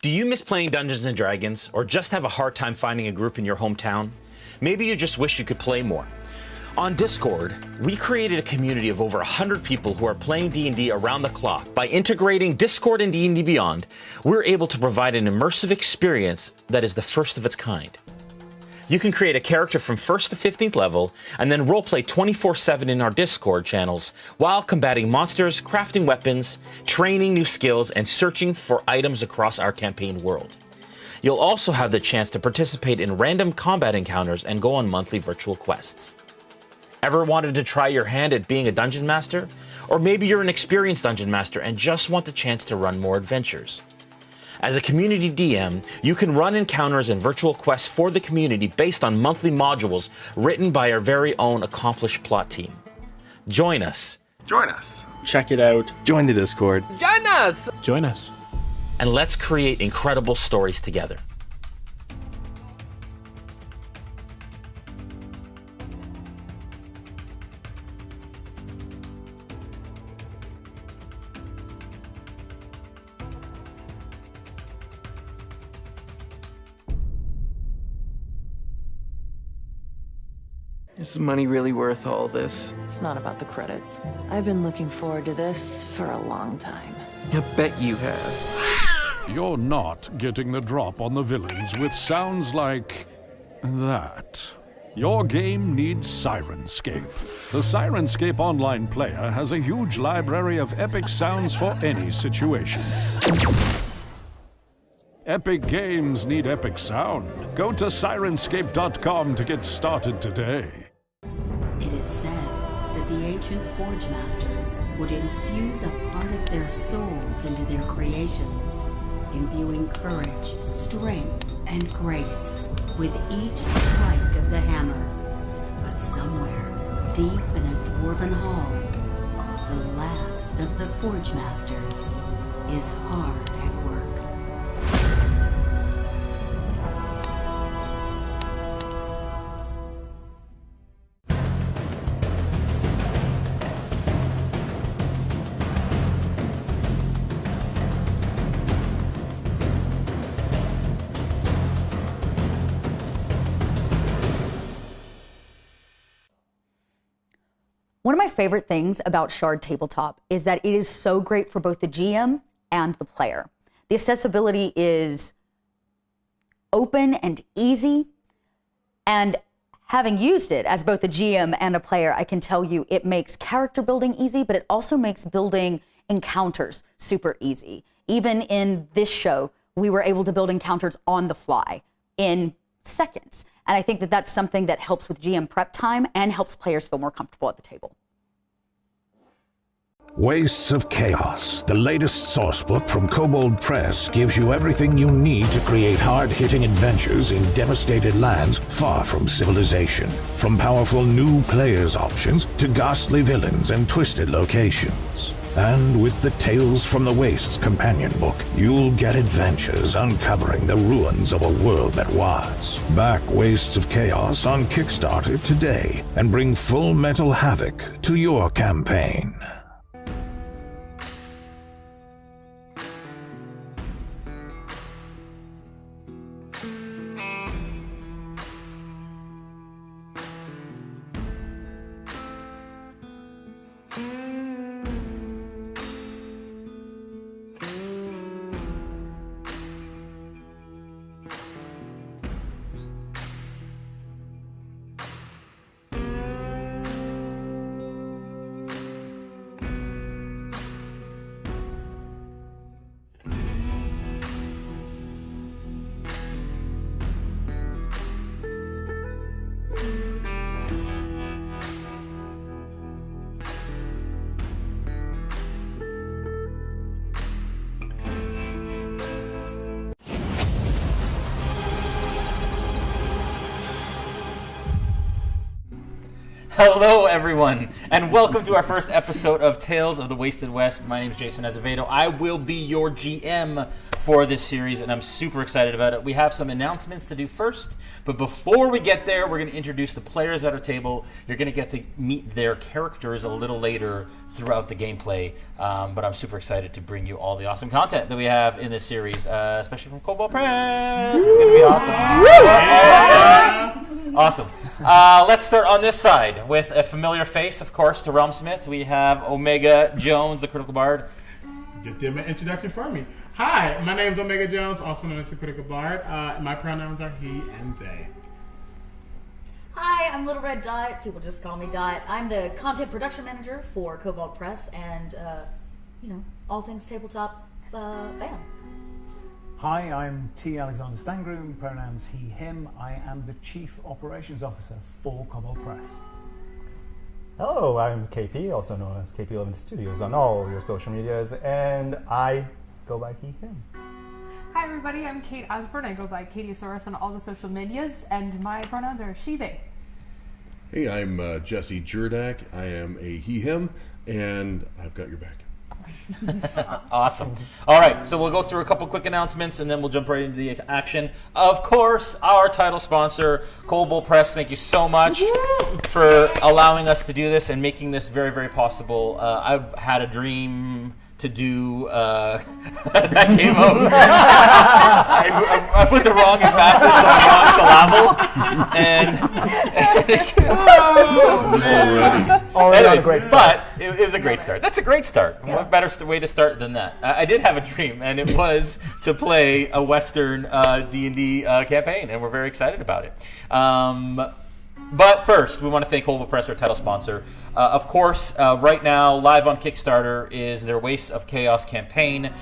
Do you miss playing Dungeons & Dragons, or just have a hard time finding a group in your hometown? Maybe you just wish you could play more. On Discord, we created a community of over 100 people who are playing D&D around the clock. By integrating Discord and D&D Beyond, we're able to provide an immersive experience that is the first of its kind. You can create a character from 1st to 15th level, and then roleplay 24/7 in our Discord channels, while combating monsters, crafting weapons, training new skills, and searching for items across our campaign world. You'll also have the chance to participate in random combat encounters and go on monthly virtual quests. Ever wanted to try your hand at being a dungeon master? Or maybe you're an experienced dungeon master and just want the chance to run more adventures. As a community DM, you can run encounters and virtual quests for the community based on monthly modules written by our very own accomplished plot team. Join us. Join us. Check it out. Join the Discord. Join us! Join us. And let's create incredible stories together. Is money really worth all this? It's not about the credits. I've been looking forward to this for a long time. I bet you have. You're not getting the drop on the villains with sounds like that. Your game needs Sirenscape. The Sirenscape online player has a huge library of epic sounds for any situation. Epic games need epic sound. Go to Sirenscape.com to get started today. It is said that the ancient Forge Masters would infuse a part of their souls into their creations, imbuing courage, strength, and grace with each strike of the hammer. But somewhere, deep in a dwarven hall, the last of the Forge Masters is hard at work. One of my favorite things about Shard Tabletop is that it is so great for both the GM and the player. The accessibility is open and easy, and having used it as both a GM and a player, I can tell you it makes character building easy, but it also makes building encounters super easy. Even in this show, we were able to build encounters on the fly in seconds. And I think that that's something that helps with GM prep time and helps players feel more comfortable at the table. Wastes of Chaos, the latest sourcebook from Kobold Press, gives you everything you need to create hard-hitting adventures in devastated lands far from civilization. From powerful new players options to ghastly villains and twisted locations. And with the Tales from the Wastes companion book, you'll get adventures uncovering the ruins of a world that was. Back Wastes of Chaos on Kickstarter today and bring full mental havoc to your campaign. Hello, everyone, and welcome to our first episode of Tales of the Wasted West. My name is Jason Azevedo. I will be your GM for this series, and I'm super excited about it. We have some announcements to do first, but before we get there, we're going to introduce the players at our table. You're going to get to meet their characters a little later throughout the gameplay, but I'm super excited to bring you all the awesome content that we have in this series, especially from Cowgirl Press. It's going to be awesome. Awesome. Let's start on this side with a familiar face, of course, to RealmSmith. We have Omega Jones, the Critical Bard. Just did my introduction for me. Hi, my name is Omega Jones, also known as the Critical Bard. My pronouns are he and they. Hi, I'm Little Red Dot. People just call me Dot. I'm the content production manager for Cobalt Press and, all things tabletop fan. Hi, I'm T. Alexander Stangroom, pronouns he, him. I am the Chief Operations Officer for Cobalt Press. Hello, I'm KP, also known as KP11 Studios on all your social medias, and I go by he, him. Hi everybody, I'm Kate Osborn. I go by Katiesaurus on all the social medias, and my pronouns are she, they. Hey, I'm Jesse Jerdak. I am a he, him, and I've got your back. Awesome. All right, so we'll go through a couple quick announcements and then we'll jump right into the action. Of course, our title sponsor, Cowgirl Press, thank you so much for allowing us to do this and making this very, very possible. I've had a dream to do that came out. I put the wrong emphasis on the wrong syllable, anyways, but it was a great start. That's a great start. Yeah. What better way to start than that? I did have a dream, and it was to play a Western D&D campaign, and we're very excited about it. But first, we want to thank Cowgirl Press, our title sponsor. Of course, right now, live on Kickstarter is their Wastes of Chaos campaign,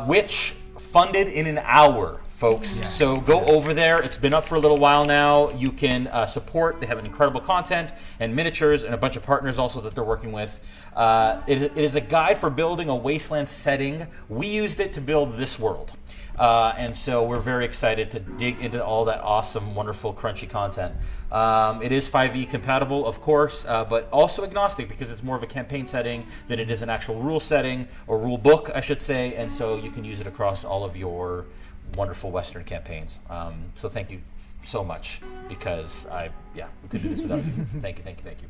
which funded in an hour, folks. Yes. So go over there. It's been up for a little while now. You can support. They have an incredible content and miniatures and a bunch of partners also that they're working with. It is a guide for building a wasteland setting. We used it to build this world. And so we're very excited to dig into all that awesome, wonderful, crunchy content. It is 5e compatible, of course, but also agnostic because it's more of a campaign setting than it is an actual rule setting, or rule book, I should say, and so you can use it across all of your wonderful Western campaigns. So thank you so much, because we couldn't do this without you. Thank you.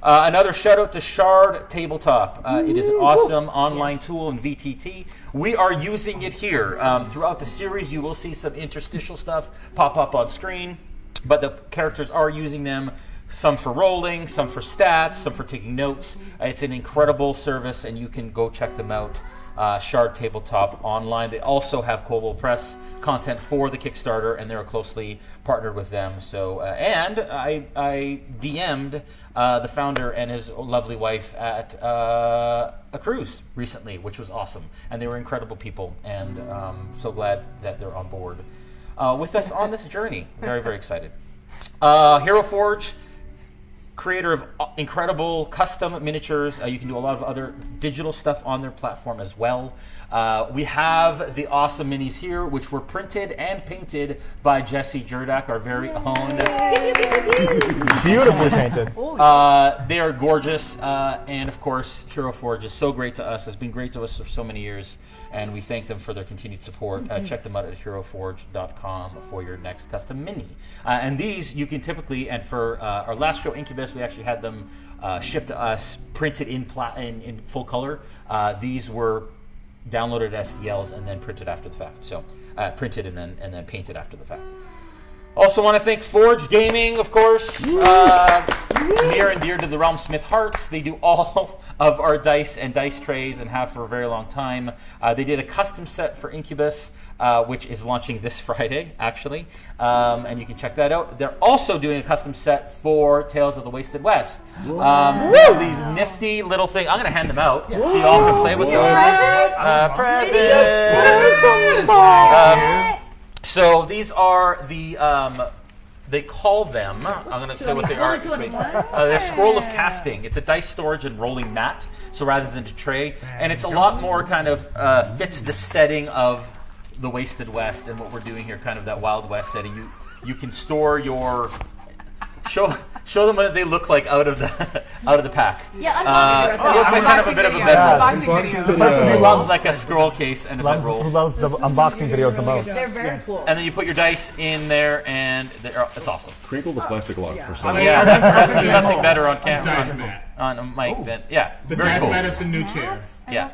Another shout out to Shard Tabletop. It is an awesome online tool in VTT. We are using it here. Throughout the series, you will see some interstitial stuff pop up on screen, but the characters are using them, some for rolling, some for stats, some for taking notes. It's an incredible service, and you can go check them out. Shard Tabletop online. They also have Cowgirl Press content for the Kickstarter, and they're closely partnered with them. So, and I DM'd the founder and his lovely wife at a cruise recently, which was awesome, and they were incredible people, and so glad that they're on board with us on this journey. Very, very excited. Hero Forge, creator of incredible custom miniatures. You can do a lot of other digital stuff on their platform as well. We have the awesome minis here, which were printed and painted by Jesse Jerdak, our very own. Beautifully painted. They are gorgeous, and of course, Hero Forge is so great to us. Has been great to us for so many years, and we thank them for their continued support. Check them out at heroforge.com for your next custom mini. And these you can typically, and for our last show, Incubus, we actually had them shipped to us, printed in full color. These were downloaded STLs and then printed after the fact. So printed and then painted after the fact. Also want to thank Forge Gaming, of course, near and dear to the RealmSmith hearts. They do all of our dice and dice trays and have for a very long time. They did a custom set for Incubus, which is launching this Friday, actually, and you can check that out. They're also doing a custom set for Tales of the Wasted West. These nifty little things. I'm going to hand them out so you all can play with them. Presents! So these are the, they call them, I'm going to say what they are. They're Scroll of Casting. It's a dice storage and rolling mat, so rather than a tray. And it's a lot more kind of fits the setting of the Wasted West and what we're doing here, kind of that Wild West setting. You can store your, show Show them what they look like out of the pack. Yeah, unboxing It looks like kind of a bit of a bedroll. The person who loves like a scroll case and a bedroll. Who loves the unboxing videos the most. They're very cool. And then you put your dice in there, and it's awesome. Crinkle the plastic lock for some. Yeah, that's nothing better on camera. Dice mat. On a mic than The very dice cool. mat is the new chair. Yeah.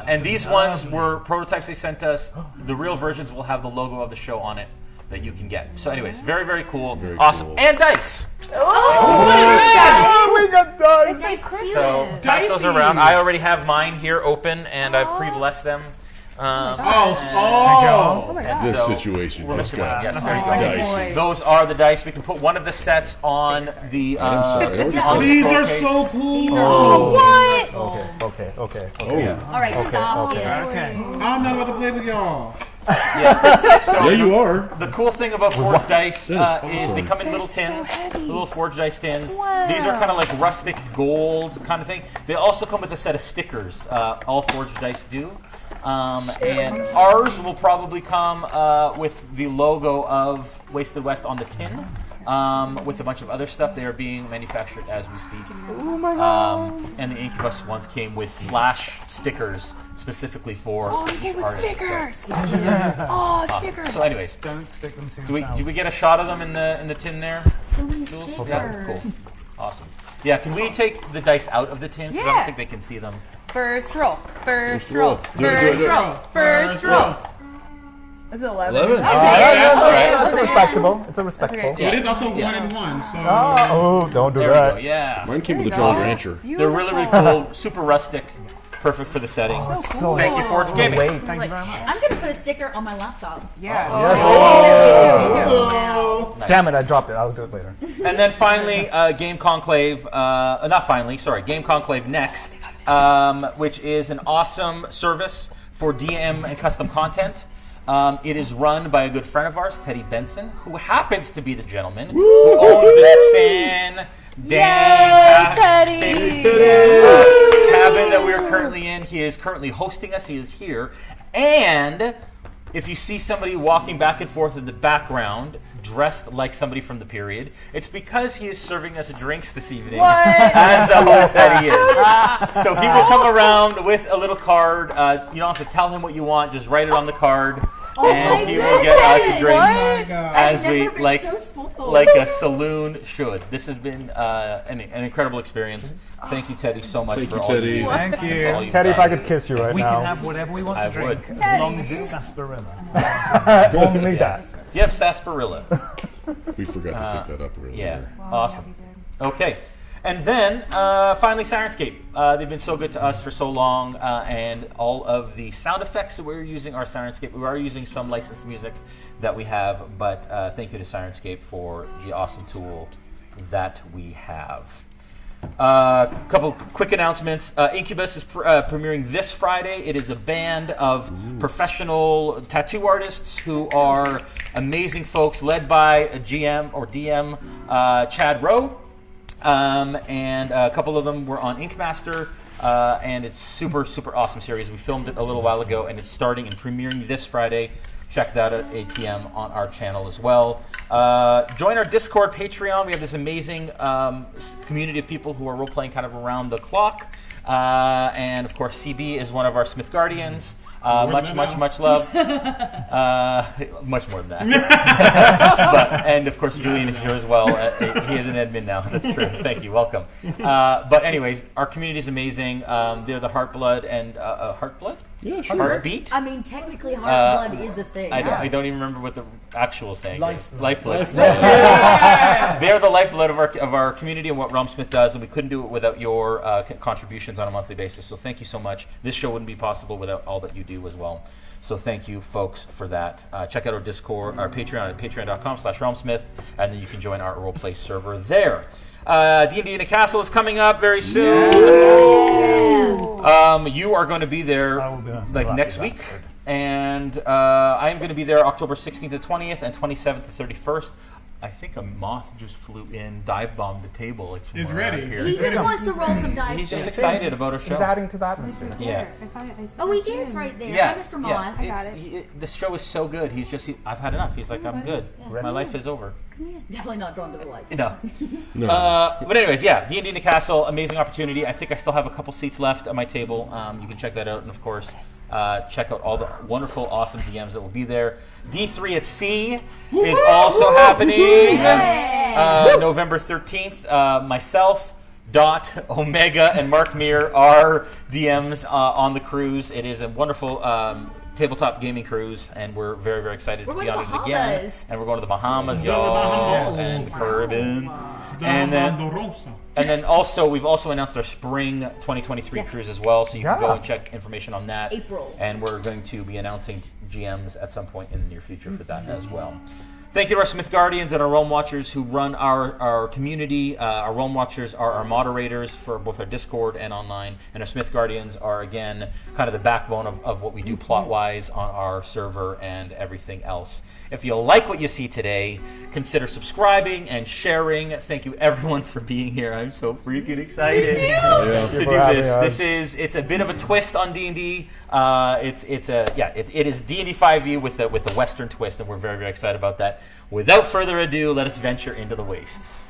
And these ones were prototypes they sent us. The real versions will have the logo of the show on it that you can get. So anyways, very, very cool. Awesome. Cool. And dice. Oh, we got dice. It's like So pass those around. I already have mine here open, and I've pre-blessed them. This situation just got dicey. Those are the dice. We can put one of the sets on the. These are so cool. What? Okay. All right, stop. Okay. I'm not about to play with y'all. So you are. The cool thing about forged dice is they come in little tins, little forged dice tins. Wow. These are kind of like rustic gold kind of thing. They also come with a set of stickers. All forged dice do. And ours will probably come with the logo of Wasted West on the tin, with a bunch of other stuff. They are being manufactured as we speak. Oh my God. And the Incubus ones came with flash stickers specifically for came with artists. stickers. Stickers. So anyways, Don't stick them too do we get a shot of them in the tin there? So many Jules? stickers. Yeah, cool. Awesome. Yeah, can we take the dice out of the tin? 'Cause I don't think they can see them. First roll. First roll. Do it. First roll. Is it 11? 11. It's respectable. It's a respectable. Okay. It is also 1 and 1. So. Oh, don't do There that. we go. Yeah. Mine came with a Jolly Rancher. They're really, really cool. Super rustic. Perfect for the setting. So Thank you, Forge Gaming. Wait. Thank you very much. I'm gonna put a sticker on my laptop. Yeah. Nice. Damn it, I dropped it. I'll do it later. And then finally, Game Conclave. Game Conclave Next, which is an awesome service for DM and custom content. It is run by a good friend of ours, Teddy Benson, who happens to be the gentleman who owns this cabin that we are currently in. He is currently hosting us. He is here. And if you see somebody walking back and forth in the background, dressed like somebody from the period, it's because he is serving us drinks this evening as the host that he is. So he will come around with a little card. You don't have to tell him what you want. Just write it on the card. And he will get us drinks as we like a saloon should. This has been an incredible experience. Thank you, Teddy, so much for all you do. Thank you. Teddy, if I could kiss you right We now. can have whatever we want to drink, would. as long as it's sarsaparilla. Only that. Do you have sarsaparilla? We forgot to pick that up earlier. Yeah, awesome. Okay. And then, finally, Sirenscape. They've been so good to us for so long, and all of the sound effects that we're using are Sirenscape. We are using some licensed music that we have, but thank you to Sirenscape for the awesome tool that we have. A couple quick announcements. Incubus is premiering this Friday. It is a band of professional tattoo artists who are amazing folks, led by a GM or DM, Chad Rowe. And a couple of them were on Ink Master, and it's super, super awesome series. We filmed it a little while ago, and it's starting and premiering this Friday. Check that out at 8 p.m. on our channel as well. Join our Discord, Patreon. We have this amazing community of people who are role-playing kind of around the clock. And, of course, CB is one of our Smith Guardians. Much love. Much more than that. And, of course, Julian is here as well. He is an admin now. That's true. Thank you. Welcome. But anyways, our community is amazing. They're the Heartblood and Heartblood? Yeah, sure. Heartbeat? I mean, technically, Heartblood is a thing. I don't even remember what the actual saying is. Lifeblood. Yeah. They are the lifeblood of our community and what RealmSmith does, and we couldn't do it without your contributions on a monthly basis. So thank you so much. This show wouldn't be possible without all that you do as well. So thank you, folks, for that. Check out our Discord, our Patreon at patreon.com/RealmSmith, and then you can join our roleplay server there. D&D in a Castle is coming up very soon. You are going to be there next week. And I am going to be there October 16th to 20th and 27th to 31st. I think a moth just flew in, dive bombed the table. He's ready. Here. He just wants to roll some dice. He's just excited about our show. He's adding to the atmosphere. Yeah. Oh, he is right there. Yeah. Hi, Mr. Moth. The show is so good. I've had enough. He's like, I'm good. My life is over. Definitely not drawn to the lights. No. But anyways, yeah, D&D in the Castle, amazing opportunity. I think I still have a couple seats left at my table. You can check that out. And, of course, check out all the wonderful, awesome DMs that will be there. D3 at Sea is also happening. November 13th. Myself, Dot, Omega, and Mark Meir are DMs on the cruise. It is a wonderful tabletop gaming cruise, and we're very, very excited to be on it again. And we're going to the Bahamas, y'all, and the Caribbean. And then also, we've also announced our spring 2023 cruise as well, so you can go and check information on that. April. And we're going to be announcing GMs at some point in the near future for that as well. Thank you to our Smith Guardians and our Realm Watchers who run our community. Our Realm Watchers are our moderators for both our Discord and online. And our Smith Guardians are, again, kind of the backbone of what we do plot-wise on our server and everything else. If you like what you see today, consider subscribing and sharing. Thank you, everyone, for being here. I'm so freaking excited to do this. It's a bit of a twist on D&D. It is D&D 5e with a Western twist, and we're very, very excited about that. Without further ado, let us venture into the wastes.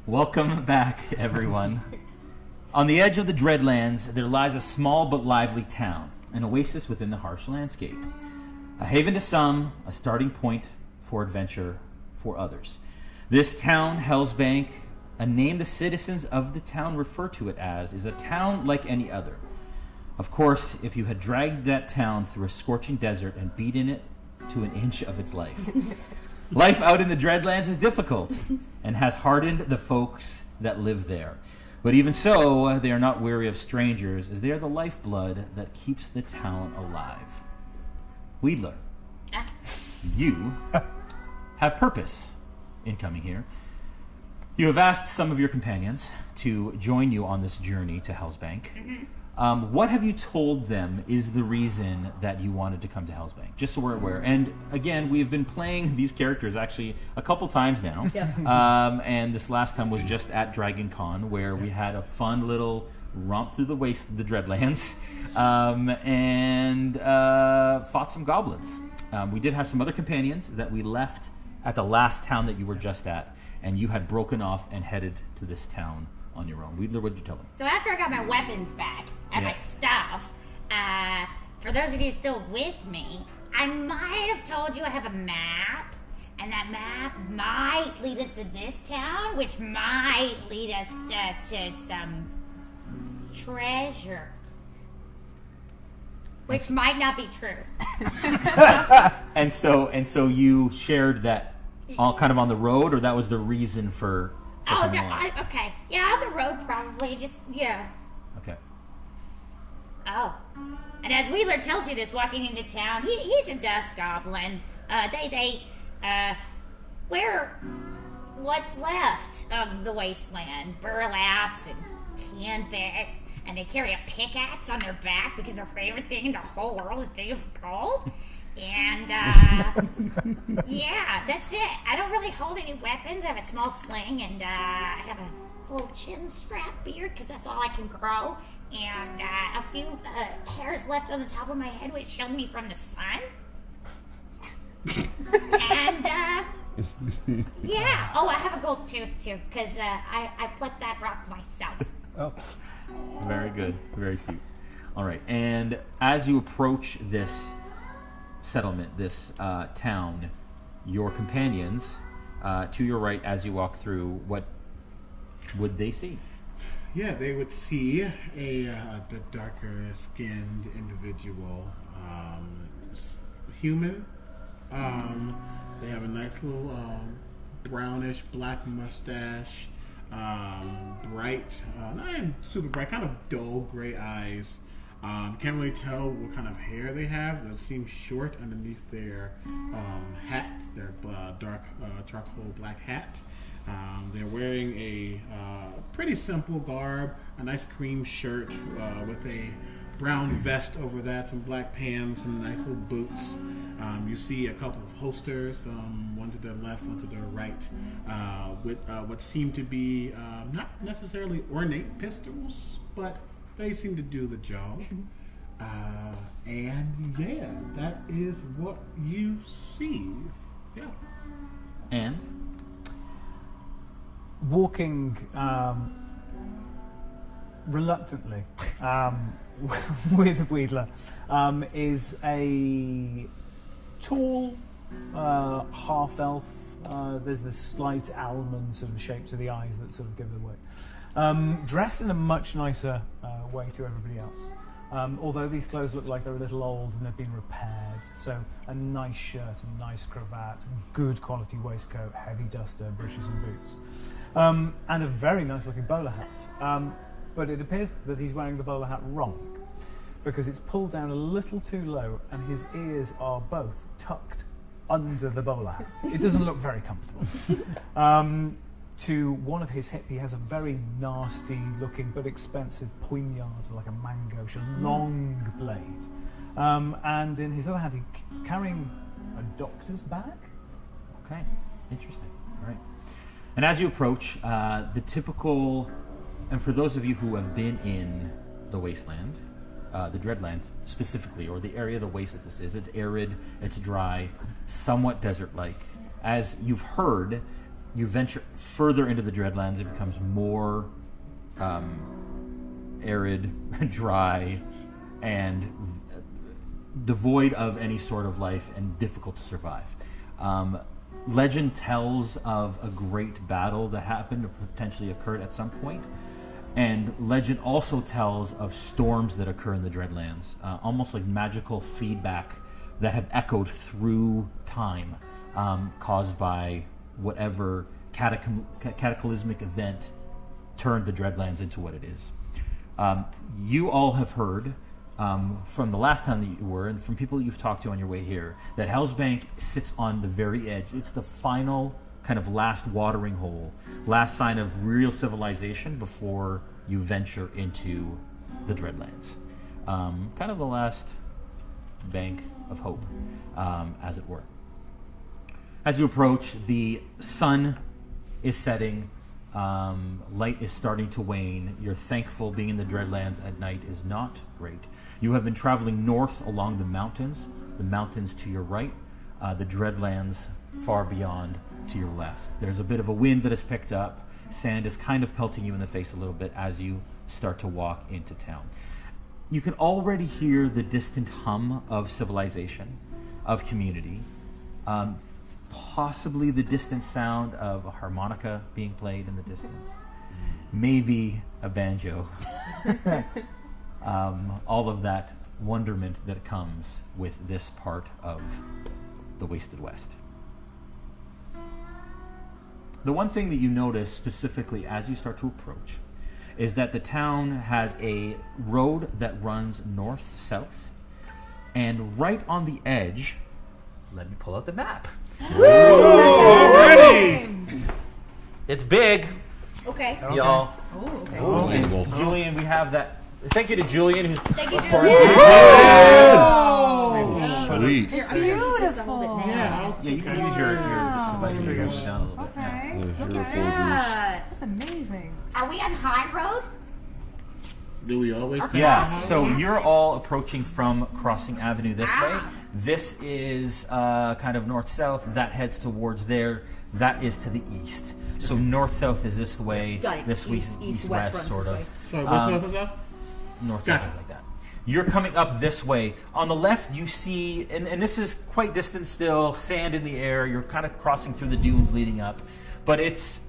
Welcome back, everyone. On the edge of the Dreadlands, there lies a small but lively town, an oasis within the harsh landscape. A haven to some, a starting point for adventure for others. This town, Hellsbank, a name the citizens of the town refer to it as, is a town like any other. Of course, if you had dragged that town through a scorching desert and beaten it to an inch of its life. Life out in the Dreadlands is difficult and has hardened the folks that live there. But even so, they are not weary of strangers, as they are the lifeblood that keeps the town alive. Wedler, you have purpose in coming here. You have asked some of your companions to join you on this journey to Hellsbank. Mm-hmm. What have you told them is the reason that you wanted to come to Hellsbank? Just so we're aware. And again, we have been playing these characters actually a couple times now. Yeah. And this last time was just at Dragon Con, where we had a fun little romp through the waste of the Dreadlands and fought some goblins. We did have some other companions that we left at the last town that you were just at, and you had broken off and headed to this town on your own. Wedler, what did you tell them? So after I got my weapons back and my stuff, for those of you still with me, I might have told you I have a map, and that map might lead us to this town, which might lead us to some treasure. Which might not be true. And so you shared that all kind of on the road, or that was the reason for okay. Yeah, on the road probably. Just, yeah. Okay. Oh. And as Wheeler tells you this walking into town, he's a dust goblin. They wear what's left of the wasteland. Burlaps and canvas. And they carry a pickaxe on their back because their favorite thing in the whole world is dig of gold. And, yeah, that's it. I don't really hold any weapons. I have a small sling, and I have a little chin strap beard because that's all I can grow. And a few hairs left on the top of my head, which shielded me from the sun. And, yeah. Oh, I have a gold tooth, too, because I plucked that rock myself. Oh. Very good. Very cute. All right. And as you approach this settlement, this town, your companions, to your right as you walk through, what would they see? Yeah, they would see the darker skinned individual, human. They have a nice little brownish black mustache, bright, not even super bright, kind of dull gray eyes. Can't really tell what kind of hair they have. It seems short underneath their hat, their dark charcoal black hat. They're wearing a pretty simple garb, a nice cream shirt with a brown vest over that, some black pants, some nice little boots. You see a couple of holsters, one to their left, one to their right, with what seem to be not necessarily ornate pistols, but they seem to do the job. And yeah, that is what you see. Yeah. And? Walking reluctantly with Wheedler is a tall half-elf. There's this slight almond sort of shape to the eyes that sort of give it away. Dressed in a much nicer way to everybody else. Although these clothes look like they're a little old and have been repaired. So a nice shirt, a nice cravat, good quality waistcoat, heavy duster, breeches and boots. And a very nice looking bowler hat. But it appears that he's wearing the bowler hat wrong, because it's pulled down a little too low and his ears are both tucked under the bowler hat. It doesn't look very comfortable. To one of his hip, he has a very nasty looking but expensive poignard, like a mango, a long blade. And in his other hand, he's carrying a doctor's bag. Okay, interesting. All right. And as you approach, the typical, and for those of you who have been in the wasteland, the Dreadlands specifically, or the area of the waste that this is, it's arid, it's dry, somewhat desert-like. As you've heard, you venture further into the Dreadlands, it becomes more arid, dry, and devoid of any sort of life and difficult to survive. Legend tells of a great battle that happened or potentially occurred at some point. And legend also tells of storms that occur in the Dreadlands, almost like magical feedback that have echoed through time, caused by whatever cataclysmic event turned the Dreadlands into what it is. You all have heard from the last time that you were, and from people you've talked to on your way here, that Hell's Bank sits on the very edge. It's the final kind of last watering hole, last sign of real civilization before you venture into the Dreadlands. Kind of the last bank of hope, as it were. As you approach, the sun is setting, light is starting to wane. You're thankful being in the Dreadlands at night is not great. You have been traveling north along the mountains to your right, the Dreadlands far beyond to your left. There's a bit of a wind that has picked up. Sand is kind of pelting you in the face a little bit as you start to walk into town. You can already hear the distant hum of civilization, of community, possibly the distant sound of a harmonica being played in the distance, maybe a banjo. All of that wonderment that comes with this part of the Wasted West. The one thing that you notice specifically as you start to approach is that the town has a road that runs north-south, and right on the edge, let me pull out the map. Already! It's big. Okay. Y'all. Oh, okay. And Julian, we have that. Thank you to Julian, who's Thank you, of course. Julian. Sweet. Beautiful. Yeah, you can use your devices to hold it down a little bit. Okay. Hero Look Forgers. at that. That's amazing. Are we on high road? Do we always? Yeah, so you're all approaching from Crossing Avenue this way. This is kind of north-south. That heads towards there. That is to the east. So north-south is this way. Got it. This east-west sort of. So what's north and south? North-south is like that. You're coming up this way. On the left, you see, and this is quite distant still, sand in the air. You're kind of crossing through the dunes leading up. But it's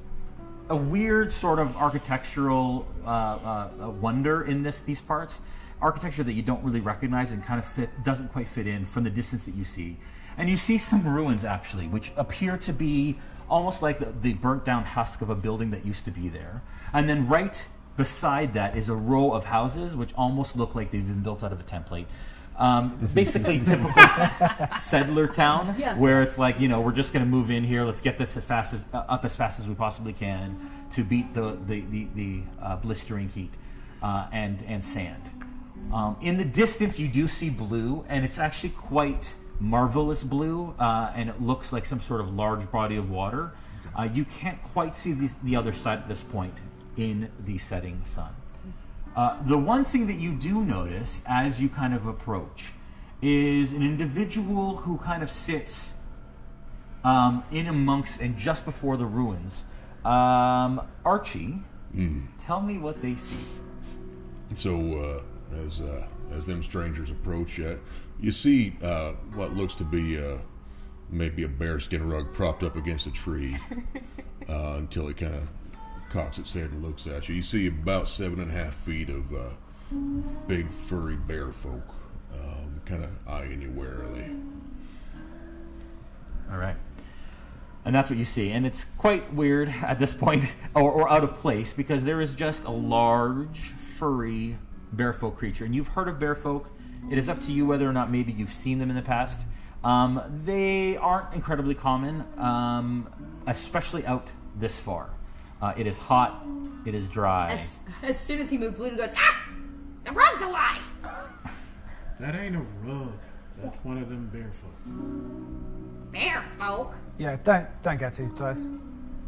a weird sort of architectural wonder in these parts. Architecture that you don't really recognize and kind of doesn't quite fit in from the distance that you see. And you see some ruins, actually, which appear to be almost like the burnt down husk of a building that used to be there. And then right beside that is a row of houses which almost look like they've been built out of a template. Basically typical settler town, where it's like, we're just going to move in here, let's get this up as fast as we possibly can to beat the blistering heat and sand. In the distance you do see blue, and it's actually quite marvelous blue, and it looks like some sort of large body of water. You can't quite see the other side at this point in the setting sun. The one thing that you do notice as you kind of approach is an individual who kind of sits in amongst and just before the ruins. Archie, tell me what they see. So as them strangers approach, you see what looks to be maybe a bearskin rug propped up against a tree until it kind of cocks its head and looks at you. You see about 7.5 feet of big furry bear folk kind of eyeing you warily. All right. And that's what you see. And it's quite weird at this point, or out of place, because there is just a large, furry bearfolk creature. And you've heard of bearfolk. It is up to you whether or not maybe you've seen them in the past. They aren't incredibly common, especially out this far. It is hot. It is dry. As soon as he moved, Blue goes, The rug's alive! That ain't a rug. That's one of them bear folk. Bear folk? Yeah, don't get too close.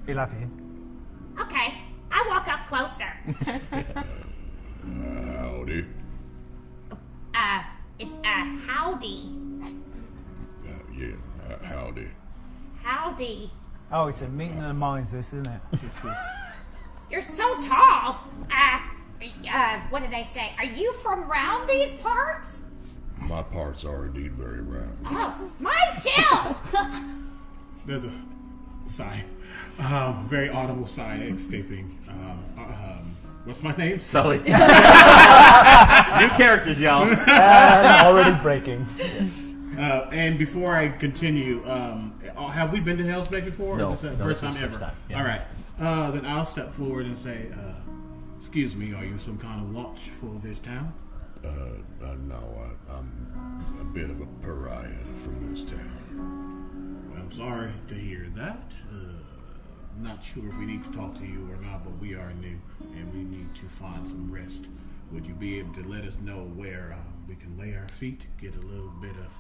He'll have you. Okay, I walk up closer. Howdy. Howdy. Howdy. Howdy. Oh, it's a meeting of the minds, this, isn't it? You're so tall. What did I say? Are you from round these parts? My parts are indeed very round. Oh, mine too! There's a sigh. Very audible sigh escaping. What's my name? Sully. New characters, y'all. Already breaking. And before I continue, have we been to Hell's Bay before? No, This is the no, first this is time ever. first time, yeah. All right. Then I'll step forward and say, "Excuse me, are you some kind of watch for this town?" No, I'm a bit of a pariah from this town. Well, I'm sorry to hear that. Not sure if we need to talk to you or not, but we are new and we need to find some rest. Would you be able to let us know where we can lay our feet, get a little bit of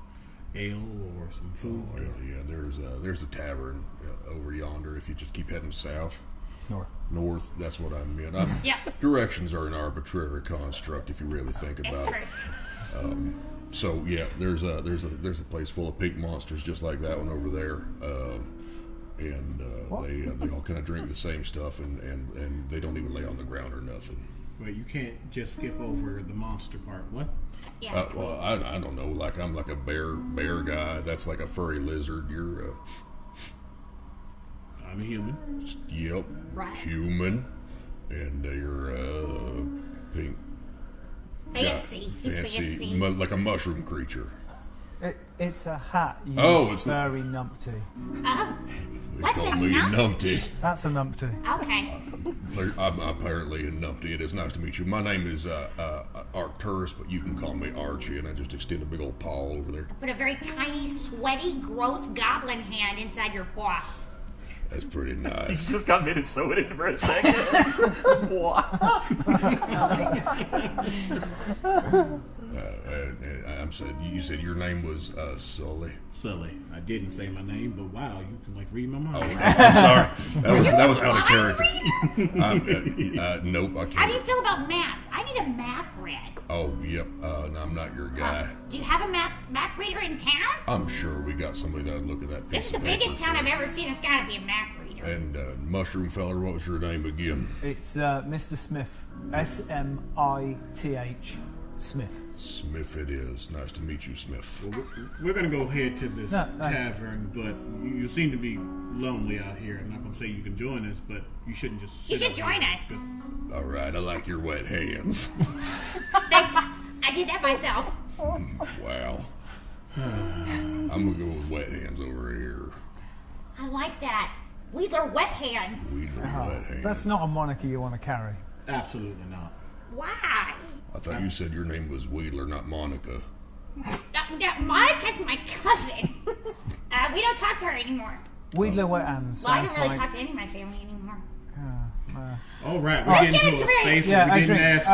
ale or some food? Oh, yeah, there's a tavern over yonder if you just keep heading south. North, that's what I meant. Directions are an arbitrary construct if you really think about it. So yeah, there's a place full of pink monsters just like that one over there, and they all kind of drink the same stuff, and they don't even lay on the ground or nothing. Well, you can't just skip over the monster part. What? Yeah. Well, I don't know. Like I'm like a bear guy. That's like a furry lizard. You're I'm a human. Yep. Right. Human, and you're pink. Fancy. Fancy, like a mushroom creature. It's a hat. You it's very numpty. They What's call a me numpty. That's a numpty. Okay. I'm apparently a numpty. It is nice to meet you. My name is Arcturus, but you can call me Archie, and I just extend a big old paw over there. Put a very tiny, sweaty, gross goblin hand inside your paw. That's pretty nice. He just got Minnesotan for a second. I'm said you said your name was Sully. Sully. I didn't say my name, but wow, you can like read my mind. Oh, I'm sorry. That was out of character. Nope, I can't. How do you feel about maps? I need a map read. Oh, yep. No, I'm not your guy. Do you have a map reader in town? I'm sure we got somebody that'd look at that piece This is the of paper biggest town for I've you. ever seen. It's got to be a map reader. And Mushroom Feller, what was your name again? It's Mr. Smith. Smith. Smith. Smith it is. Nice to meet you, Smith. Well, we're going to go head to this tavern, but you seem to be lonely out here. I'm not going to say you can join us, but you shouldn't just You sit should out join here. us. All right, I like your wet hands. Thanks. I did that myself. Wow. I'm going to go with wet hands over here. I like that. Wedler wet hand. Wedler wet hands. That's not a moniker you want to carry. Absolutely not. Why? I thought you said your name was Wedler, not Monica. Monica's my cousin. We don't talk to her anymore. Wheedler wet hands. Well, I don't really talk to any of my family anymore. All right, Let's we're get getting to into a it. space Yeah, where we didn't ask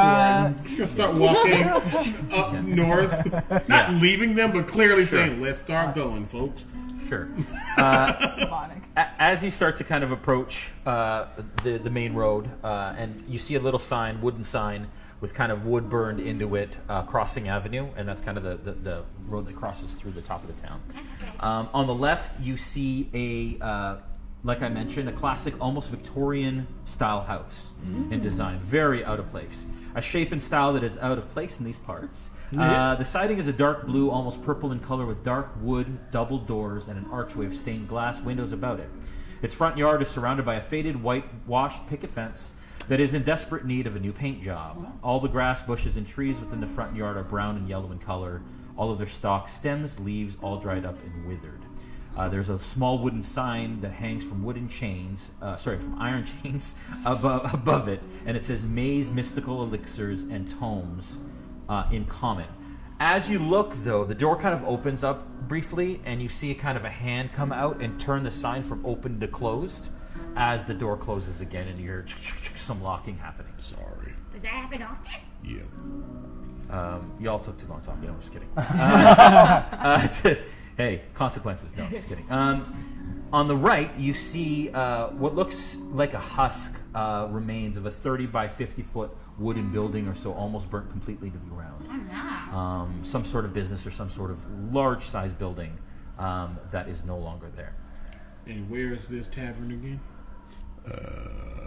for. Start walking up north, not leaving them, but clearly saying, "Let's start going, folks." Sure. As you start to kind of approach the main road, and you see a little sign, wooden sign, with kind of wood burned into it, Crossing Avenue, and that's kind of the road that crosses through the top of the town. On the left, you see like I mentioned, a classic, almost Victorian style house in design, very out of place. A shape and style that is out of place in these parts. The siding is a dark blue, almost purple in color, with dark wood, double doors, and an archway of stained glass windows about it. Its front yard is surrounded by a faded, white-washed picket fence that is in desperate need of a new paint job. All the grass, bushes, and trees within the front yard are brown and yellow in color. All of their stalks, stems, leaves, all dried up and withered. There's a small wooden sign that hangs from iron chains above it, and it says May's Mystical Elixirs and Tomes in common. As you look, though, the door kind of opens up briefly, and you see kind of a hand come out and turn the sign from open to closed as the door closes again, and you hear some locking happening. Sorry. Does that happen often? Yeah. Y'all took too long talking. I'm just kidding. Hey, consequences. No, I'm just kidding. On the right, you see what looks like a husk remains of a 30 by 50 foot wooden building or so, almost burnt completely to the ground. Oh, no. Some sort of business or some sort of large size building that is no longer there. And where is this tavern again?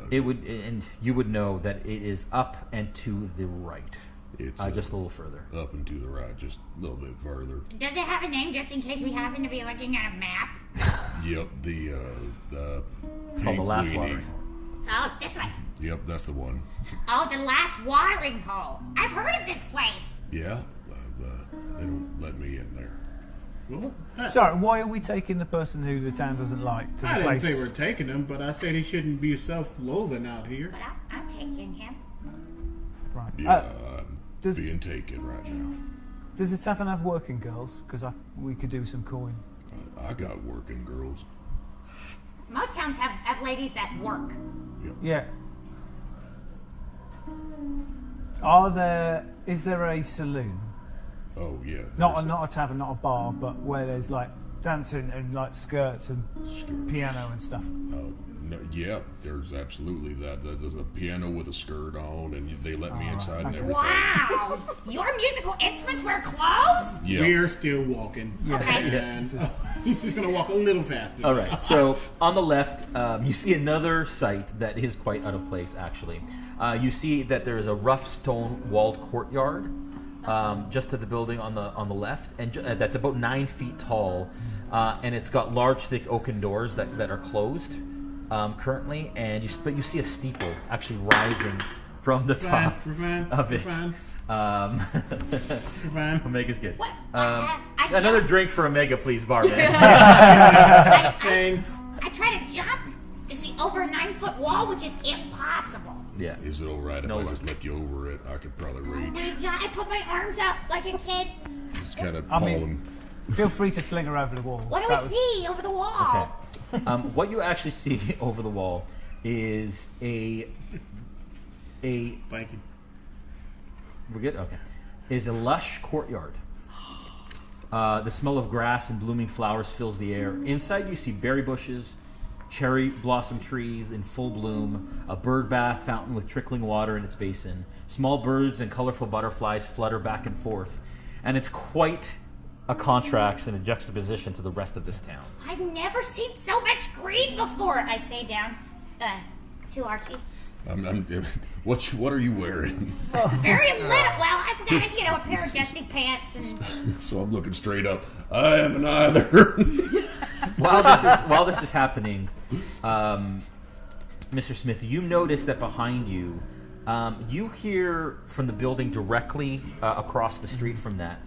You would know that it is up and to the right. It's just a little further. Up and to the right, just a little bit further. Does it have a name just in case we happen to be looking at a map? Yep, the it's called the Last Weenie. Watering. Oh, this one. Yep, that's the one. Oh, the Last Watering Hole. I've heard of this place. Yeah, they don't let me in there. Sorry, why are we taking the person who the town doesn't like to the I didn't place? say we're taking him, but I said he shouldn't be self-loathing out here. But I'm taking him. Right. Yeah, I'm being taken right now. Does the tavern have working girls? Because we could do some coin. I got working girls. Most towns have ladies that work. Yep. Yeah. Is there a saloon? Oh yeah. Not a tavern, not a bar, but where there's like dancing and like skirts and piano and stuff. No, yeah, there's absolutely that. There's a piano with a skirt on, and they let me inside and everything. Wow! Your musical instruments wear clothes? Yeah. We're still walking. Okay. And he's going to walk a little faster. All right. So on the left, you see another site that is quite out of place, actually. You see that there is a rough stone walled courtyard just to the building on the left, and that's about 9 feet tall, and it's got large, thick oaken doors that are closed currently, but you see a steeple actually rising from the top We're fine. of it. Omega's good. Another jumped. drink for Omega, please, barman. Thanks. I try to jump to see over a 9-foot wall, which is impossible. Yeah. Is it alright if I just lift you over it? I could probably Oh my reach. god, I put my arms out like a kid. Just kind of I pull mean- him. Feel free to fling her over the wall. What do we see over the wall? Okay. What you actually see over the wall is a. Thank you. We're good? Okay. Is a lush courtyard. The smell of grass and blooming flowers fills the air. Inside you see berry bushes, cherry blossom trees in full bloom, a bird bath fountain with trickling water in its basin. Small birds and colorful butterflies flutter back and forth. And it's quite a contrast and a juxtaposition to the rest of this town. I've never seen so much green before. I say down to Archie. What are you wearing? Very little. Well, I've got a pair of dusty pants and. So I'm looking straight up. I haven't either. While this is happening, Mr. Smith, you notice that behind you, you hear from the building directly across the street from that,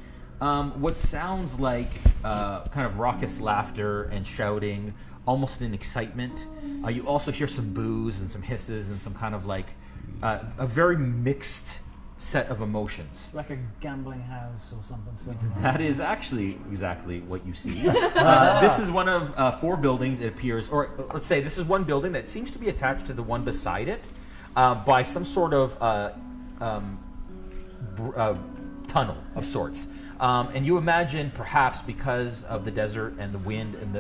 what sounds like kind of raucous laughter and shouting, almost in excitement. You also hear some boos and some hisses and some kind of like a very mixed set of emotions. Like a gambling house or something similar. That is actually exactly what you see. This is one of 4 buildings, it appears, or let's say this is one building that seems to be attached to the one beside it by some sort of tunnel of sorts. And you imagine, perhaps because of the desert and the wind and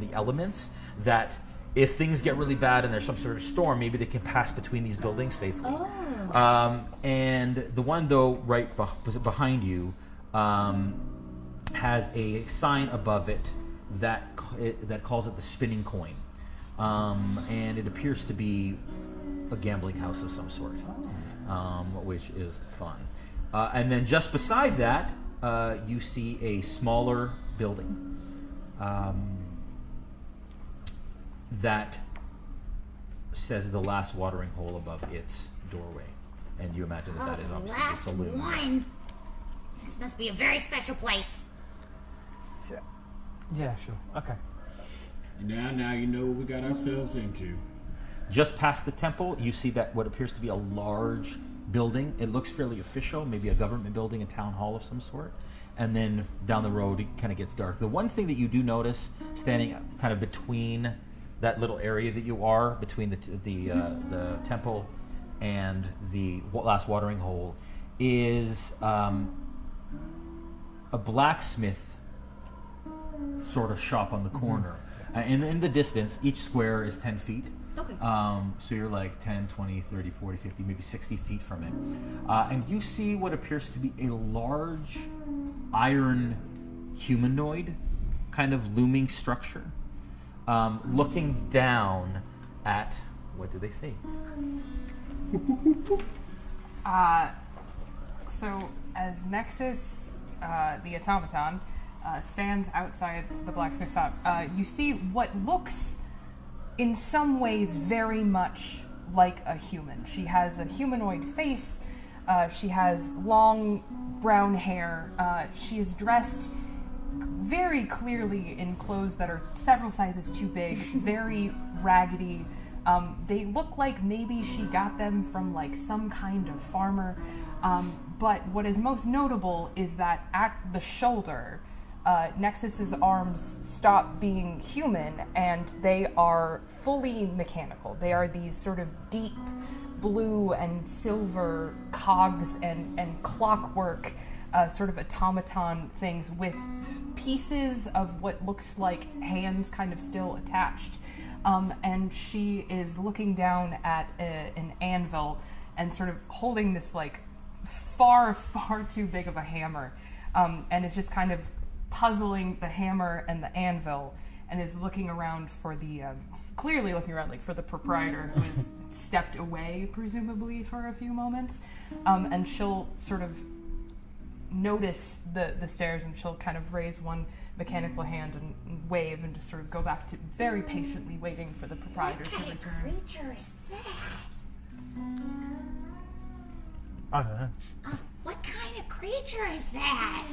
the elements, that if things get really bad and there's some sort of storm, maybe they can pass between these buildings safely. Oh. And the one, though, right behind you has a sign above it that calls it the spinning coin. And it appears to be a gambling house of some sort, which is fun. And then just beside that, you see a smaller building that says the last watering hole above its doorway. And you imagine that is obviously the saloon. One. This must be a very special place. Yeah, sure. Okay. Now you know what we got ourselves into. Just past the temple, you see that what appears to be a large building. It looks fairly official, maybe a government building, a town hall of some sort. And then down the road, it kind of gets dark. The one thing that you do notice, standing kind of between that little area that you are, between the temple and the last watering hole, is a blacksmith sort of shop on the corner. And in the distance, each square is 10 feet. Okay. So you're like 10, 20, 30, 40, 50, maybe 60 feet from it. And you see what appears to be a large iron humanoid kind of looming structure, looking down at, what do they say? So as Nexus, the automaton, stands outside the blacksmith shop, you see what looks in some ways very much like a human. She has a humanoid face. She has long brown hair. She is dressed very clearly in clothes that are several sizes too big, very raggedy. They look like maybe she got them from like some kind of farmer. But what is most notable is that at the shoulder, Nexus's arms stop being human and they are fully mechanical. They are these sort of deep blue and silver cogs and clockwork sort of automaton things with pieces of what looks like hands kind of still attached. And she is looking down at an anvil and sort of holding this like far, far too big of a hammer. And is just kind of puzzling the hammer and the anvil and is looking around for the clearly looking around like for the proprietor who has stepped away presumably for a few moments, and she'll sort of notice the stairs and she'll kind of raise one mechanical hand and wave and just sort of go back to very patiently waiting for the proprietor to return. What kind of creature is that? I don't know. What kind of creature is that?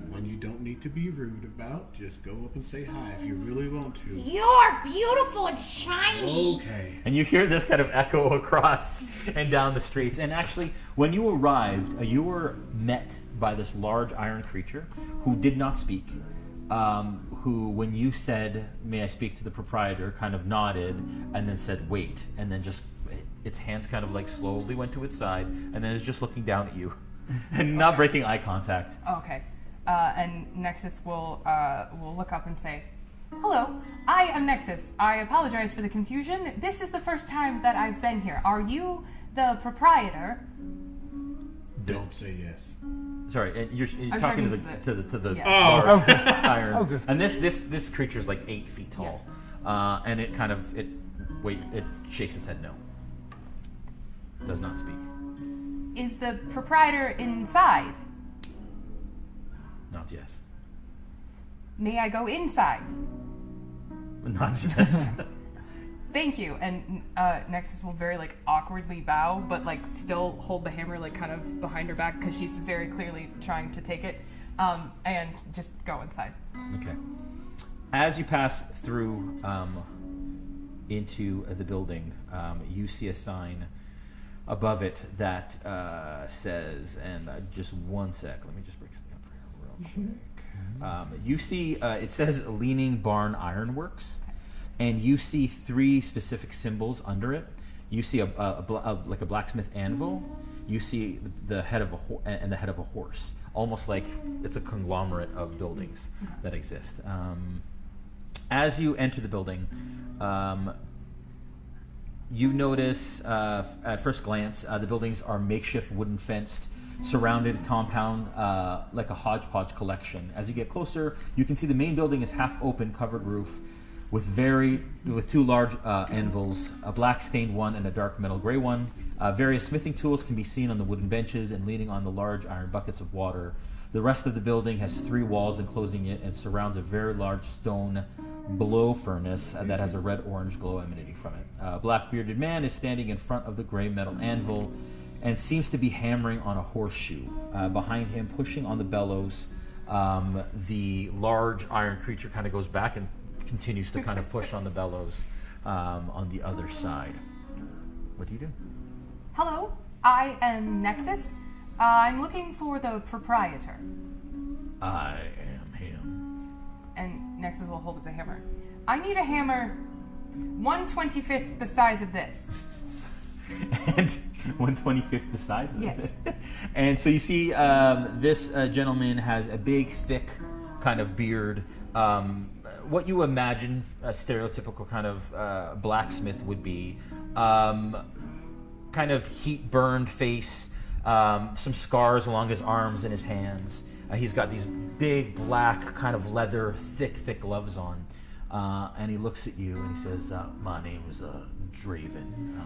One you don't need to be rude about. Just go up and say hi if you really want to. You're beautiful and shiny. Okay. And you hear this kind of echo across and down the streets. And actually, when you arrived, you were met by this large iron creature who did not speak. Who, when you said, "May I speak to the proprietor," kind of nodded and then said, "Wait," and then just its hands kind of like slowly went to its side and then is just looking down at you and not breaking eye contact. Okay. And Nexus will look up and say, "Hello, I am Nexus. I apologize for the confusion. This is the first time that I've been here. Are you the proprietor?" Don't say yes. Sorry, and you're talking to the yeah. large iron. Okay. And this creature's like 8 feet tall, and it kind of it shakes its head no. Does not speak. Is the proprietor inside? Not yes. May I go inside? Not yes. Thank you. And Nexus will very like awkwardly bow, but like still hold the hammer like kind of behind her back because she's very clearly trying to take it, and just go inside. Okay. As you pass through into the building, you see a sign above it that says, and just one sec, let me just break something up here real quick. You see, it says Leaning Barn Ironworks, and you see 3 specific symbols under it. You see like a blacksmith anvil. You see the head of the head of a horse, almost like it's a conglomerate of buildings that exist. As you enter the building, you notice at first glance the buildings are makeshift wooden fenced, surrounded compound like a hodgepodge collection. As you get closer, you can see the main building is half open, covered roof, with 2 large anvils, a black stained one and a dark metal gray one. Various smithing tools can be seen on the wooden benches and leaning on the large iron buckets of water. The rest of the building has 3 walls enclosing it and surrounds a very large stone blow furnace that has a red-orange glow emanating from it. A black-bearded man is standing in front of the gray metal anvil and seems to be hammering on a horseshoe. Behind him, pushing on the bellows, the large iron creature kind of goes back and continues to kind of push on the bellows on the other side. What do you do? Hello, I am Nexus. I'm looking for the proprietor. I am him. And Nexus will hold up the hammer. I need a hammer 1/25th the size of this. And 1/25th the size of yes. it. And so you see this gentleman has a big, thick kind of beard. What you imagine a stereotypical kind of blacksmith would be. Kind of heat-burned face, some scars along his arms and his hands. He's got these big, black, kind of leather, thick gloves on. And he looks at you and he says, "My name is Draven.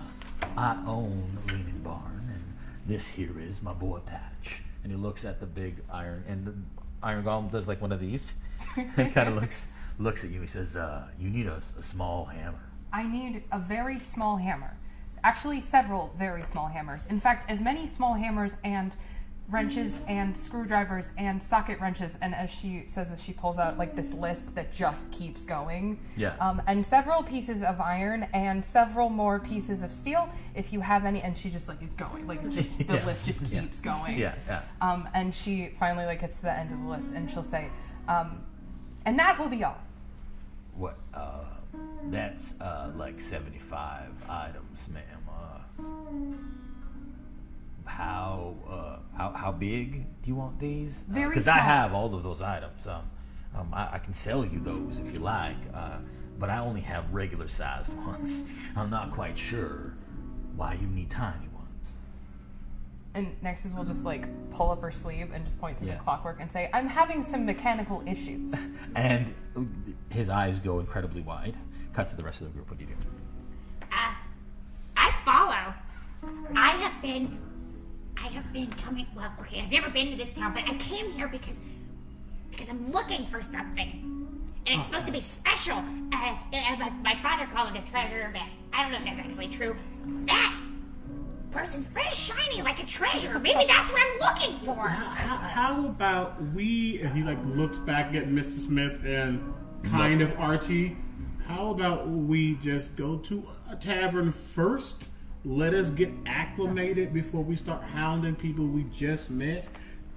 I own Leaning Barn, and this here is my boy Patch." And he looks at the big iron, and the iron golem does like one of these, and kind of looks at you. He says, "You need a small hammer." I need a very small hammer. Actually, several very small hammers. In fact, as many small hammers and wrenches and screwdrivers and socket wrenches, and as she says, as she pulls out like this list that just keeps going. Yeah. And several pieces of iron and several more pieces of steel, if you have any. And she just like is going, like just, the list just keeps going. Yeah. And she finally like gets to the end of the list, and she'll say, "And that will be all." What? That's like 75 items, ma'am. How big do you want these? Very Because small. I have all of those items. I can sell you those if you like, but I only have regular sized ones. I'm not quite sure why you need tiny ones. And Nexus will just like pull up her sleeve and just point to the clockwork and say, "I'm having some mechanical issues." And his eyes go incredibly wide. Cut to the rest of the group. What do you do? I follow. I have been coming. Well, okay, I've never been to this town, but I came here because I'm looking for something, and it's supposed to be special. My father called it a treasure, but I don't know if that's actually true. person's very shiny, like a treasure. Maybe that's what I'm looking for. How about we, and he like looks back at Mr. Smith and kind of Archie, how about we just go to a tavern first? Let us get acclimated before we start hounding people we just met.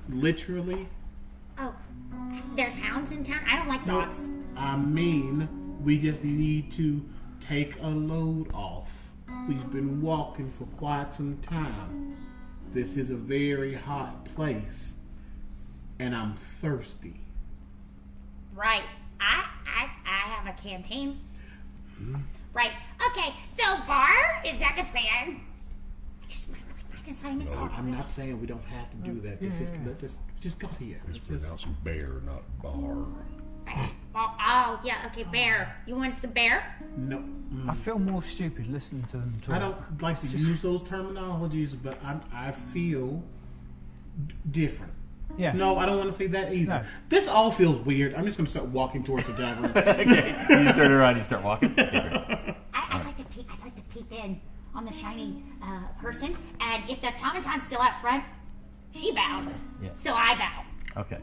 Literally. Oh, there's hounds in town? I don't like dogs. I mean, we just need to take a load off. We've been walking for quite some time. This is a very hot place, and I'm thirsty. Right. I have a canteen. Right. Okay, so bar, is that the plan? I'm not saying we don't have to do that. Just got here. It's pronounced bear, not bar. Oh, yeah, okay, bear. You want some bear? No. I feel more stupid listening to them talk. I don't like to use those terminologies, but I feel different. Yeah. No, I don't want to say that either. No. This all feels weird. I'm just going to start walking towards the tavern. Okay. You turn around, you start walking. I'd like to peep in on the shiny person, and if the automaton's still out front, she bowed. Yeah. So I bow. Okay.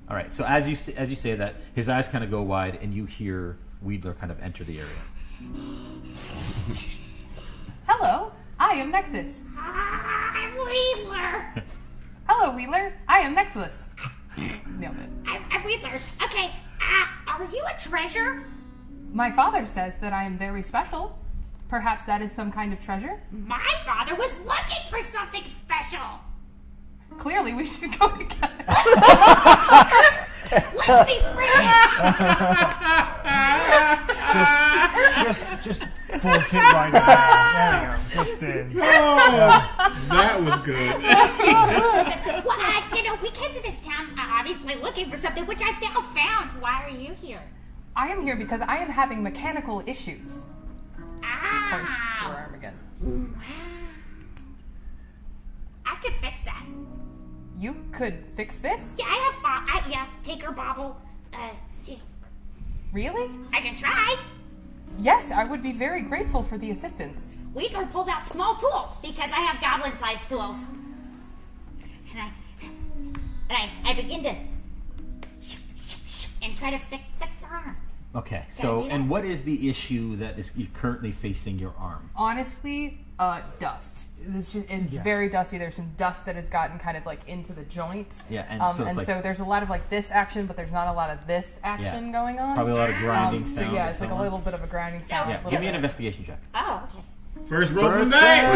All right. So as you say that, his eyes kind of go wide, and you hear Wedler kind of enter the area. Hello, I am Nexus. I'm Wedler. Hello, Wheeler. I am Nexus. Nailed it. I'm Wedler. Okay, are you a treasure? My father says that I am very special. Perhaps that is some kind of treasure? My father was looking for something special. Clearly, we should go together. Let's be friends. Just force it right in there. There you go. Just in. That was good. Well, we came to this town obviously looking for something, which I've now found. Why are you here? I am here because I am having mechanical issues. Points to her arm again. I could fix that. You could fix this? Yeah, take her bobble. Yeah. Really? I can try. Yes, I would be very grateful for the assistance. Wedler pulls out small tools because I have goblin-sized tools. And I begin to and try to fix her arm. Okay. So, and what is the issue that is currently facing your arm? Honestly, dust. It's very dusty. There's some dust that has gotten kind of like into the joint. Yeah, and so there's a lot of like this action, but there's not a lot of this action going on. Probably a lot of grinding So sound. yeah, it's like a little bit of a grinding sound. Yeah, give me an investigation check. Oh, okay. First roll from day.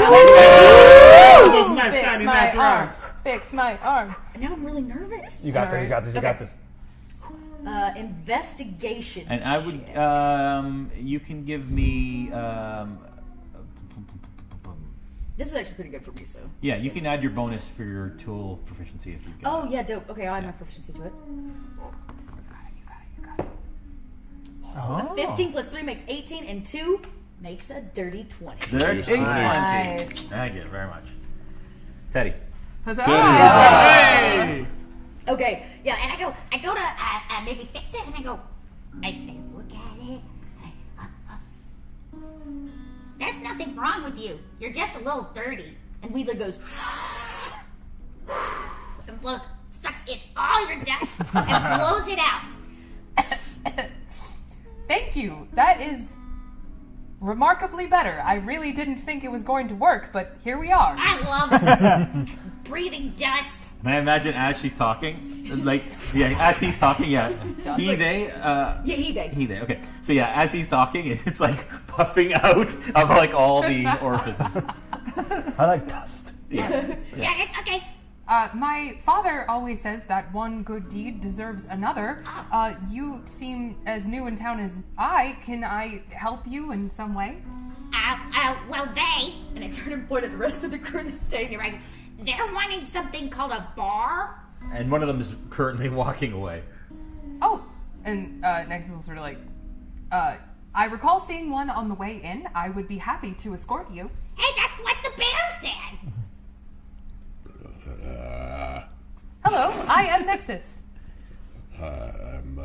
Fix my arm. Fix my arm. Now I'm really nervous. You got this. You got this. You got this. Investigation. And I would, you can give me. This is actually pretty good for me, so. Yeah, you can add your bonus for your tool proficiency if you've got Oh, yeah, dope. Okay, I'll add my proficiency to it. You got it. Oh. 15 plus 3 makes 18, and 2 makes a dirty 20. Dirty 20. Nice. Thank you very much. Teddy. Huzzah! Hey! Okay, yeah, and I go to maybe fix it, and I look at it. There's nothing wrong with you. You're just a little dirty. And Wedler goes and sucks in all your dust and blows it out. Thank you. That is remarkably better. I really didn't think it was going to work, but here we are. I love breathing dust. And I imagine as she's talking, as he's talking, he, they. Okay. So yeah, as he's talking, it's like puffing out of like all the orifices. I like dust. Yeah, okay. My father always says that one good deed deserves another. You seem as new in town as I. Can I help you in some way? Well, and I turn and point at the rest of the crew that's staying here. They're wanting something called a bar. And one of them is currently walking away. Oh, and Nexus will sort of like, I recall seeing one on the way in. I would be happy to escort you. Hey, that's what the bear said. Hello, I am Nexus. I'm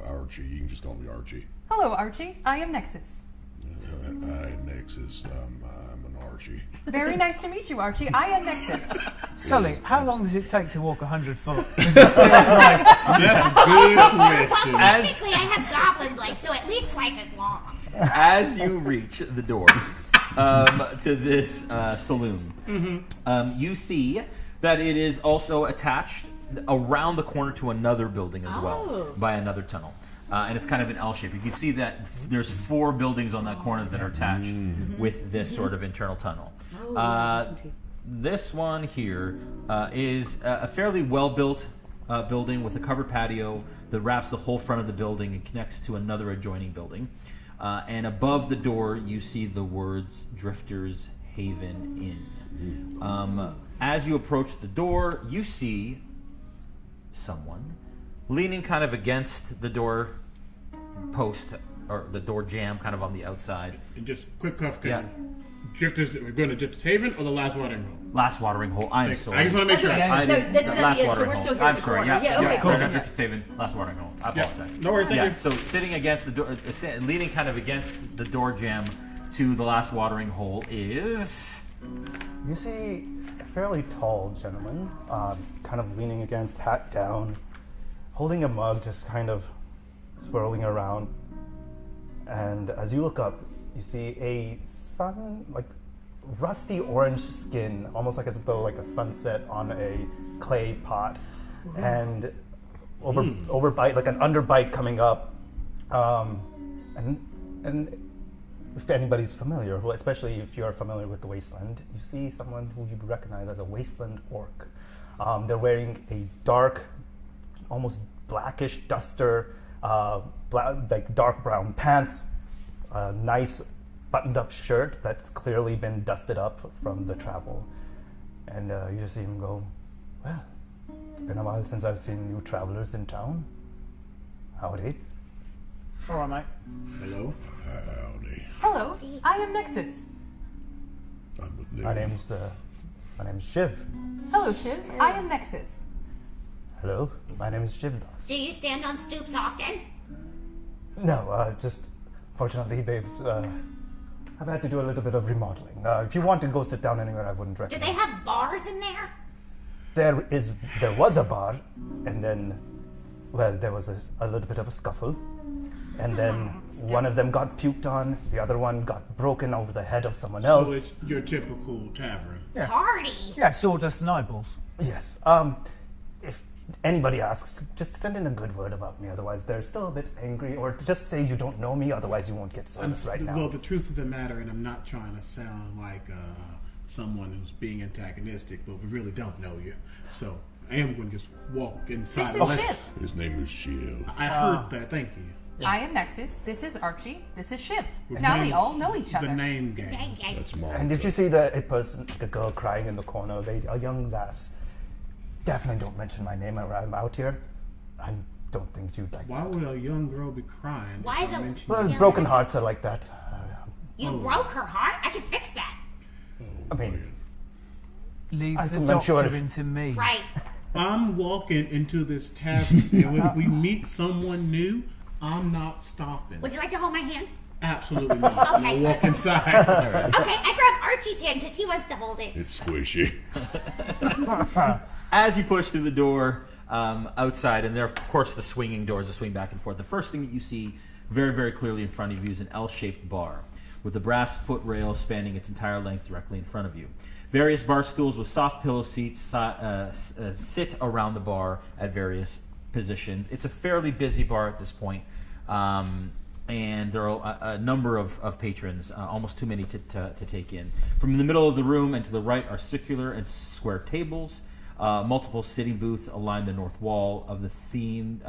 Archie. You can just call me Archie. Hello, Archie. I am Nexus. Hi, Nexus. I'm an Archie. Very nice to meet you, Archie. I am Nexus. Sully, how long does it take to walk 100 foot? This feels like... That's a good question. Well, technically, I have goblin legs, so at least twice as long. As you reach the door to this saloon, you see that it is also attached around the corner to another building as well by another tunnel. And it's kind of an L shape. You can see that there's 4 buildings on that corner that are attached with this sort of internal tunnel. This one here is a fairly well-built building with a covered patio that wraps the whole front of the building and connects to another adjoining building. And above the door, you see the words Drifter's Haven Inn. As you approach the door, you see someone leaning kind of against the door post, or the door jamb kind of on the outside. And just quick clarification. Drifters, we're going to Drifter's Haven or the last watering hole? Last watering hole. I'm sorry. I just want to make sure. This is last so watering we're hole. still here I'm at the sorry. corner. Yeah, okay, cool. Drifter's Haven, last watering hole. I apologize. No worries, thank you. So sitting against the door, leaning kind of against the door jamb to the last watering hole is... You see a fairly tall gentleman, kind of leaning against, hat down, holding a mug, just kind of swirling around. And as you look up, you see a rusty orange skin, almost like as though like a sunset on a clay pot, and overbite, like an underbite coming up. And if anybody's familiar, well, especially if you're familiar with the Wasteland, you see someone who you recognize as a Wasteland orc. They're wearing a dark, almost blackish duster, like dark brown pants, a nice buttoned-up shirt that's clearly been dusted up from the travel. And you just see him go, well, it's been a while since I've seen you travelers in town. Howdy. All right, mate. Hello. Howdy. Hello, I am Nexus. I'm with My name's Shiv. Hello, Shiv. I am Nexus. Hello, my name is Shiv. Do you stand on stoops often? No, just fortunately they've I've had to do a little bit of remodeling. If you want to go sit down anywhere, I wouldn't Do recommend. they have bars in there? There was a bar, and then, well, there was a little bit of a scuffle, and then one of them got puked on, the other one got broken over the head of someone else. So it's your typical tavern. Yeah. Party. Yeah, sawdust and eyeballs. Yes. If anybody asks, just send in a good word about me, otherwise they're still a bit angry, or just say you don't know me, otherwise you won't get service right now. Well, the truth of the matter, and I'm not trying to sound like someone who's being antagonistic, but we really don't know you. So I am going to just walk inside. This is Shiv. His name is Shiv. I heard that. Thank you. I am Nexus. This is Archie. This is Shiv. With Now name- we all know each other. The name game. That's Monica. And if you see a girl crying in the corner, a young lass, definitely don't mention my name when I'm out here. I don't think you'd like Why that. would a young girl be crying? Why is if I it- mention Well, you? broken hearts are like that. You broke her heart? I can fix that. I mean, Leave I the think I'm doctor sure if- into me. Right. I'm walking into this tavern, and if we meet someone new, I'm not stopping. Would you like to hold my hand? Absolutely not. Okay. I'll walk inside. Okay, I grab Archie's hand because he wants to hold it. It's squishy. As you push through the door outside, and there, of course, the swinging doors that swing back and forth, the first thing that you see very, very clearly in front of you is an L-shaped bar with a brass foot rail spanning its entire length directly in front of you. Various bar stools with soft pillow seats sit around the bar at various positions. It's a fairly busy bar at this point, and there are a number of patrons, almost too many to take in. From the middle of the room and to the right are circular and square tables. Multiple sitting booths align the north wall of the theme,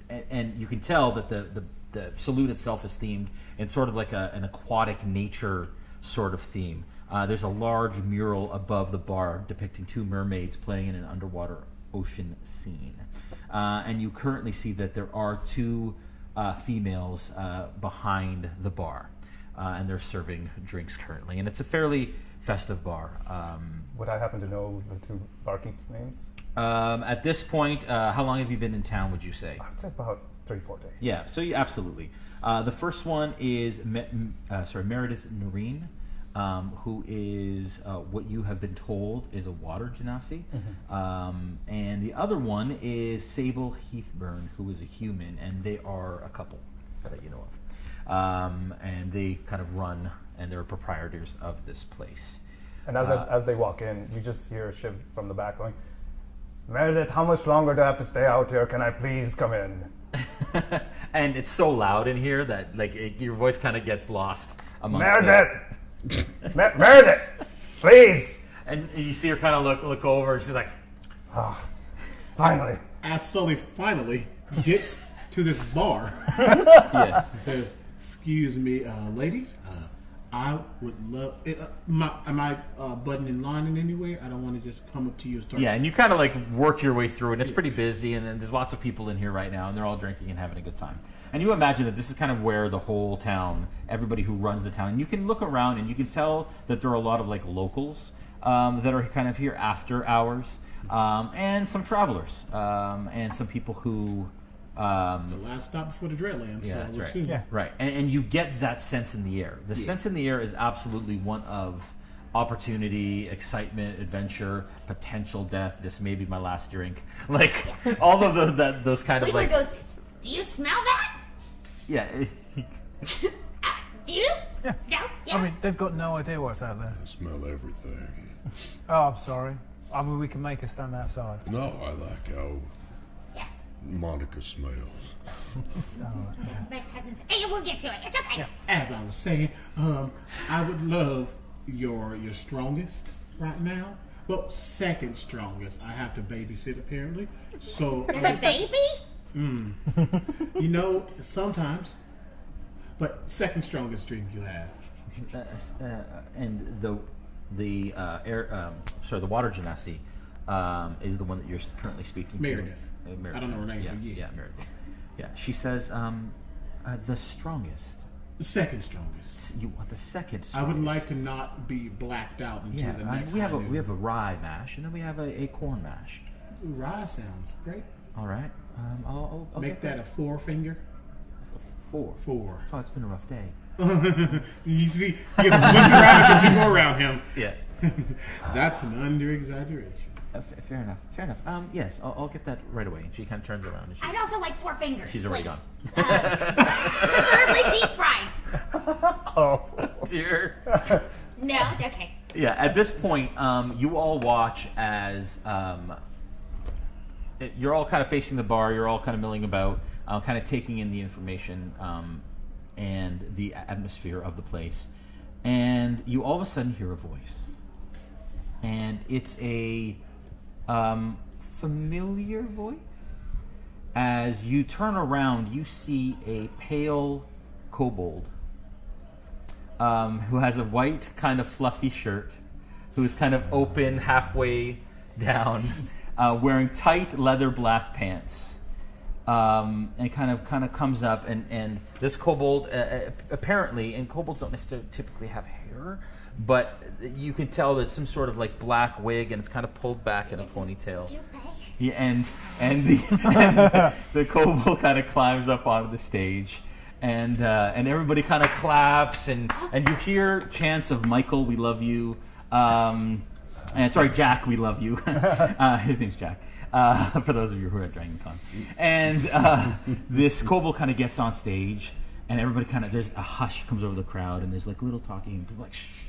and you can tell that the saloon itself is themed in sort of like an aquatic nature sort of theme. There's a large mural above the bar depicting 2 mermaids playing in an underwater ocean scene. And you currently see that there are 2 females behind the bar, and they're serving drinks currently. And it's a fairly festive bar. Would I happen to know the 2 barkeeps' names? At this point, how long have you been in town, would you say? I'd say about 3-4 days. Yeah, so absolutely. The first one is Meredith Noreen. who is what you have been told is a water genasi. And the other one is Sable Heathburn, who is a human, and they are a couple that you know of. And they kind of run, and they're proprietors of this place. And as they walk in, you just hear Shiv from the back going, Meredith, how much longer do I have to stay out here? Can I please come in? And it's so loud in here that your voice kind of gets lost amongst Meredith! Meredith! Please! And you see her kind of look over, and she's like, finally. As Sully finally gets to this bar, yes, he says, excuse me, ladies, I would love. Am I butting in line in any way? I don't want to just come up to you and start. Yeah, and you kind of work your way through, and it's pretty busy, and then there's lots of people in here right now, and they're all drinking and having a good time. And you imagine that this is kind of where the whole town, everybody who runs the town, and you can look around and you can tell that there are a lot of locals that are kind of here after hours, and some travelers, and some people who. The last stop before the Dreadlands. Yeah, so that's we'll right. see. Yeah. Right, and you get that sense in the air. The sense in the air is absolutely one of opportunity, excitement, adventure, potential death. This may be my last drink. All of those kind of Wedler goes, do you smell that? Yeah. Do you? Yeah. No? Yeah. I mean, they've got no idea what's out there. I smell everything. Oh, I'm sorry. I mean, we can make her stand outside. No, I like how Monica smells. It's my cousin's. Hey, we'll get to it. It's okay. Yeah. As I was saying, I would love your strongest right now. Well, second strongest. I have to babysit apparently. So there's a baby? You know, sometimes. But second strongest drink you have. And the water genasi is the one that you're currently speaking Meredith. to. I don't know her name. Yeah, Meredith. Yeah, she says the strongest. The second strongest. You want the second strongest. I would like to not be blacked out until the next. We have a rye mash, and then we have a corn mash. Ooh, rye sounds great. All right. I'll make that a 4-finger. 4. Oh, it's been a rough day. You see, he has a bunch of rabbits and people around him. Yeah. That's an under-exaggeration. Fair enough. Yes, I'll get that right away. And she kind of turns around. And I'd also like 4 fingers. She's already gone. Preferably deep fried. Oh, dear. No? Okay. Yeah, at this point, you all watch as you're all kind of facing the bar. You're all kind of milling about, kind of taking in the information and the atmosphere of the place. And you all of a sudden hear a voice. And it's a familiar voice. As you turn around, you see a pale kobold who has a white kind of fluffy shirt, who's kind of open halfway down, wearing tight leather black pants, and kind of comes up. And this kobold apparently, and kobolds don't necessarily typically have hair, but you can tell that some sort of black wig, and it's kind of pulled back in a ponytail. Yeah, and the kobold kind of climbs up onto the stage, and everybody kind of claps, and you hear chants of Michael, we love you, and sorry, Jack, we love you. His name's Jack. For those of you who are at Dragon Con, and this kobold kind of gets on stage, and everybody there's a hush comes over the crowd, and there's little talking, and people shh.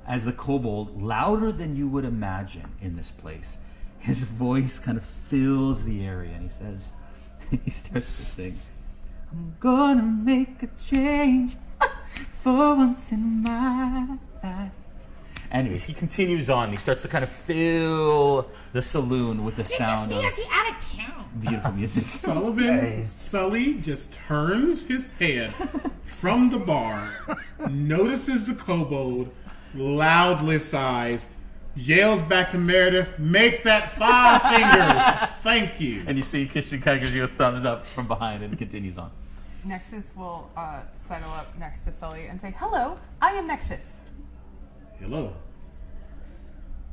As the kobold, louder than you would imagine in this place, his voice kind of fills the area, and he says, he starts to sing, I'm gonna make a change for once in my life. Anyways, he continues on. He starts to kind of fill the saloon with the sound of he out of town. Beautiful music. Sully just turns his head from the bar, notices the kobold, loudly sighs, yells back to Meredith, make that 5 fingers. Thank you. And you see Christian kind of gives you a thumbs up from behind and continues on. Nexus will settle up next to Sully and say, hello, I am Nexus. Hello.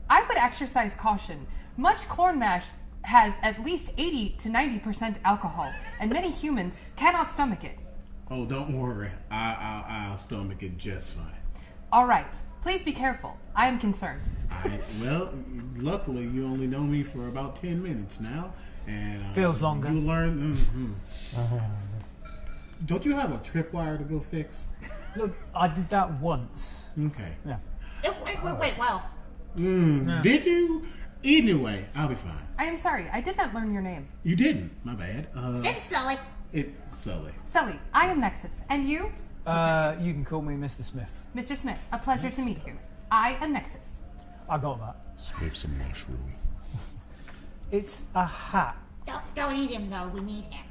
I would exercise caution. Much corn mash has at least 80 to 90% alcohol, and many humans cannot stomach it. Oh, don't worry. I'll stomach it just fine. All right. Please be careful. I am concerned. Well, luckily you only know me for about 10 minutes now, and Feels longer. You learn. Don't you have a tripwire to go fix? Look, I did that once. Okay. Yeah. Wait, wow. Did you? Anyway, I'll be fine. I am sorry. I did not learn your name. You didn't. My bad. It's Sully. It's Sully. Sully, I am Nexus. And you? You can call me Mr. Smith. Mr. Smith, a pleasure to meet you. I am Nexus. I got that. Smith some mushroom. It's a hat. Don't eat him, though. We need him.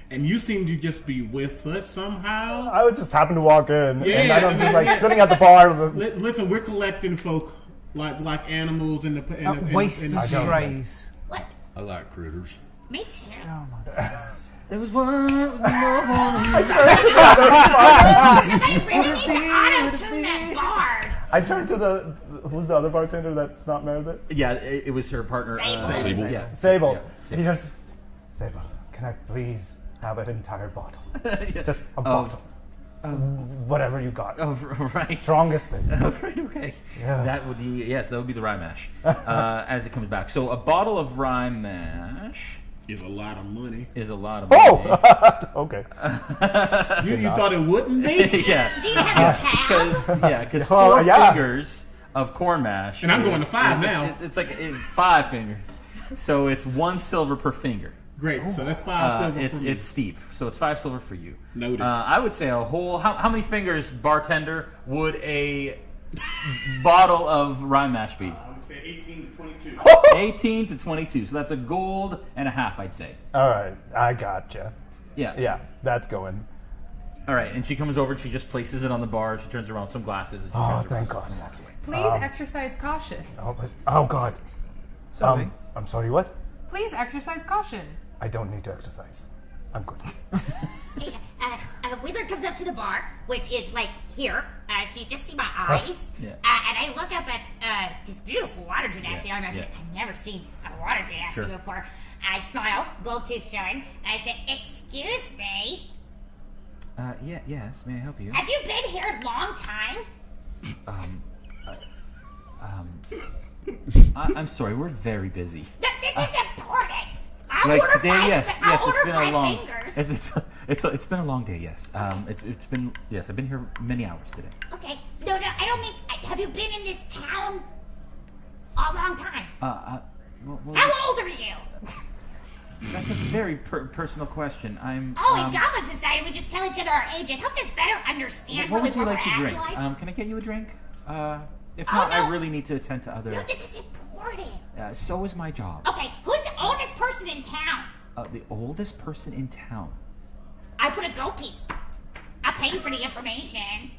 And you seem to just be with us somehow. I was just happened to walk in, Yeah, and I'm just like sitting at the bar. Listen, we're collecting folk like animals in the waste and strays. What? I like critters. Me too. Oh my God. There was one. Somebody really needs to auto-tune that bard. I turned to who's the other bartender that's not Meredith? Yeah, it was her partner. Sable. Yeah. Sable. Yeah. He just, Sable, can I please have an entire bottle? Just a bottle. Whatever you got. Oh, right. Strongest thing. Oh, right, okay. Yeah. That would be, yes, that would be the rye mash as it comes back. So a bottle of rye mash is a lot of money. Okay. You thought it wouldn't be? Yeah. Do you have a tab? Because 4 fingers of corn mash. And I'm going to 5 now. It's like 5 fingers. So it's 1 silver per finger. Great. So that's 5 silver for me. It's steep. So it's 5 silver for you. Noted. I would say a whole. How many fingers, bartender, would a bottle of rye mash be? I would say 18 to 22. 18 to 22. So that's a gold and a half, I'd say. All right, I gotcha. Yeah. Yeah, that's going. All right, and she comes over and she just places it on the bar. She turns around some glasses. And she turns Thank around God. and walks away. Please exercise caution. Oh God. Sorry. I'm sorry. What? Please exercise caution. I don't need to exercise. I'm good. Wheeler comes up to the bar, which is like here, so you just see my eyes. Yeah. And I look up at this beautiful water genasi. Yeah, I've never seen a water genasi Sure. before. I smile, gold tooth showing, and I say, "Excuse me, Yes. May I help you? have you been here a long time?" I'm sorry. We're very busy. This is important. I'll Like order today, five, yes. I'll It's order been 5 a long. fingers. It's been a long day. Yes. It's been yes. I've been here many hours today. Okay. No, I don't mean. Have you been in this town a long time? Well, How old are you? that's a very personal question. I'm. In Goblin Society, we just tell each other our age. It helps us better understand What really would you where like we're to at in drink? life. Can I get you a drink? If Oh, not, no. I really need to attend to other. No, this is important. So is my job. Okay, who's the oldest person in town? The oldest person in town. I put a gold piece. I'll pay you for the information.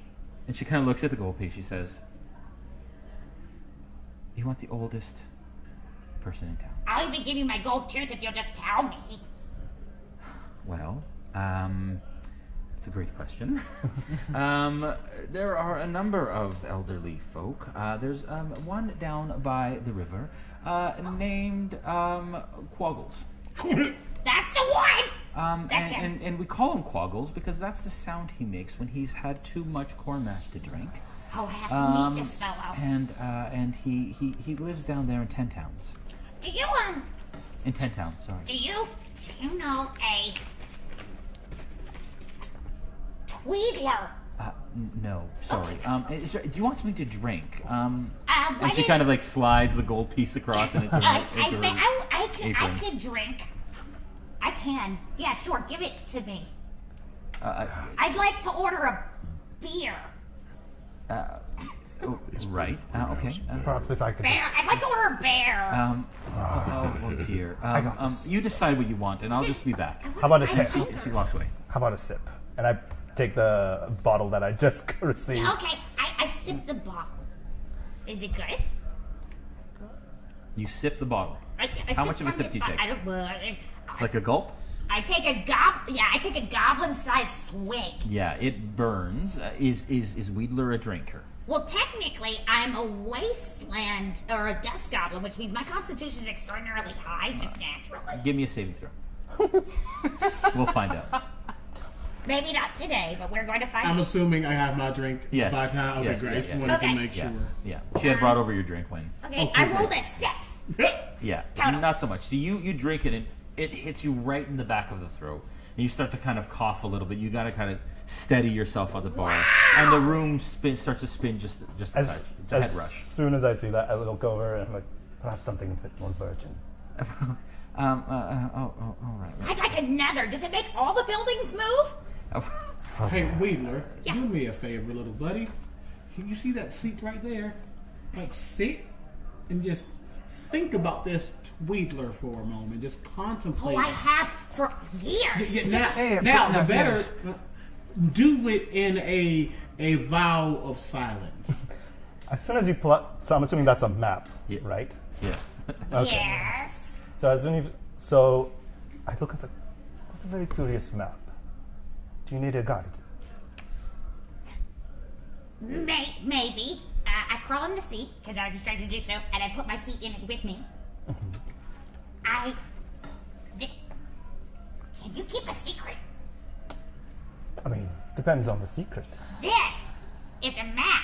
And she kind of looks at the gold piece. She says, "You want the oldest person in town?" I'll even give you my gold tooth if you'll just tell me. Well, that's a great question. There are a number of elderly folk. There's one down by the river named Quaggles. That's the one! That's him. And we call him Quaggles because that's the sound he makes when he's had too much corn mash to drink. Oh, I have to meet this fellow. And he lives down there in 10 towns. Do you, In 10 towns, sorry. do you know a Tweedler? No, sorry. Do you want something to drink? And what she is- kind of like slides the gold piece across and into her I apron. can drink. I can. Yeah, sure. Give it to me. I'd like to order a beer. Right. Okay. Perhaps if I could Bear. I'd like to order a bear. Oh dear. You decide what you want, and I'll just be back. How about a sip? She walks away. How about a sip? And I take the bottle that I just received. Okay, I sip the bottle. Is it good? You sip the bottle. I How sip much of a from sip this do you take? I don't. It's like a gulp. I take a goblin-sized swig. Yeah, it burns. Is Wedler a drinker? Well, technically, I'm a wasteland or a dust goblin, which means my constitution is extraordinarily high, just naturally. Give me a saving throw. We'll find out. Maybe not today, but we're going to find I'm out. assuming I have my drink Yes. by time. Okay, Yes, great. yeah, Just yeah. wanted Okay. to make Yeah. sure. Yeah. She had brought over your drink when. Okay, Okay, I rolled great. a 6. Yeah, Total. not so much. So you drink it and it hits you right in the back of the throat. And you start to kind of cough a little bit. You got to kind of steady yourself on the bar. And the room starts to spin just a touch. It's a head rush. As soon as I see that, I will go over and I'm like, perhaps something a bit more virgin. All right. I'd like another. Does it make all the buildings move? Hey, Wedler, do me a favor, little buddy. You see that seat right there? Like, sit and just think about this Wedler for a moment. Just contemplate. Oh, I have for years. Now, the better do it in a vow of silence. As soon as you pull up, so I'm assuming that's a map, right? Yes. Okay. Yes. So as soon as so I look at that's a very curious map. Do you need a guide? Maybe. I crawl in the seat, because I was just trying to do so, and I put my feet in it with me. Can you keep a secret? I mean, depends on the secret. This is a map.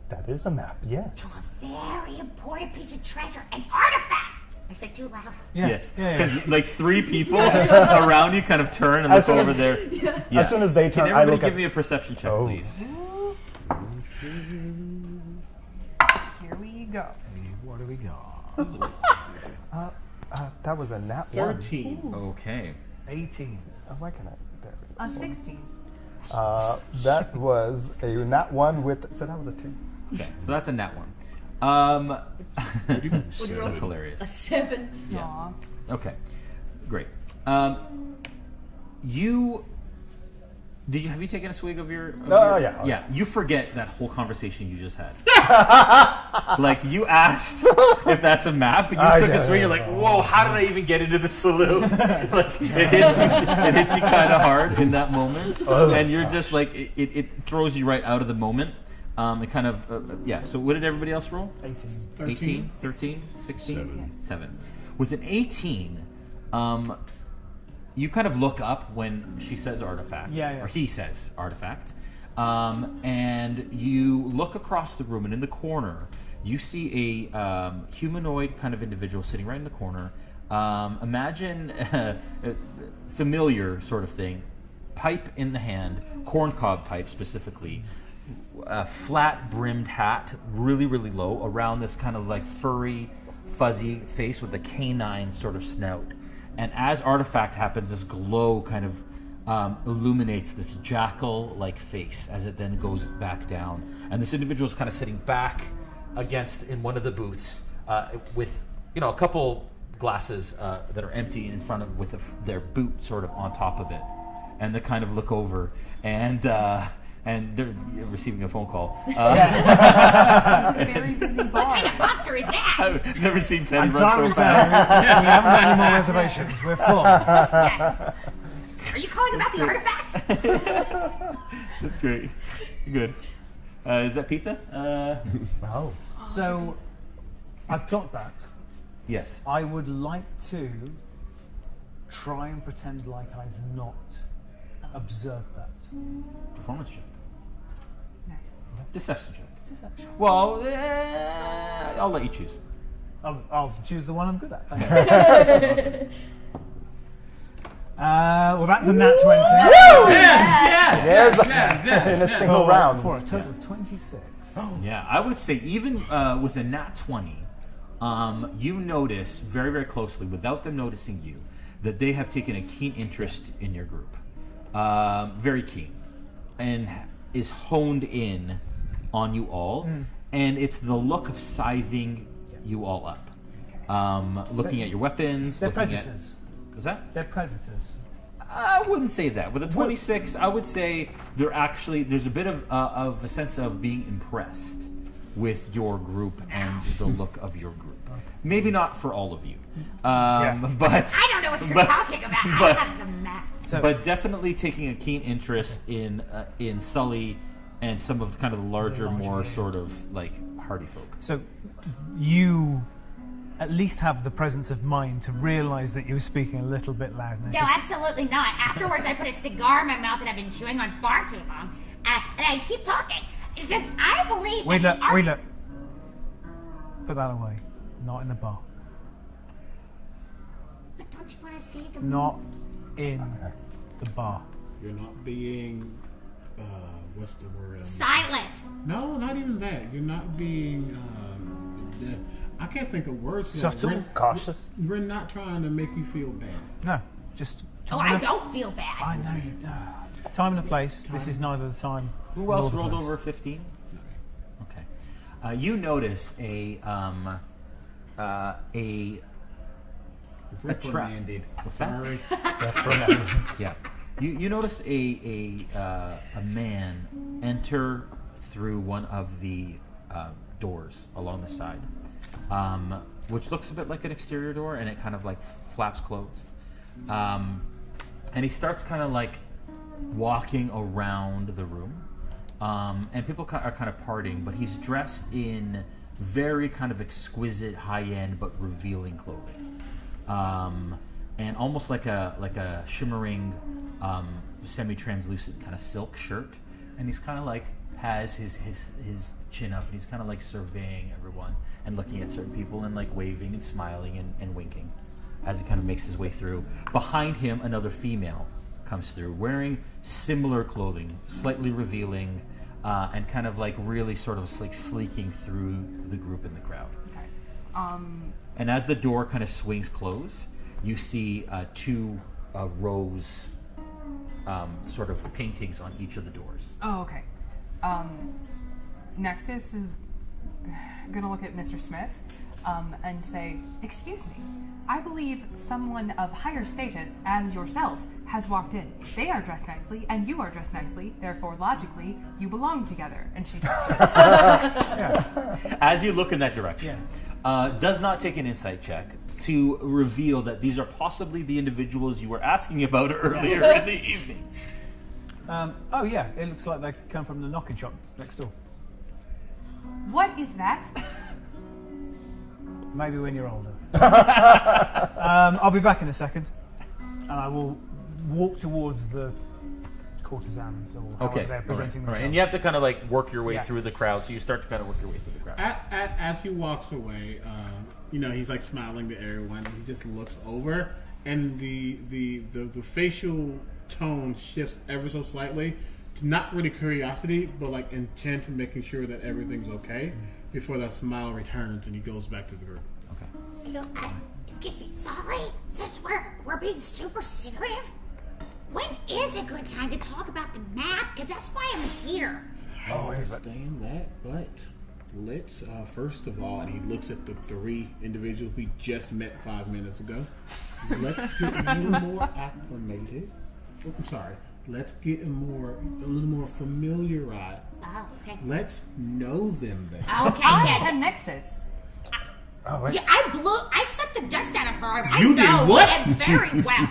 That is a map, yes. Very important piece of treasure, an artifact. I said too loud. Yes. Because like 3 people around you kind of turn and As look soon over as- there. Yeah. As soon as they turn, Can I everybody look give at- me a perception check, please? Here we go. What do we got? That was a nat 1. 13. Okay. 18. Why can I? There. 16. That was a nat 1 with. So that was a 2. Okay, so that's a nat 1. What'd you roll? That's hilarious. A 7. Yeah. Aw. Okay, great. Have you taken a swig of your? Yeah. Yeah, you forget that whole conversation you just had. Like you asked if that's a map, you took a swig. You're like, whoa, how did I even get into the saloon? Like it hits you kind of hard in that moment, and you're just like it throws you right out of the moment. It kind of yeah. So what did everybody else roll? 18. 18, 13, 16, 7. With an 18, you kind of look up when she says artifact, or he says artifact, and you look across the room, and in the corner, you see a humanoid kind of individual sitting right in the corner. Imagine a familiar sort of thing, pipe in the hand, corncob pipe specifically, a flat-brimmed hat, really, really low, around this kind of like furry, fuzzy face with a canine sort of snout. And as artifact happens, this glow kind of illuminates this jackal-like face as it then goes back down. And this individual is kind of sitting back against in one of the booths with a couple glasses that are empty in front of with their boot sort of on top of it. And they kind of look over and they're receiving a phone call. It's a very busy bar. What kind of monster is that? I've never seen Teddy I'm run so sorry, fast. we haven't got any more reservations. We're full. Yeah. Are you calling about the artifact? That's great. Good. Is that pizza? Oh. So, I've got that. Yes. I would like to try and pretend like I've not observed that. Performance check. Nice. Deception check. Deception. Well, I'll let you choose. I'll choose the one I'm good at. Thanks. Well, that's a nat 20. Yes. In a single round. For a total of 26. Yeah, I would say even with a nat 20, you notice very, very closely, without them noticing you, that they have taken a keen interest in your group. Very keen. And is honed in on you all. And it's the look of sizing you all up. Looking at your weapons. They're looking predators. What's that? They're predators. I wouldn't say that. With a 26, I would say there's a bit of a sense of being impressed with your group and the look of your group. Maybe not for all of you, but I don't know what you're talking about. I have the map. But definitely taking a keen interest in Sully and some of kind of the larger, more sort of like hardy folk. So you at least have the presence of mind to realise that you were speaking a little bit loud. No, absolutely not. Afterwards, I put a cigar in my mouth that I've been chewing on far too long, and I keep talking. It's just, I believe that Wedler. Put that away. Not in the bar. But don't you want to see the... Not in the bar. You're not being... what's the word? Silent. No, not even that. You're not being... I can't think of words. Subtle? Cautious? We're not trying to make you feel bad. No, just... I don't feel bad. I know you don't. Time and a place. This is neither the time. Who else rolled over 15? Okay. You notice a reprimanded. What's that? Sorry. Yeah. You notice a man enter through one of the doors along the side, which looks a bit like an exterior door, and it kind of like flaps closed. And he starts kind of like walking around the room, and people are kind of parting, but he's dressed in very kind of exquisite, high-end but revealing clothing, and almost like a shimmering, semi-translucent kind of silk shirt. And he's kind of like has his chin up, and he's kind of like surveying everyone and looking at certain people and like waving and smiling and winking as he kind of makes his way through. Behind him, another female comes through wearing similar clothing, slightly revealing, and kind of like really sort of like sleeking through the group in the crowd. Okay. And as the door kind of swings closed, you see two rows, sort of paintings on each of the doors. Oh, okay. Nexus is gonna look at Mr. Smith and say, "Excuse me, I believe someone of higher status, as yourself, has walked in. They are dressed nicely, and you are dressed nicely. Therefore, logically, you belong together." And she just As you look in that direction, does not take an insight check to reveal that these are possibly the individuals you were asking about earlier in the evening. Oh yeah, it looks like they come from the knocking shop next door. What is that? Maybe when you're older. I'll be back in a second, and I will walk towards the courtesans or however they're presenting themselves. And you have to kind of like work your way through the crowd, so you start to kind of work your way through the crowd. As he walks away, he's like smiling to everyone. He just looks over, and the facial tone shifts ever so slightly to not really curiosity, but like intent and making sure that everything's okay before that smile returns and he goes back to the group. I go, excuse me, Sully, since we're being super secretive, when is a good time to talk about the map? Because that's why I'm here. I understand that, but let's, first of all, and he looks at the three individuals we just met 5 minutes ago, let's get a little more acclimated. Oh, I'm sorry. Let's get a little more familiarized. Oh, okay. Let's know them better. Okay, I am Nexus. Yeah, I sucked the dust out of her. You did what? Them very well.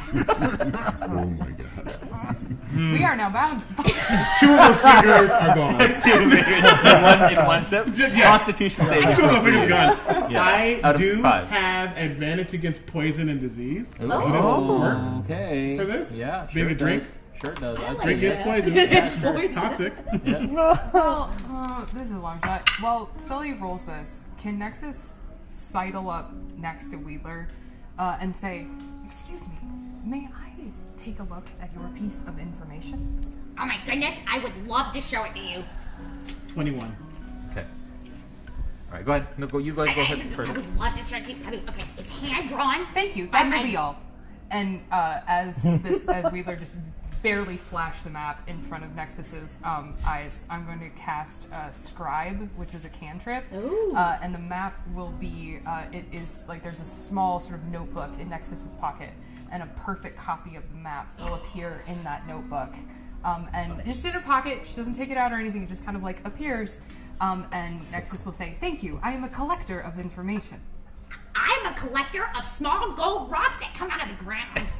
Oh my god. We are now bound. 2 of those fingers are gone. 2 fingers in one step. Yes. Constitution saving 2 of those fingers gone. Yeah. I do 5. have advantage against poison and disease. Oh, okay. For this? Yeah, being sure a drink. Sure it does. Like Drink is poison. It's poison. Toxic. Well, this is a long shot. While Sully rolls this, can Nexus sidle up next to Wedler and say, "Excuse me, may I take a look at your piece of information?" Oh my goodness, I would love to show it to you. 21. Okay. All right, go ahead. No, go. You guys go ahead first. I would love to show it to you. Okay, it's hand drawn. Thank you. That will be all. And as Wedler just barely flashed the map in front of Nexus's eyes, I'm going to cast Scribe, which is a cantrip. And the map will be, it is like there's a small sort of notebook in Nexus's pocket, and a perfect copy of the map will appear in that notebook. And just in her pocket, she doesn't take it out or anything, it just kind of like appears. And Nexus will say, "Thank you, I am a collector of information." I'm a collector of small gold rocks that come out of the ground.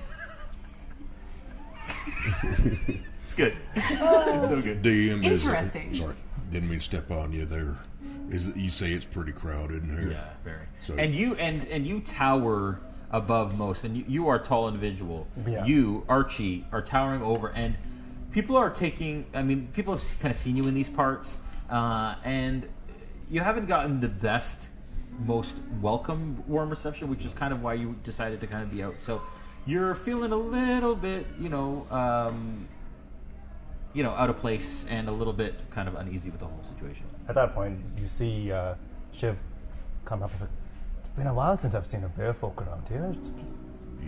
It's good. It's so good. DM Interesting. Sorry, didn't mean to step on you there. You say it's pretty crowded in here. Yeah, very. So, And you tower above most, and you are a tall individual. Yeah. You, Archie, are towering over, and people are taking. I mean, people have kind of seen you in these parts, and you haven't gotten the best, most welcome, warm reception, which is kind of why you decided to kind of be out. So you're feeling a little bit, out of place and a little bit kind of uneasy with the whole situation. At that point, you see Shiv come up and say, "It's been a while since I've seen a bear folk around here.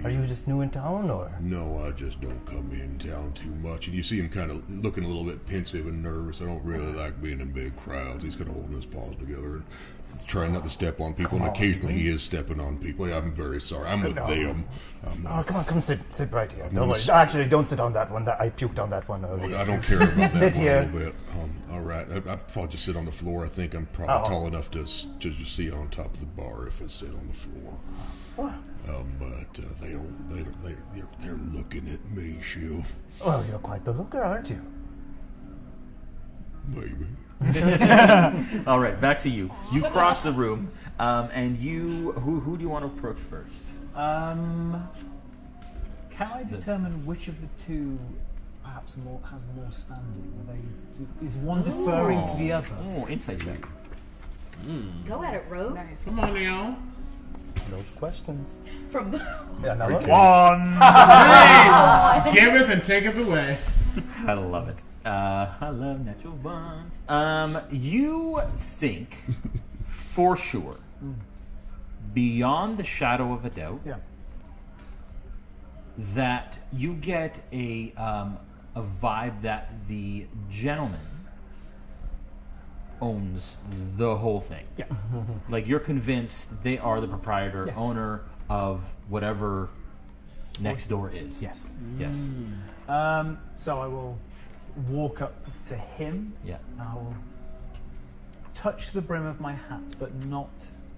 Are you just new in town, or?" No, I just don't come in town too much. And you see him kind of looking a little bit pensive and nervous. I don't really like being in big crowds. He's kind of holding his paws together and trying not to step on people. And occasionally he is stepping on people. Yeah, I'm very sorry. I'm with them. Come sit right here. Don't worry. Actually, don't sit on that one. I puked on that one earlier. I don't care about that sit one here. a little bit. All right. I'd probably just sit on the floor. I think I'm probably tall enough to just see on top of the bar if I sit on the floor. What? But they're looking at me, Shiv. Well, you're quite the looker, aren't you? Maybe. All right, back to you. You cross the room, and you. Who do you want to approach first? Can I determine which of the two perhaps has more standing? Is one deferring to the other? Oh, insight check. Go at it, Rowe. Nice. Come on now. Those questions. From Yeah, now look. One. Hey, give us and take us away. I love it. I love natural ones. You think, for sure, beyond the shadow of a doubt, that you get a vibe that the gentleman owns the whole thing. Yeah. Like, you're convinced they are the proprietor, owner of whatever next door is. Yes. Yes. So I will walk up to him. Yeah. I will touch the brim of my hat, but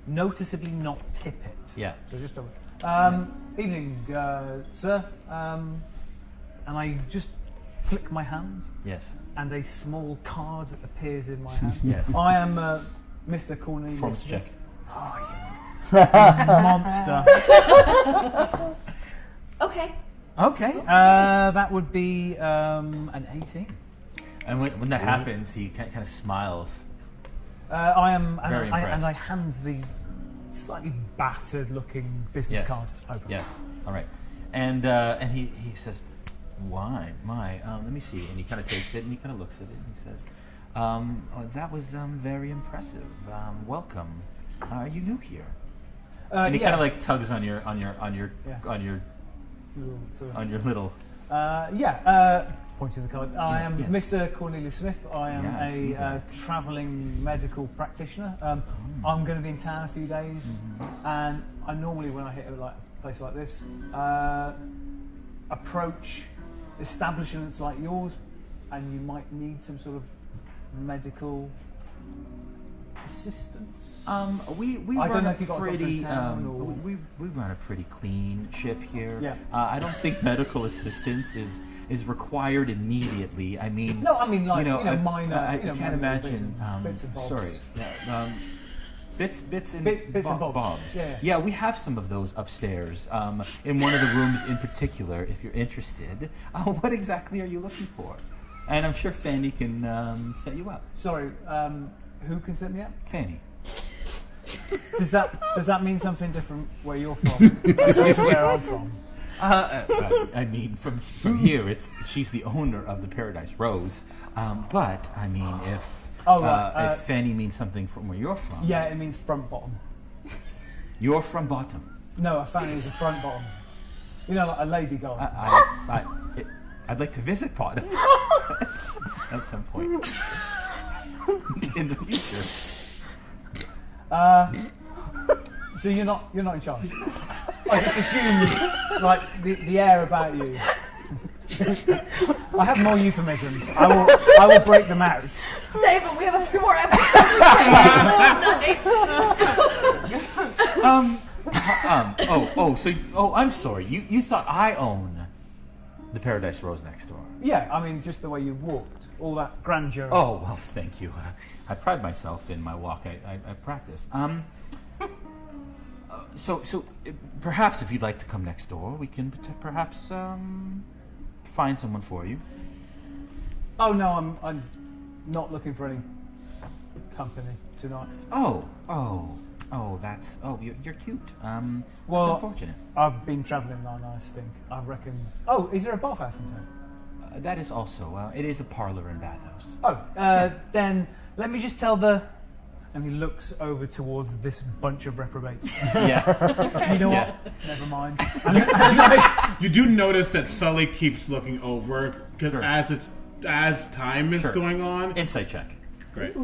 noticeably not tip it. Yeah. So just evening, sir. And I just flick my hand. Yes. And a small card appears in my hand. Yes. I am Mr. Cornelius. Performance check. Oh, you monster. Okay. Okay. That would be an 18. And when that happens, he kind of smiles. I am very impressed. and I hand the slightly battered-looking business card over. Yes. All right. And he says, "Why, let me see." And he kind of takes it and he kind of looks at it and he says, "That was very impressive. Welcome. Are you new here?" And he kind of like tugs on your little. Pointing the card. I am Mr. Cornelius Smith. I am a travelling medical practitioner. I'm going to be in town a few days, and I normally, when I hit a place like this, approach establishments like yours, and you might need some sort of medical assistance. We I don't run know a if you got a pretty doctor in town or... we run a pretty clean ship here. Yeah. I don't think medical assistance is required immediately. I mean, No, I mean, like, minor. I can't imagine. Bits and bobs. Sorry. Bits and bobs. Yeah, we have some of those upstairs in one of the rooms in particular. If you're interested, what exactly are you looking for? And I'm sure Fanny can set you up. Sorry, who can set me up? Fanny. Does that mean something different where you're from as opposed to where I'm from? I mean, from here, she's the owner of the Paradise Rose. But I mean, if Fanny means something from where you're from, yeah, it means front bottom. You're from bottom. No, a fanny is a front bottom. You know, like a lady guy. I'd like to visit bottom at some point in the future. So you're not in charge. I just assumed like the air about you. I have more euphemisms. I will break them out. Save them. We have a few more episodes. I'm sorry. You thought I own The Paradise Rose next door. Yeah, I mean, just the way you walked, all that grandeur. Oh, well, thank you. I pride myself in my walk. I practice. So perhaps if you'd like to come next door, we can perhaps find someone for you. Oh no, I'm not looking for any company tonight. You're cute. Well, that's unfortunate. I've been travelling and I stink. I reckon. Oh, is there a bathhouse in town? That is also. It is a parlor and bathhouse. Then let me just tell the. And he looks over towards this bunch of reprobates. Yeah. You know Yeah. what? Never mind. You do notice that Sully keeps looking over because Sure. as time is Sure. going on. Insight check. Great.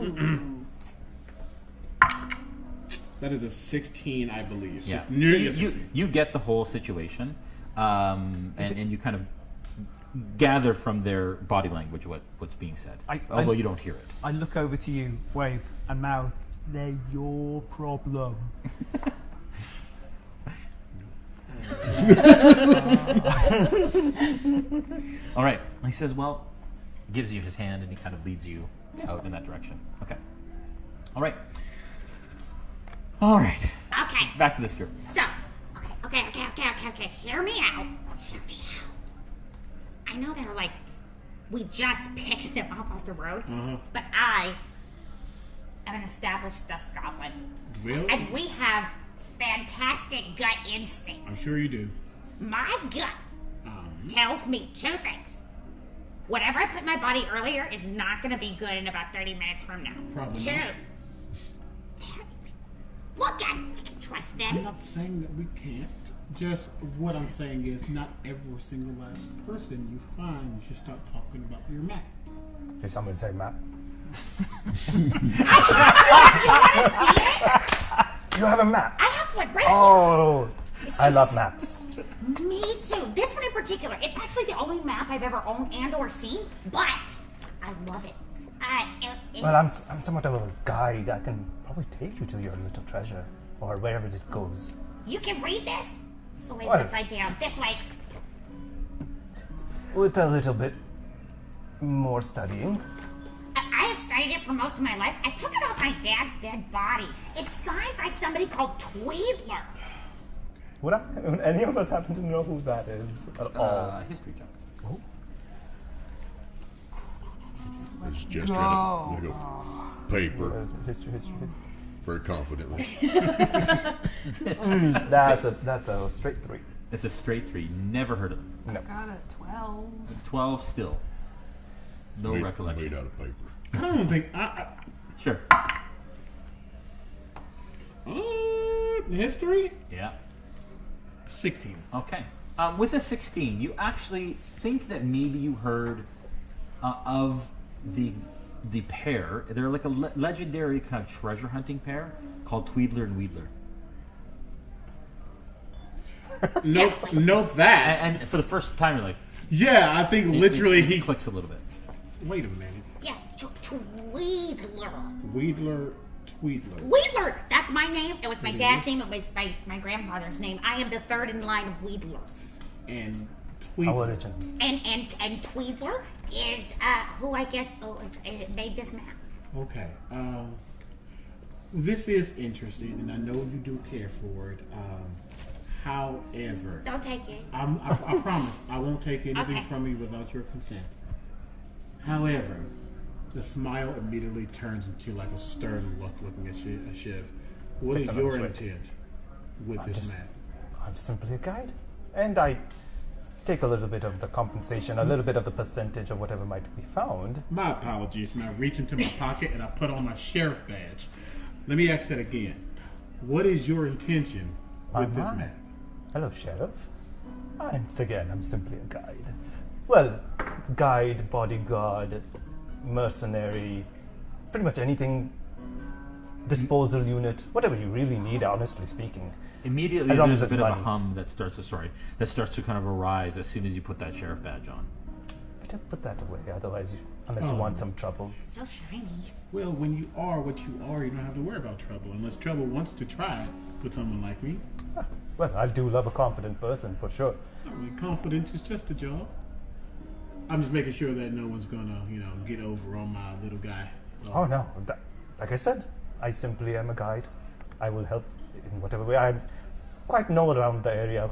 That is a 16, I believe. Yeah. So nearly a 16. You get the whole situation, and you kind of gather from their body language what's being said, although you don't hear it. I look over to you, wave, and mouth. They're your problem. All right. He says, well, gives you his hand and he kind of leads you out in that direction. Okay. All right. All right. Okay. Back to this group. So, okay. Hear me out. I know they're like, we just picked them up off the road, but I am an established dust goblin. Really? And we have fantastic gut instincts. I'm sure you do. My gut tells me two things. Whatever I put in my body earlier is not going to be good in about 30 minutes from now. Probably Two. not. Look at we can trust I'm them. not saying that we can't. Just what I'm saying is not every single last person you find, you should start talking about your map. Did someone say map? You want to see it? You have a map? I have one right Oh, I love maps. here. Me too. This one in particular. It's actually the only map I've ever owned and or seen, but I love it. Well, I'm somewhat of a guide. I can probably take you to your little treasure, or wherever it goes. You can read this? Oh, wait, What? it's upside down. This way. With a little bit more studying. I have studied it for most of my life. I took it off my dad's dead body. It's signed by somebody called Tweedler. Would any of us happen to know who that is at all? History check. Oh. I just gestured at a paper History. very confidently. That's a straight 3. It's a straight 3. Never heard of them. No. Got a 12. 12 still. No Made recollection. out of paper. I don't think. Sure. History? Yeah. 16. Okay. With a 16, you actually think that maybe you heard of the pair. They're like a legendary kind of treasure hunting pair called Tweedler and Wheedler. Note that. And for the first time, you're like, yeah, I think literally he clicks a little bit. Wait a minute. Yeah, Tweedler. Tweedler. Wheedler! That's my name. It was my dad's name. It was my grandfather's name. I am the third in line of Wheedlers. And Our Tweedler. origin. And Tweedler is who I guess made this map. Okay. This is interesting, and I know you do care for it. However, Don't take it. I promise I won't take anything Okay. from you without your consent. However, the smile immediately turns into like a stern look looking at Shiv. What is Takes your another swing. intent with this map? I'm simply a guide. And I take a little bit of the compensation, a little bit of the percentage of whatever might be found. My apologies. And I reach into my pocket and I put on my sheriff badge. Let me ask that again. What is your intention with this map? Hello, Sheriff. I'm simply a guide. Well, guide, bodyguard, mercenary, pretty much anything, disposal unit, whatever you really need, honestly speaking. Immediately, As long there's as a bit there's of a money. hum that starts to kind of arise as soon as you put that sheriff badge on. Better put that away, otherwise, unless you want some trouble. So shiny. Well, when you are what you are, you don't have to worry about trouble. Unless trouble wants to try it with someone like me. Well, I do love a confident person, for sure. I mean, confidence is just a job. I'm just making sure that no one's gonna, get over on my little guy. So. Oh no, like I said, I simply am a guide. I will help in whatever way. I quite know around the area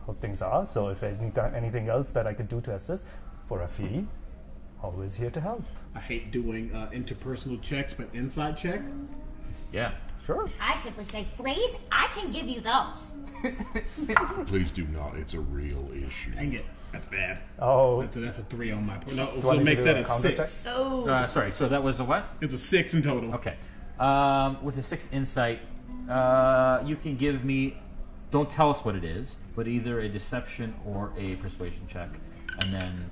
how things are, so if I need anything else that I could do to assist for a fee, always here to help. I hate doing interpersonal checks, but inside check? Yeah. Sure. I simply say, please, I can give you those. Please do not. It's a real issue. Dang it. That's bad. Oh. That's a 3 on my... No, Do I so need make to that do a a counter 6. check? Oh. Sorry, so that was a what? It's a 6 in total. Okay. With a 6 insight, you can give me, don't tell us what it is, but either a deception or a persuasion check. And then...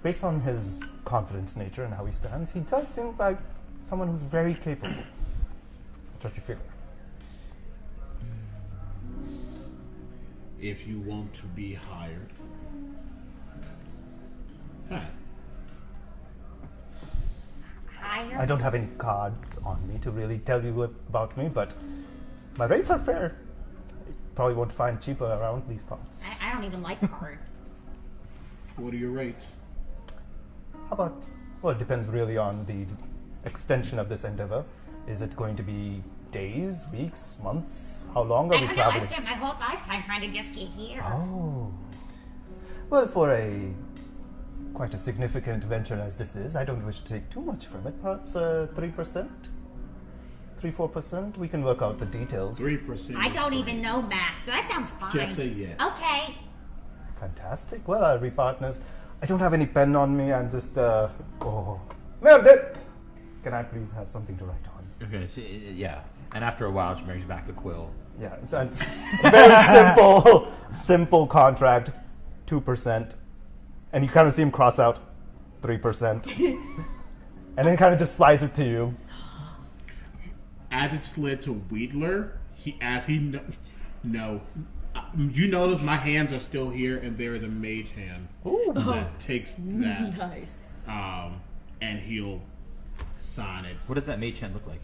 Based on his confidence nature and how he stands, he does seem like someone who's very capable. That's what you figure. If you want to be hired. Fine. Hired? I don't have any cards on me to really tell you about me, but my rates are fair. You probably won't find cheaper around these parts. I don't even like cards. What are your rates? How about, well, it depends really on the extension of this endeavor. Is it going to be days, weeks, months? How long are we I traveling? spent my whole lifetime trying to just get here. Oh. Well, for quite a significant venture as this is, I don't wish to take too much from it. Perhaps 3%? 3-4%? We can work out the details. 3%. I don't even know math, so that sounds fine. Just say yes. Okay. Fantastic. Well, I'll be partners. I don't have any pen on me. I'm just, oh. Ma'am, can I please have something to write on? Okay, so, yeah. And after a while, she brings back a quill. Yeah, it's a very simple contract, 2%. And you kind of see him cross out 3%. And then kind of just slides it to you. As it slid to Wedler, you notice my hands are still here, and there is a mage hand that takes that. Nice. And he'll sign it. What does that mage hand look like?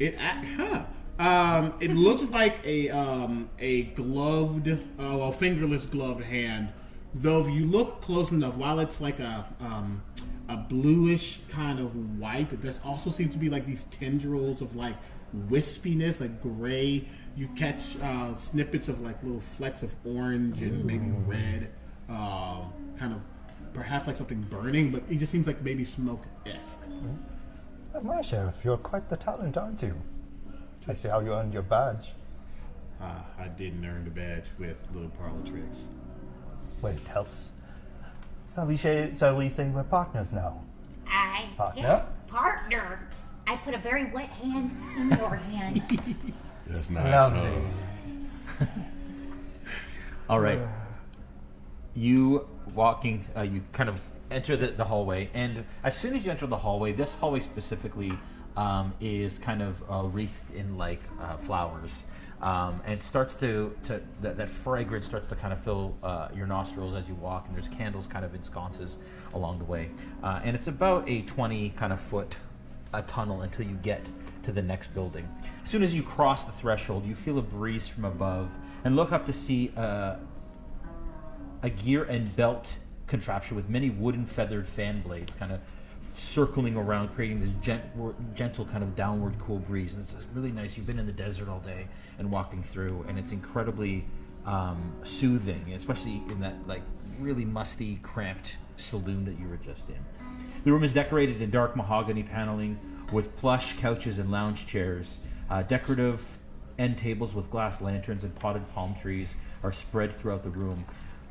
It looks like a gloved, fingerless gloved hand. Though if you look close enough, while it's like a bluish kind of white, there also seems to be like these tendrils of like wispiness, like gray. You catch snippets of like little flecks of orange and maybe red, kind of perhaps like something burning, but it just seems like maybe smoke-esque. My sheriff, you're quite the talent, aren't you? I see how you earned your badge. I didn't earn the badge with little parlor tricks. Well, it helps. Shall we say we're partners now? Partner? Yeah, partner. I put a very wet hand in your hand. That's nice. Lovely. All right. You kind of enter the hallway, and as soon as you enter the hallway, this hallway specifically is kind of wreathed in like flowers, and starts that fragrance starts to kind of fill your nostrils as you walk, and there's candles kind of in sconces along the way, and it's about a 20 kind of foot tunnel until you get to the next building. As soon as you cross the threshold, you feel a breeze from above and look up to see a gear and belt contraption with many wooden feathered fan blades kind of circling around, creating this gentle kind of downward cool breeze. And it's really nice. You've been in the desert all day and walking through, and it's incredibly soothing, especially in that like really musty, cramped saloon that you were just in. The room is decorated in dark mahogany paneling with plush couches and lounge chairs. Decorative end tables with glass lanterns and potted palm trees are spread throughout the room.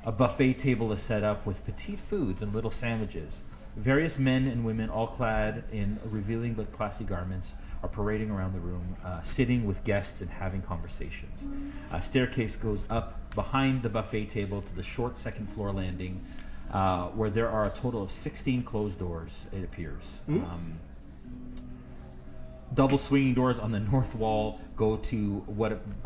A buffet table is set up with petite foods and little sandwiches. Various men and women, all clad in revealing but classy garments, are parading around the room, sitting with guests and having conversations. A staircase goes up behind the buffet table to the short second floor landing, where there are a total of 16 closed doors, it appears. Double swinging doors on the north wall go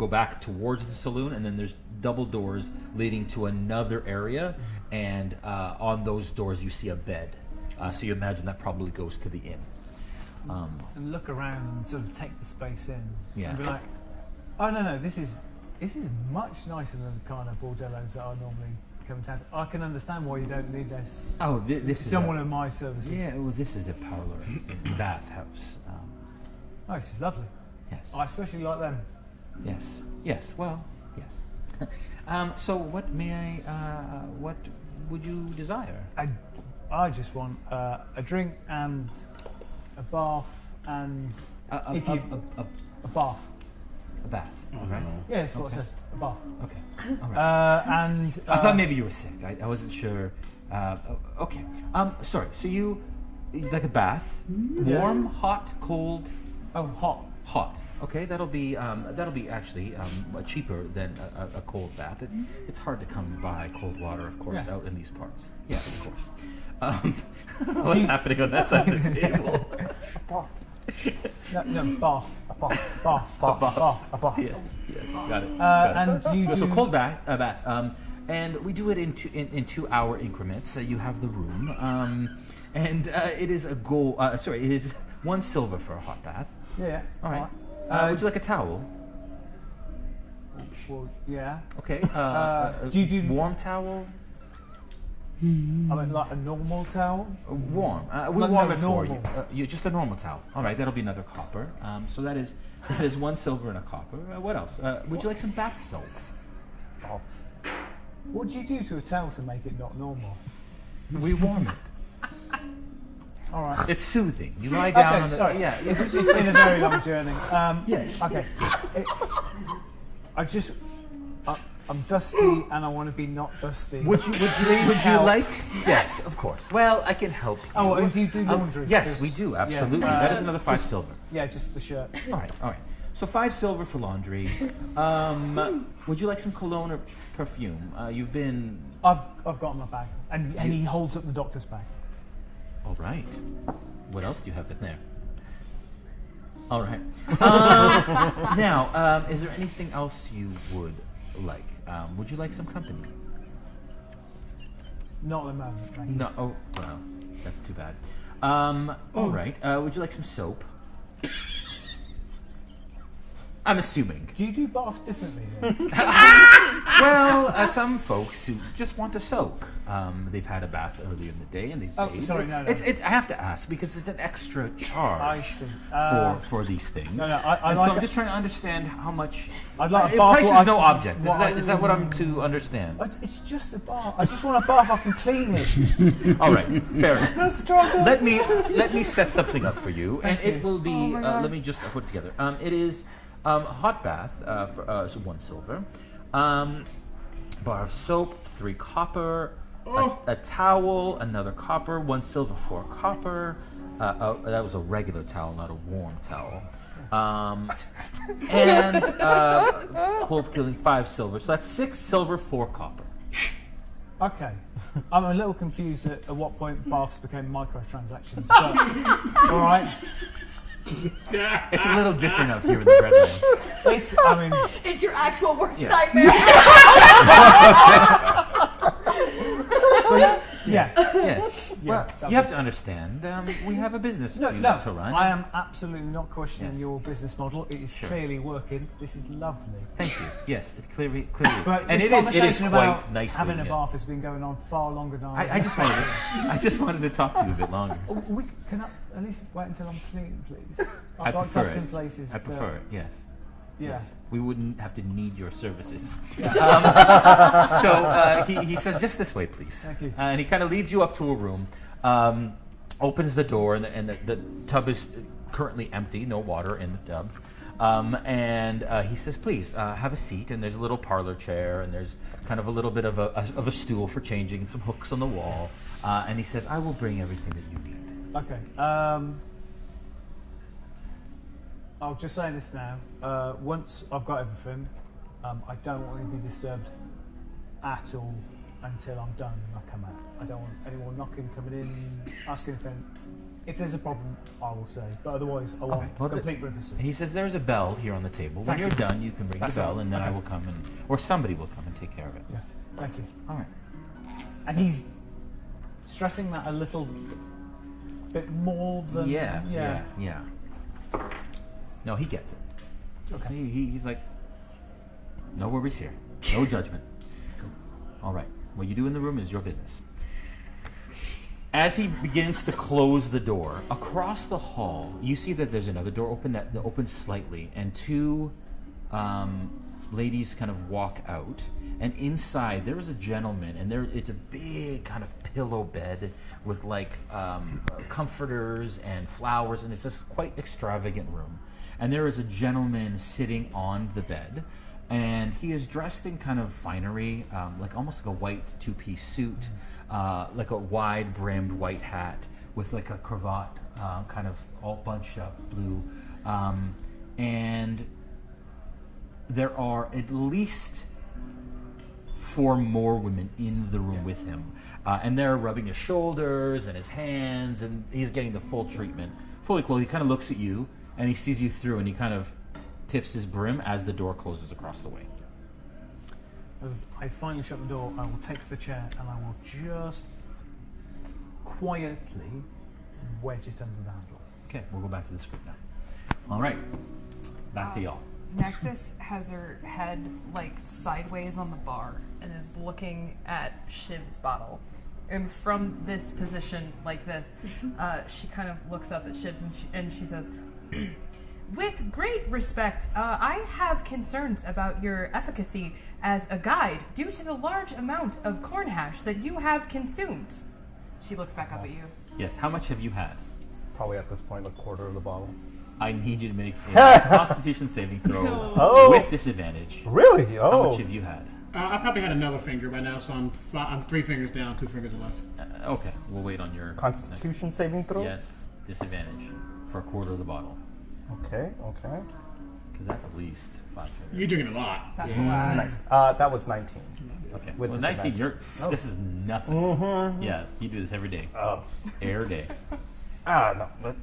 back towards the saloon, and then there's double doors leading to another area, and on those doors you see a bed. So you imagine that probably goes to the inn. And look around and sort of take the space in. Yeah. And be like, oh no, this is much nicer than the kind of bordellos that I normally come to us. I can understand why you don't need this. Oh, this is someone of my services. Yeah, well, this is a parlor in bathhouse. Oh, this is lovely. Yes. I especially like them. Yes. Yes. Well, yes. So, what what would you desire? I just want a drink and a bath and a bath. A bath. All right. Yeah, that's what I said. A bath. Okay. All right. And I thought maybe you were sick. I wasn't sure. Okay. Sorry. So you like a bath? Warm, hot, cold? Oh, hot. Hot. Okay. That'll be actually cheaper than a cold bath. It's hard to come by cold water, of course, out in these parts. Yeah, of course. What's happening on that side of the table? No, bath. A bath. Yes, got it. And you so do- cold bath, and we do it in 2-hour increments. You have the room, and it is it is 1 silver for a hot bath. Yeah. All right. Would you like a towel? Well, yeah. Okay. Do you do warm towel? I mean, like a normal towel? Warm. We No, warm no, it normal. for you. Just a normal towel. All right, that'll be another copper. So that is 1 silver and a copper. What else? Would you like some bath salts? What do you do to a towel to make it not normal? We warm it. All right. It's soothing. You lie down on the. Sorry. Yeah. It's been a very long journey. Yeah. Okay. I'm dusty and I want to be not dusty. Would you like? Yes, of course. Well, I can help you. Oh, and do you do laundry? Yes, we do. Absolutely. That is another 5 silver. Yeah, just the shirt. All right. So 5 silver for laundry. Would you like some cologne or perfume? You've been. I've got in my bag, and he holds up the doctor's bag. All right. What else do you have in there? All right. Now, is there anything else you would like? Would you like some company? Not at the moment. Thank you. No. Oh, well, that's too bad. All right. Would you like some soap? I'm assuming. Do you do baths differently? Then? Well, some folks who just want to soak. They've had a bath earlier in the day and they've bathed. Sorry, no. It's I have to ask because it's an extra charge I see. for these things. No, so I'm just trying to understand how much. I'd like a bath. Price is no object. What Is that what I'm to understand? It's just a bath. I just want a bath I can clean it. All right, fair enough. Struggle. Let me set something up for you, and Thank it you. will be. Oh my God. Let me just put it together. It is hot bath for so 1 silver. Bar of soap, 3 copper, a towel, another copper, 1 silver, 4 copper. That was a regular towel, not a warm towel. And clove killing 5 silver. So that's 6 silver, 4 copper. Okay. I'm a little confused at what point baths became microtransactions. But, all right. It's a little different out here in the Redlands. It's your actual worst Yeah. nightmare. Yes. Yes. Well, you have to understand, we have a business to run. I am absolutely not questioning Yes. your business model. It is clearly working. This is lovely. Thank you. Yes, it clearly is. But And this it is conversation about quite nicely. having a yeah. bath has been going on far longer than I just wanted to talk to you a bit longer. Can I at least wait until I'm clean, please? I I've got prefer dust it. in places. I prefer it. Yes. Yeah. Yes. We wouldn't have to need your services. Yeah. So he says, just this way, please. Thank you. And he kind of leads you up to a room, opens the door, and the tub is currently empty, no water in the tub. And he says, please, have a seat. And there's a little parlor chair, and there's kind of a little bit of a stool for changing, and some hooks on the wall. And he says, I will bring everything that you need. Okay. I'll just say this now. Once I've got everything, I don't want to be disturbed at all until I'm done and I come out. I don't want anyone knocking, coming in, asking anything. If there's a problem, I will say. But otherwise, I want complete privacy. He says there's a bell here on the table. When Thank you're you. done, you can ring That's the bell, all. and then Okay. I will come or somebody will come and take care of it. Yeah. Thank you. All right. And he's stressing that a little bit more than... Yeah. No, he gets it. Okay. He's like, no worries here. No judgment. All right. What you do in the room is your business. As he begins to close the door, across the hall, you see that there's another door open that opens slightly, and two ladies kind of walk out. And inside, there is a gentleman, and it's a big kind of pillow bed with like comforters and flowers, and it's just quite extravagant room. And there is a gentleman sitting on the bed, and he is dressed in kind of finery, like almost like a white two-piece suit, like a wide-brimmed white hat with like a cravat, kind of all bunched up blue, and there are at least 4 more women in the room with him, and they're rubbing his shoulders and his hands, and he's getting the full treatment, fully clothed. He kind of looks at you, and he sees you through, and he kind of tips his brim as the door closes across the way. As I finally shut the door, I will take the chair and I will just quietly wedge it under the handle. Okay, we'll go back to the script now. All right, back to y'all. Nexus has her head like sideways on the bar and is looking at Shiv's bottle. And from this position, like this, she kind of looks up at Shiv's and she says, "With great respect, I have concerns about your efficacy as a guide due to the large amount of corn hash that you have consumed." She looks back up at you. Yes, how much have you had? Probably at this point a quarter of the bottle. I need you to make a Constitution saving throw with disadvantage. Really? How much have you had? I probably had another finger by now, so I'm 3 fingers down, 2 fingers left. Okay, we'll wait on your Constitution saving throw? Yes, disadvantage for a quarter of the bottle. Okay. Because that's at least 5 fingers. You're drinking a lot. That's a lot. Nice. That was 19. Okay. With Well, 19, this is nothing. Mm-hmm. Yeah, you do this every day. Oh. Every day. No, but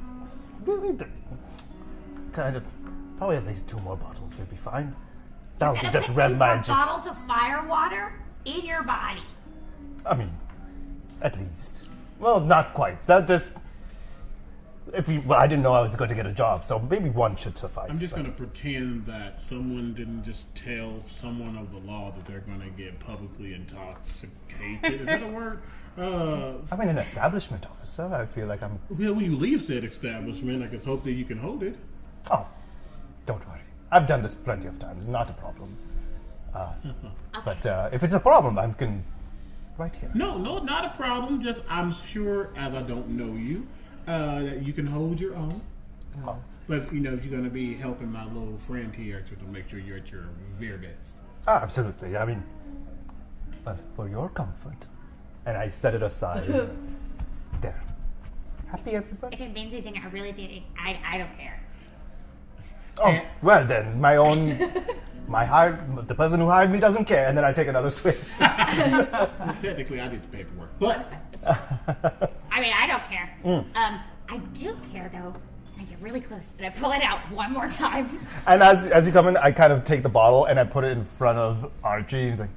really, kind of, probably at least 2 more bottles would be fine. That would just rev my engines. Bottles of fire water in your body. I mean, at least. Well, not quite. That just. I didn't know I was going to get a job, so maybe 1 should suffice. I'm just going to pretend that someone didn't just tell someone of the law that they're going to get publicly intoxicated. Is that a word? I mean, an establishment officer. I feel like I'm. Well, when you leave said establishment, I just hope that you can hold it. Oh, don't worry. I've done this plenty of times. Not a problem. But if it's a problem, I can right here. No, not a problem. Just I'm sure, as I don't know you, that you can hold your own. But if you're going to be helping my little friend here to make sure you're at your very best. Absolutely. I mean, but for your comfort. And I set it aside. There. Happy, everybody? If it means anything, I really did it. I don't care. Oh, well then, the person who hired me doesn't care, and then I take another swig. Technically, I did the paperwork, but I mean, I don't care. I do care though. I get really close and I pull it out one more time. And as you come in, I kind of take the bottle and I put it in front of Archie. He's like,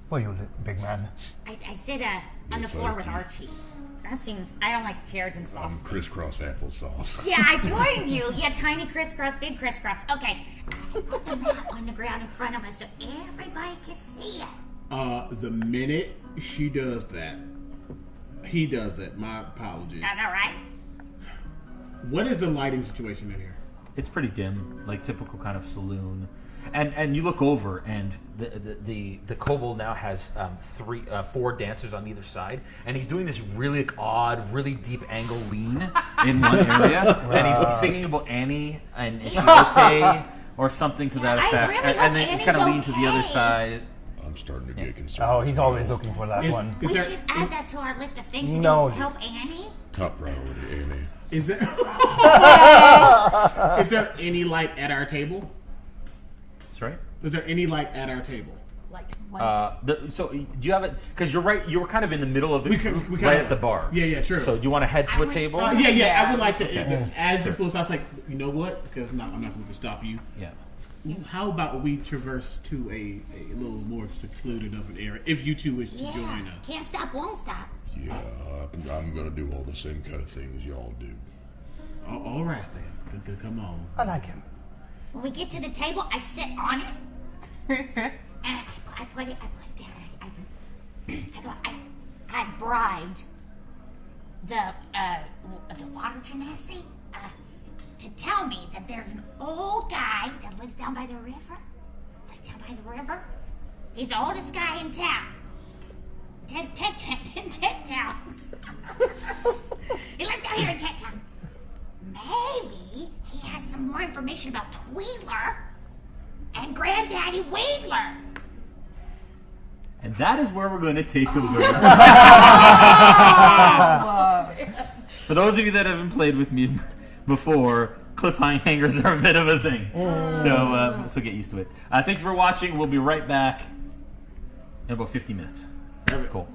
"What are you, big man?" I sit on the floor with Archie. That seems. I don't like chairs and soft. I'm crisscross applesauce. Yeah, I join you. Yeah, tiny crisscross, big crisscross. Okay, I put the mat on the ground in front of us so everybody can see it. The minute she does that, he does that. My apologies. That's all right. What is the lighting situation in here? It's pretty dim, like typical kind of saloon. And you look over, and the kobold now has 4 dancers on either side, and he's doing this really odd, really deep angle lean in one area, and he's singing about Annie and is she okay or something to that effect, really and then Annie's kind of lean to the okay. other side. I'm starting to get concerned. Oh, he's always looking for that one. We should add that to our list of things to No. do to help Annie. Top priority, Annie. Is there any light at our table? Sorry? Is there any light at our table? So do you have it? Because you're right. You were kind of in the middle of the we right at the bar. Yeah, true. So do you want to head to a table? Yeah. I would like to. Okay. As the post, I was like, you know what? Because I'm not going to stop you. Yeah. How about we traverse to a little more secluded of an area, if you two wish to join us? Can't stop, won't stop. Yeah, I'm going to do all the same kind of things y'all do. All right then. Good. Come on. I like him. When we get to the table, I sit on it, and I put it down. I bribed the water genasi to tell me that there's an old guy that lives down by the river. He's the oldest guy in town. Tent town. He lives down here in Tent Town. Maybe he has some more information about Tweedler and Granddaddy Wedler. And that is where we're going to take a break. For those of you that haven't played with me before, cliffhangers are a bit of a thing. So get used to it. Thank you for watching. We'll be right back in about 50 minutes. Cool.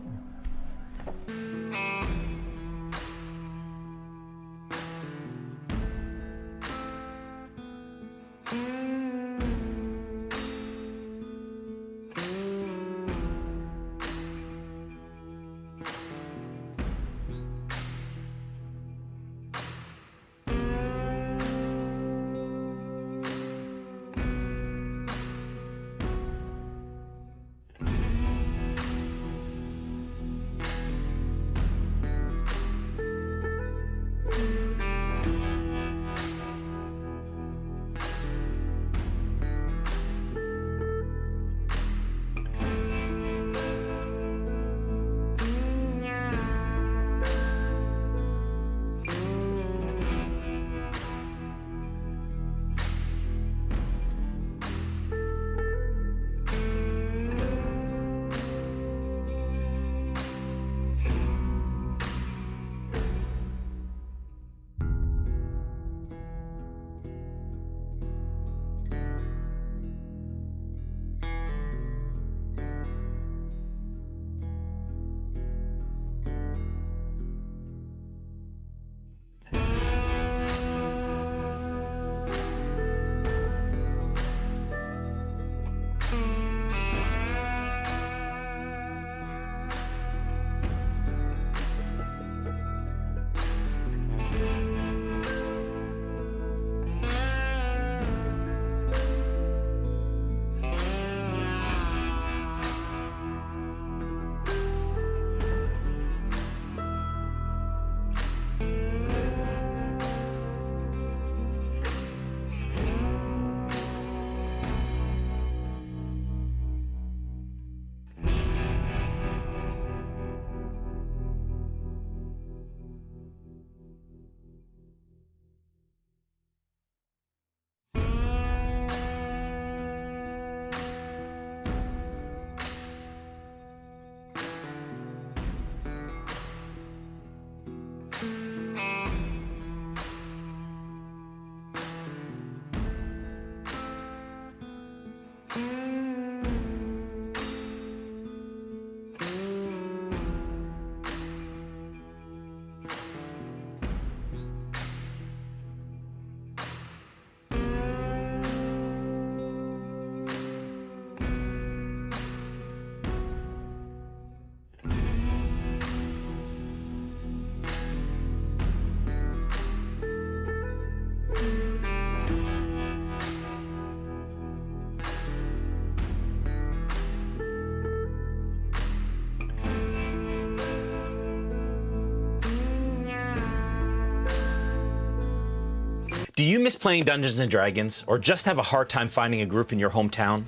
Do you miss playing Dungeons & Dragons, or just have a hard time finding a group in your hometown?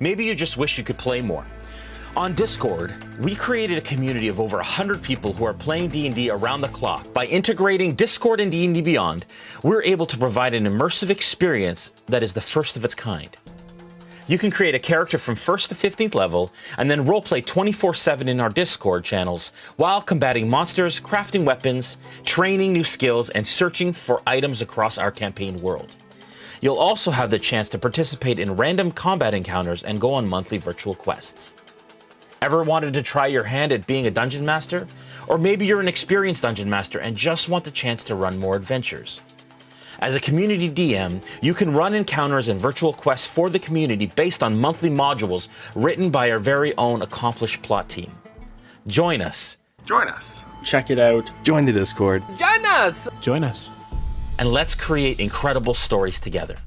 Maybe you just wish you could play more. On Discord, we created a community of over 100 people who are playing D&D around the clock. By integrating Discord and D&D Beyond, we're able to provide an immersive experience that is the first of its kind. You can create a character from 1st to 15th level, and then roleplay 24/7 in our Discord channels while combating monsters, crafting weapons, training new skills, and searching for items across our campaign world. You'll also have the chance to participate in random combat encounters and go on monthly virtual quests. Ever wanted to try your hand at being a dungeon master? Or maybe you're an experienced dungeon master and just want the chance to run more adventures. As a community DM, you can run encounters and virtual quests for the community based on monthly modules written by our very own accomplished plot team. Join us. Join us. Check it out. Join the Discord. Join us! Join us. And let's create incredible stories together.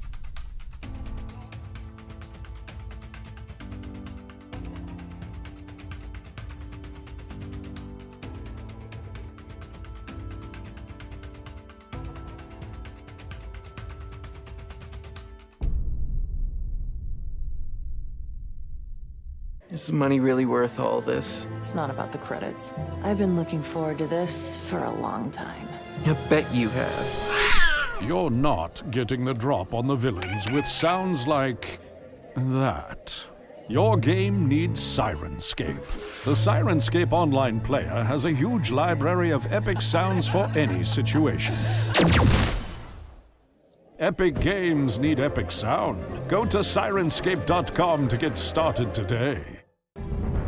Is money really worth all this? It's not about the credits. I've been looking forward to this for a long time. I bet you have. You're not getting the drop on the villains with sounds like that. Your game needs Sirenscape. The Sirenscape online player has a huge library of epic sounds for any situation. Epic games need epic sound. Go to Sirenscape.com to get started today.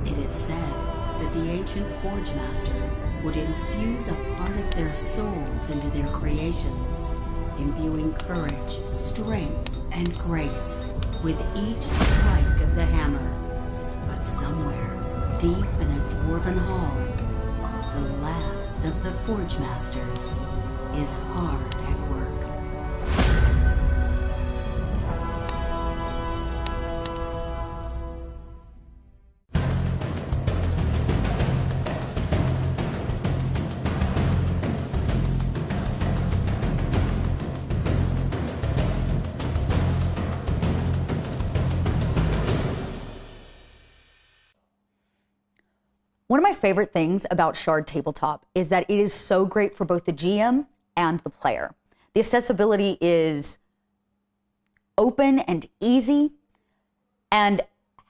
It is said that the ancient Forge Masters would infuse a part of their souls into their creations, imbuing courage, strength, and grace with each strike of the hammer. But somewhere, deep in a dwarven hall, the last of the Forge Masters is hard at work. One of my favorite things about Shard Tabletop is that it is so great for both the GM and the player. The accessibility is open and easy, and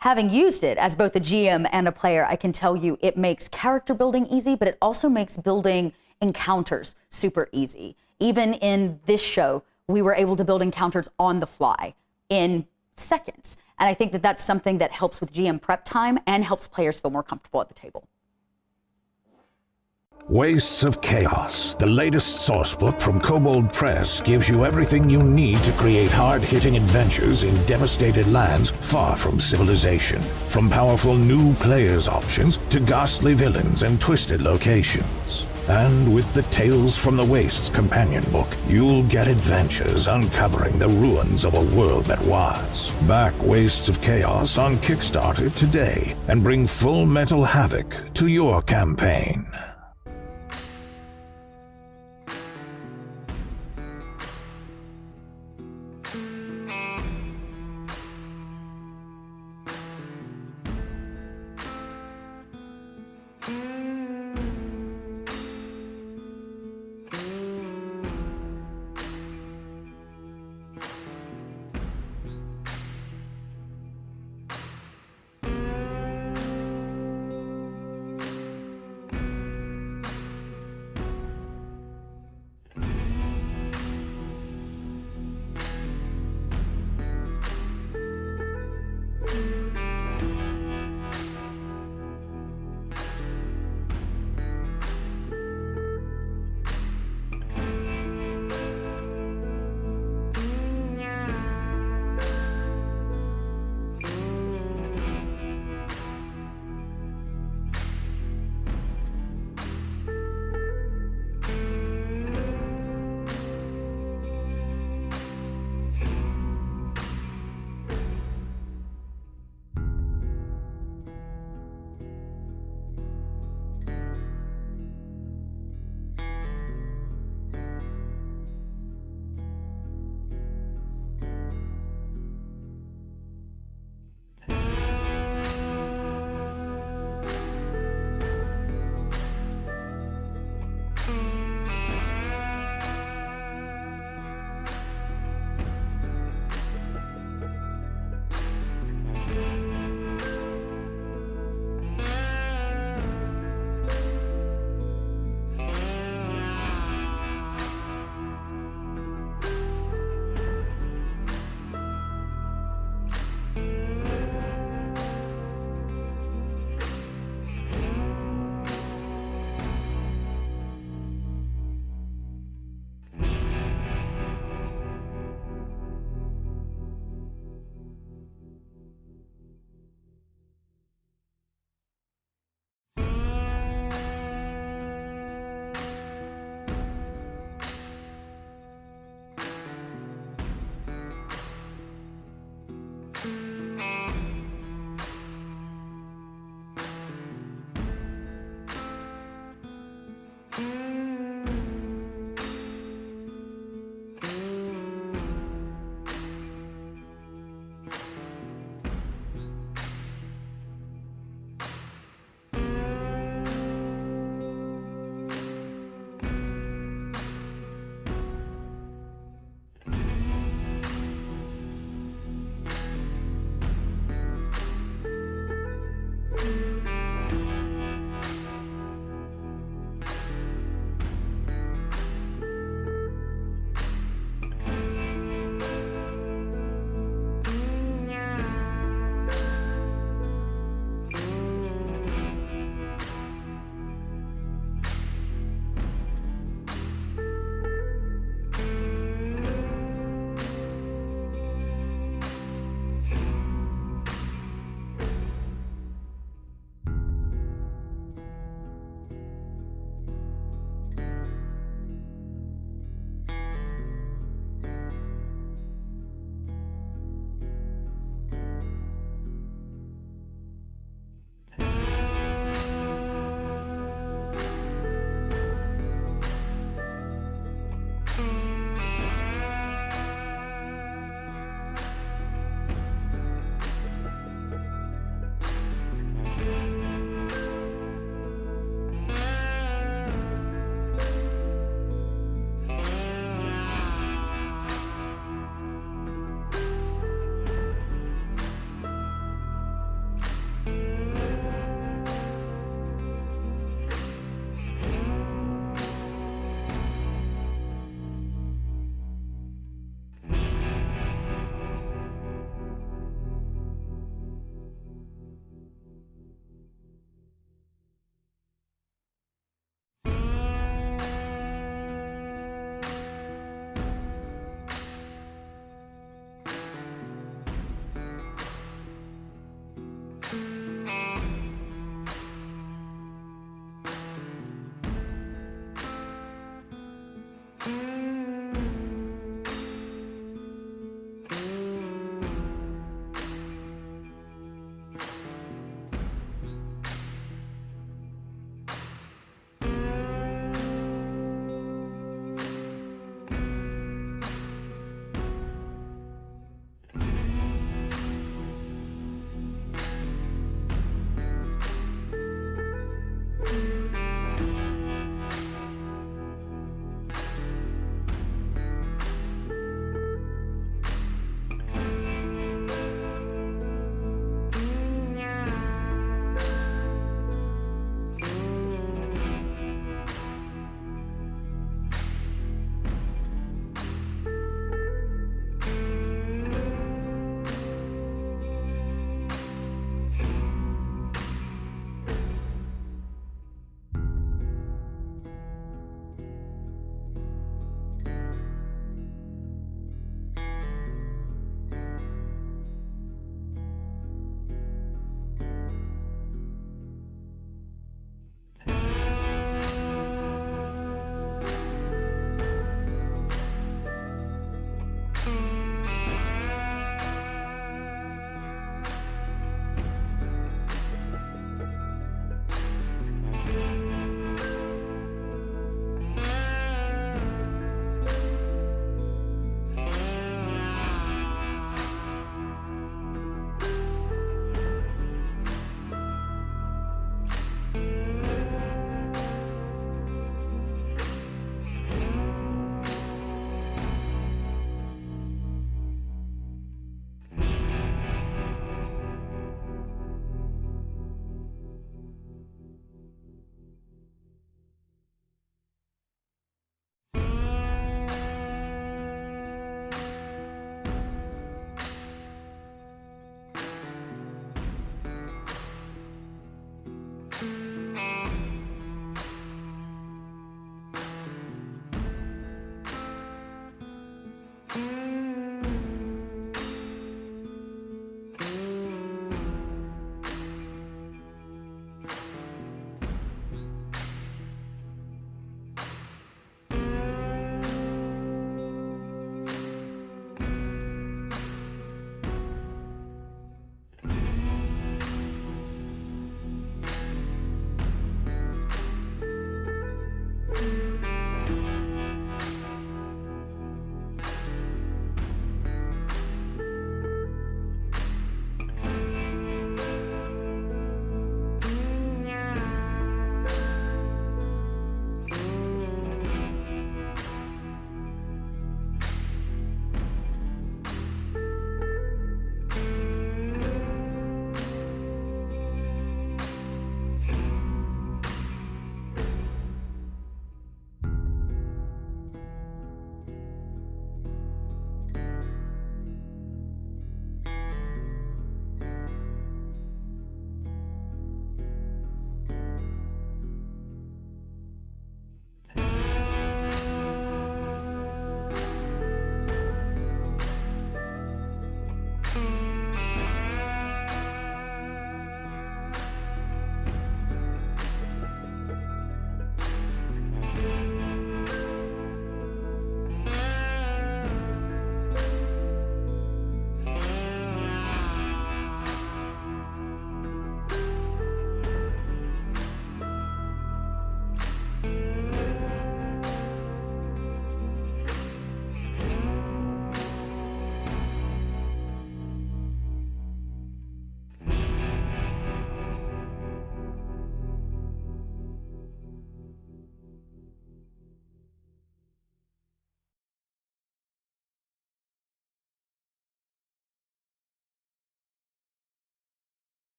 having used it as both a GM and a player, I can tell you it makes character building easy, but it also makes building encounters super easy. Even in this show, we were able to build encounters on the fly in seconds. And I think that that's something that helps with GM prep time and helps players feel more comfortable at the table. Wastes of Chaos, the latest sourcebook from Kobold Press, gives you everything you need to create hard-hitting adventures in devastated lands far from civilization. From powerful new players options to ghastly villains and twisted locations. And with the Tales from the Wastes companion book, you'll get adventures uncovering the ruins of a world that was. Back Wastes of Chaos on Kickstarter today and bring full mental havoc to your campaign.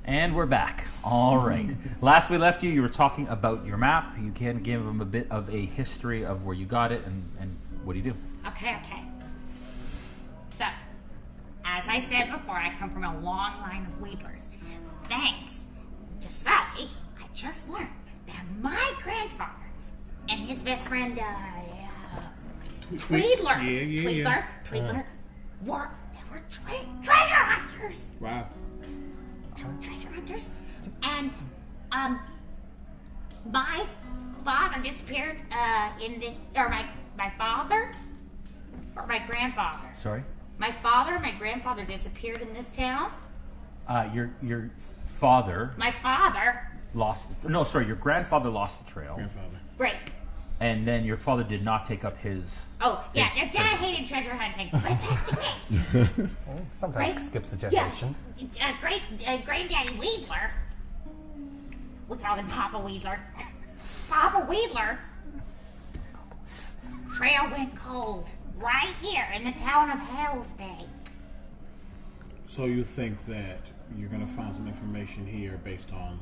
And we're back. All right. Last we left you, you were talking about your map. You can give them a bit of a history of where you got it and what do you do? Okay. So, as I said before, I come from a long line of wheatlers. Thanks to Sully, I just learned that my grandfather and his best friend, Tweedler, were treasure hunters. Wow. They were treasure hunters. And, my father disappeared, my father or my grandfather? Sorry? My father and my grandfather disappeared in this town. Your father... My father... your grandfather lost the trail. Great. And then your father did not take up his... Oh, yeah, your dad hated treasure hunting. Right past me. Sometimes Right? skips a generation. Yeah. Granddaddy Wheedler. We called him Papa Wheedler. Papa Wheedler. Trail went cold. Right here in the town of Hell's Bay. So you think that you're going to find some information here based on...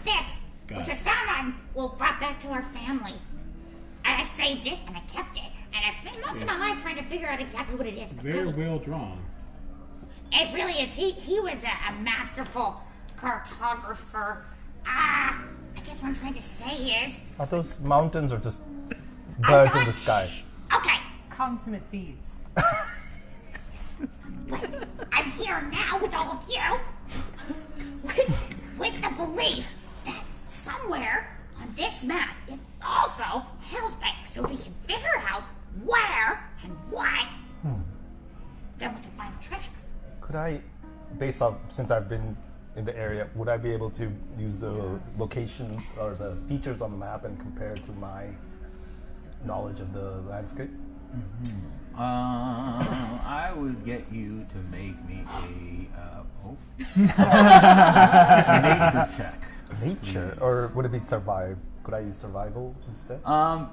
This, which was found brought back to our family. And I saved it, and I kept it. And I've spent most of my life trying to figure out exactly what it is. But Very well drawn. It really is. He was a masterful cartographer. I guess what I'm trying to say is... Are those mountains or just birds in the sky? Okay. Consummate thieves. I'm here now with all of you. With the belief that somewhere on this map is also Hell's Bay. So if we can figure out where and what, then we can find the treasure. Could I, based off, since I've been in the area, would I be able to use the locations or the features on the map and compare to my knowledge of the landscape? I would get you to make me a nature check. Nature? Or would it be survive? Could I use survival instead?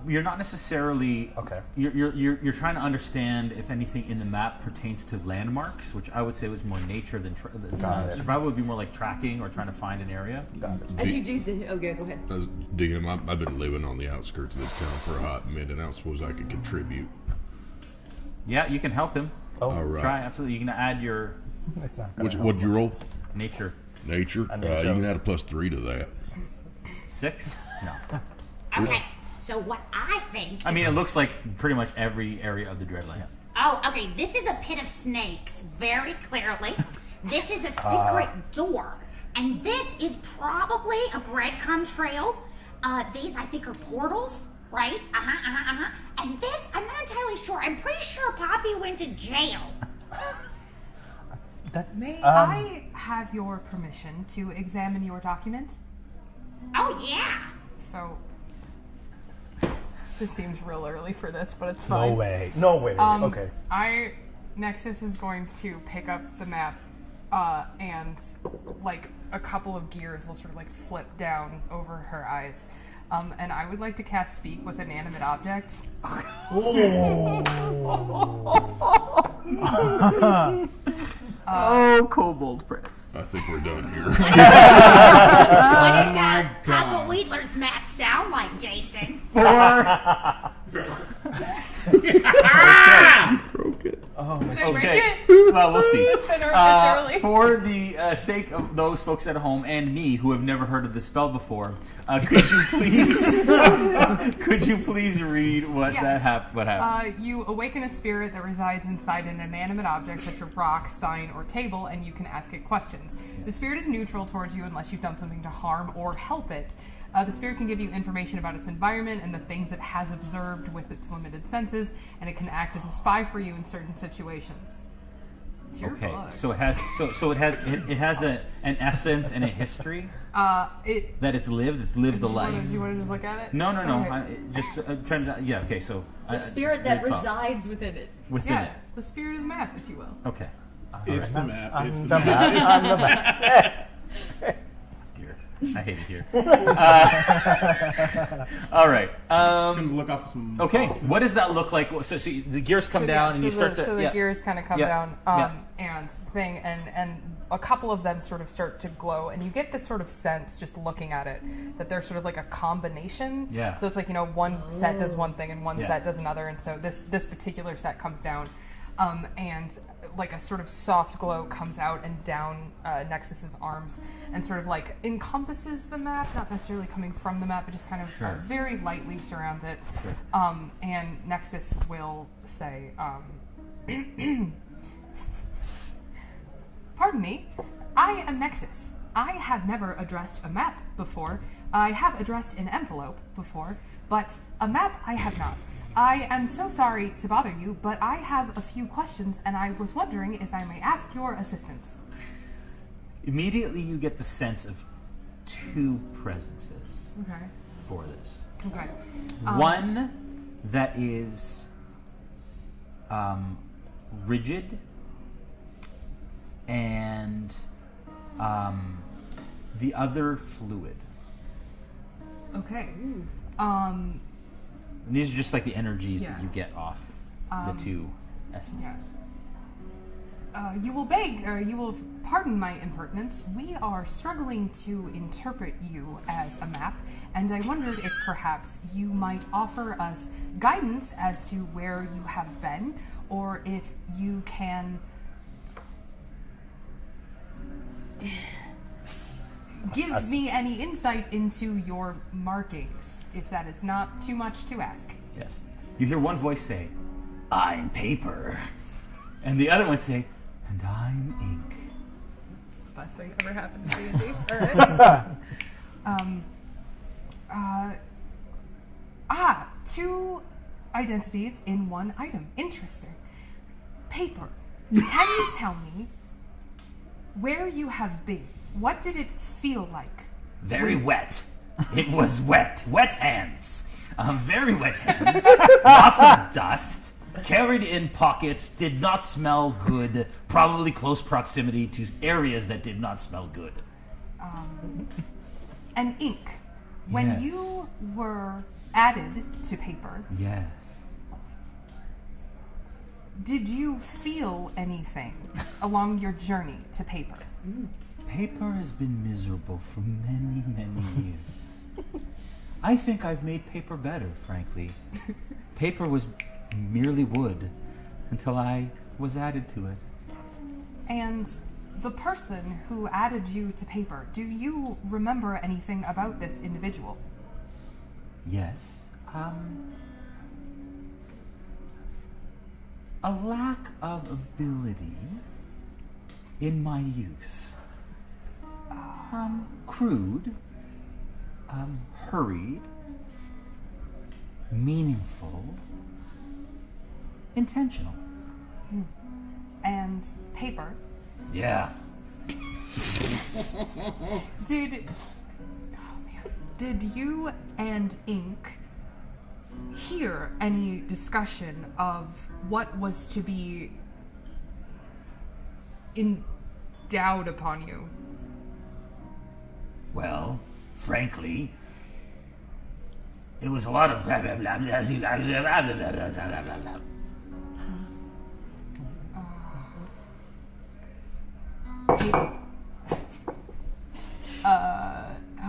You're not necessarily... Okay. You're trying to understand if anything in the map pertains to landmarks, which I would say was more nature than... survival would be more like tracking or trying to find an area. Got it. As you do the... Okay, go ahead. As DM, I've been living on the outskirts of this town for a hot minute, and I suppose I could contribute. Yeah, you can help him. Oh, all right. Try, absolutely. You can add your... What'd you roll? Nature. Nature? You can add a +3 to that. 6? No. Okay, so what I think... I mean, it looks like pretty much every area of the Dreadlands. Oh, okay, this is a pit of snakes, very clearly. This is a secret door. And this is probably a breadcrumb trail. These, I think, are portals, right? And this, I'm not entirely sure. I'm pretty sure Poppy went to jail. May I have your permission to examine your document? Oh, yeah. So, this seems real early for this, but it's fine. No way. Okay. Nexus is going to pick up the map, and like a couple of gears will sort of like flip down over her eyes. And I would like to cast Speak with Inanimate Object. Kobold Press. I think we're done here. What does Papa Wheatler's map sound like, Jason? Broke it. Oh my Did I break Okay. it? Well, we'll see. It's early. For the sake of those folks at home and me who have never heard of the spell before, could you please read what happened? You awaken a spirit that resides inside an inanimate object such as a rock, sign, or table, and you can ask it questions. The spirit is neutral towards you unless you've done something to harm or help it. The spirit can give you information about its environment and the things it has observed with its limited senses, and it can act as a spy for you in certain situations. It's your book. So it has an essence and a history. That it's lived the life. Do you want to just look at it? No. Okay. Trying to. Yeah. Okay. So The spirit that resides within it. Within it. The spirit of the map, if you will. Okay. It's the map. I'm the map. Dear. I hate it here. All right. Look out for some okay. boxes. What does that look like? So the gears come down, and you start to. So the gears kind of come down, Yeah. and thing, and a couple of them sort of start to glow, and you get this sort of sense just looking at it that they're sort of like a combination. Yeah. So it's like, one set does one thing and one Yeah. set does another, and so this particular set comes down, and like a sort of soft glow comes out and down Nexus's arms and sort of like encompasses the map, not necessarily coming from the map, but just kind of very lightly surrounds it. Sure. And Nexus will say, pardon me, I am Nexus. I have never addressed a map before. I have addressed an envelope before, but a map I have not. I am so sorry to bother you, but I have a few questions, and I was wondering if I may ask your assistance. Immediately, you get the sense of two presences Okay. for this. Okay. One that is rigid and the other fluid. Okay. And these are just like the energies Yeah. that you get off the two essences. Yes. You will beg, or you will pardon my impertinence. We are struggling to interpret you as a map, and I wondered if perhaps you might offer us guidance as to where you have been, or if you can give me any insight into your markings, if that is not too much to ask. Yes. You hear one voice say, "I'm paper," and the other one say, "And I'm ink." It's the best thing ever happened to D&D. All right. Two identities in one item. Interesting. Paper. Can you tell me where you have been? What did it feel like? Very wet. It was wet. Wet hands. Very wet hands. Lots of dust. Carried in pockets. Did not smell good. Probably close proximity to areas that did not smell good. And ink. When Yes. you were added to paper, Yes. did you feel anything along your journey to paper? Paper has been miserable for many, many years. I think I've made paper better, frankly. Paper was merely wood until I was added to it. And the person who added you to paper, do you remember anything about this individual? Yes. A lack of ability in my use. Crude, hurried, meaningful, intentional. And paper. Yeah. Did you and ink hear any discussion of what was to be endowed upon you? Well, frankly, it was a lot of blah, blah, blah, blah, blah, blah, blah, blah, blah, blah.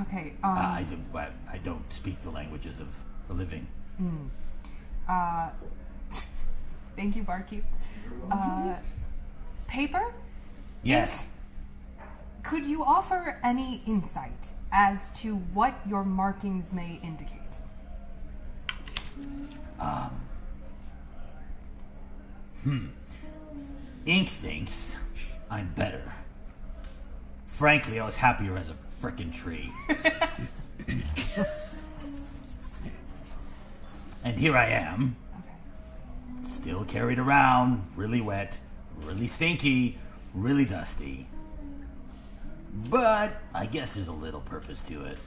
Okay. I don't speak the languages of the living. Thank you, Barkeep. Paper? Yes. Could you offer any insight as to what your markings may indicate? Ink thinks I'm better. Frankly, I was happier as a frickin' tree. And here I am, still carried around, really wet, really stinky, really dusty. But I guess there's a little purpose to it.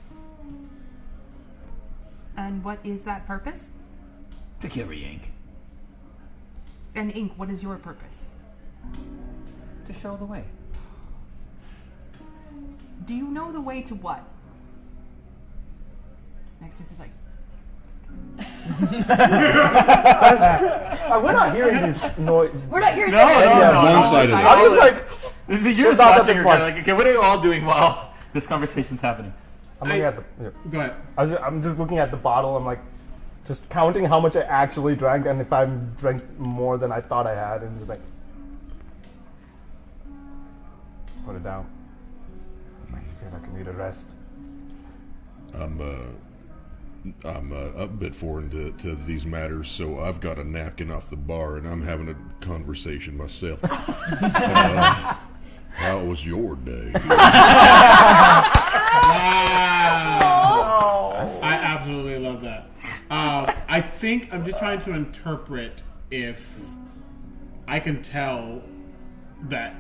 And what is that purpose? To carry ink. And ink, what is your purpose? To show the way. Do you know the way to what? Nexus is like, we're not hearing this noise. We're not hearing No, that. one-sided. I was like, This is yours Shit, watching. You're kind of like, okay, what are you all doing while this conversation's happening? I'm looking at the. Go ahead. I'm just looking at the bottle. I'm like, just counting how much I actually drank, and if I drank more than I thought I had, and just like, put it down. I feel like I need a rest. I'm a bit foreign to these matters, so I've got a napkin off the bar, and I'm having a conversation myself. How was your day? I absolutely love that. I think I'm just trying to interpret if I can tell that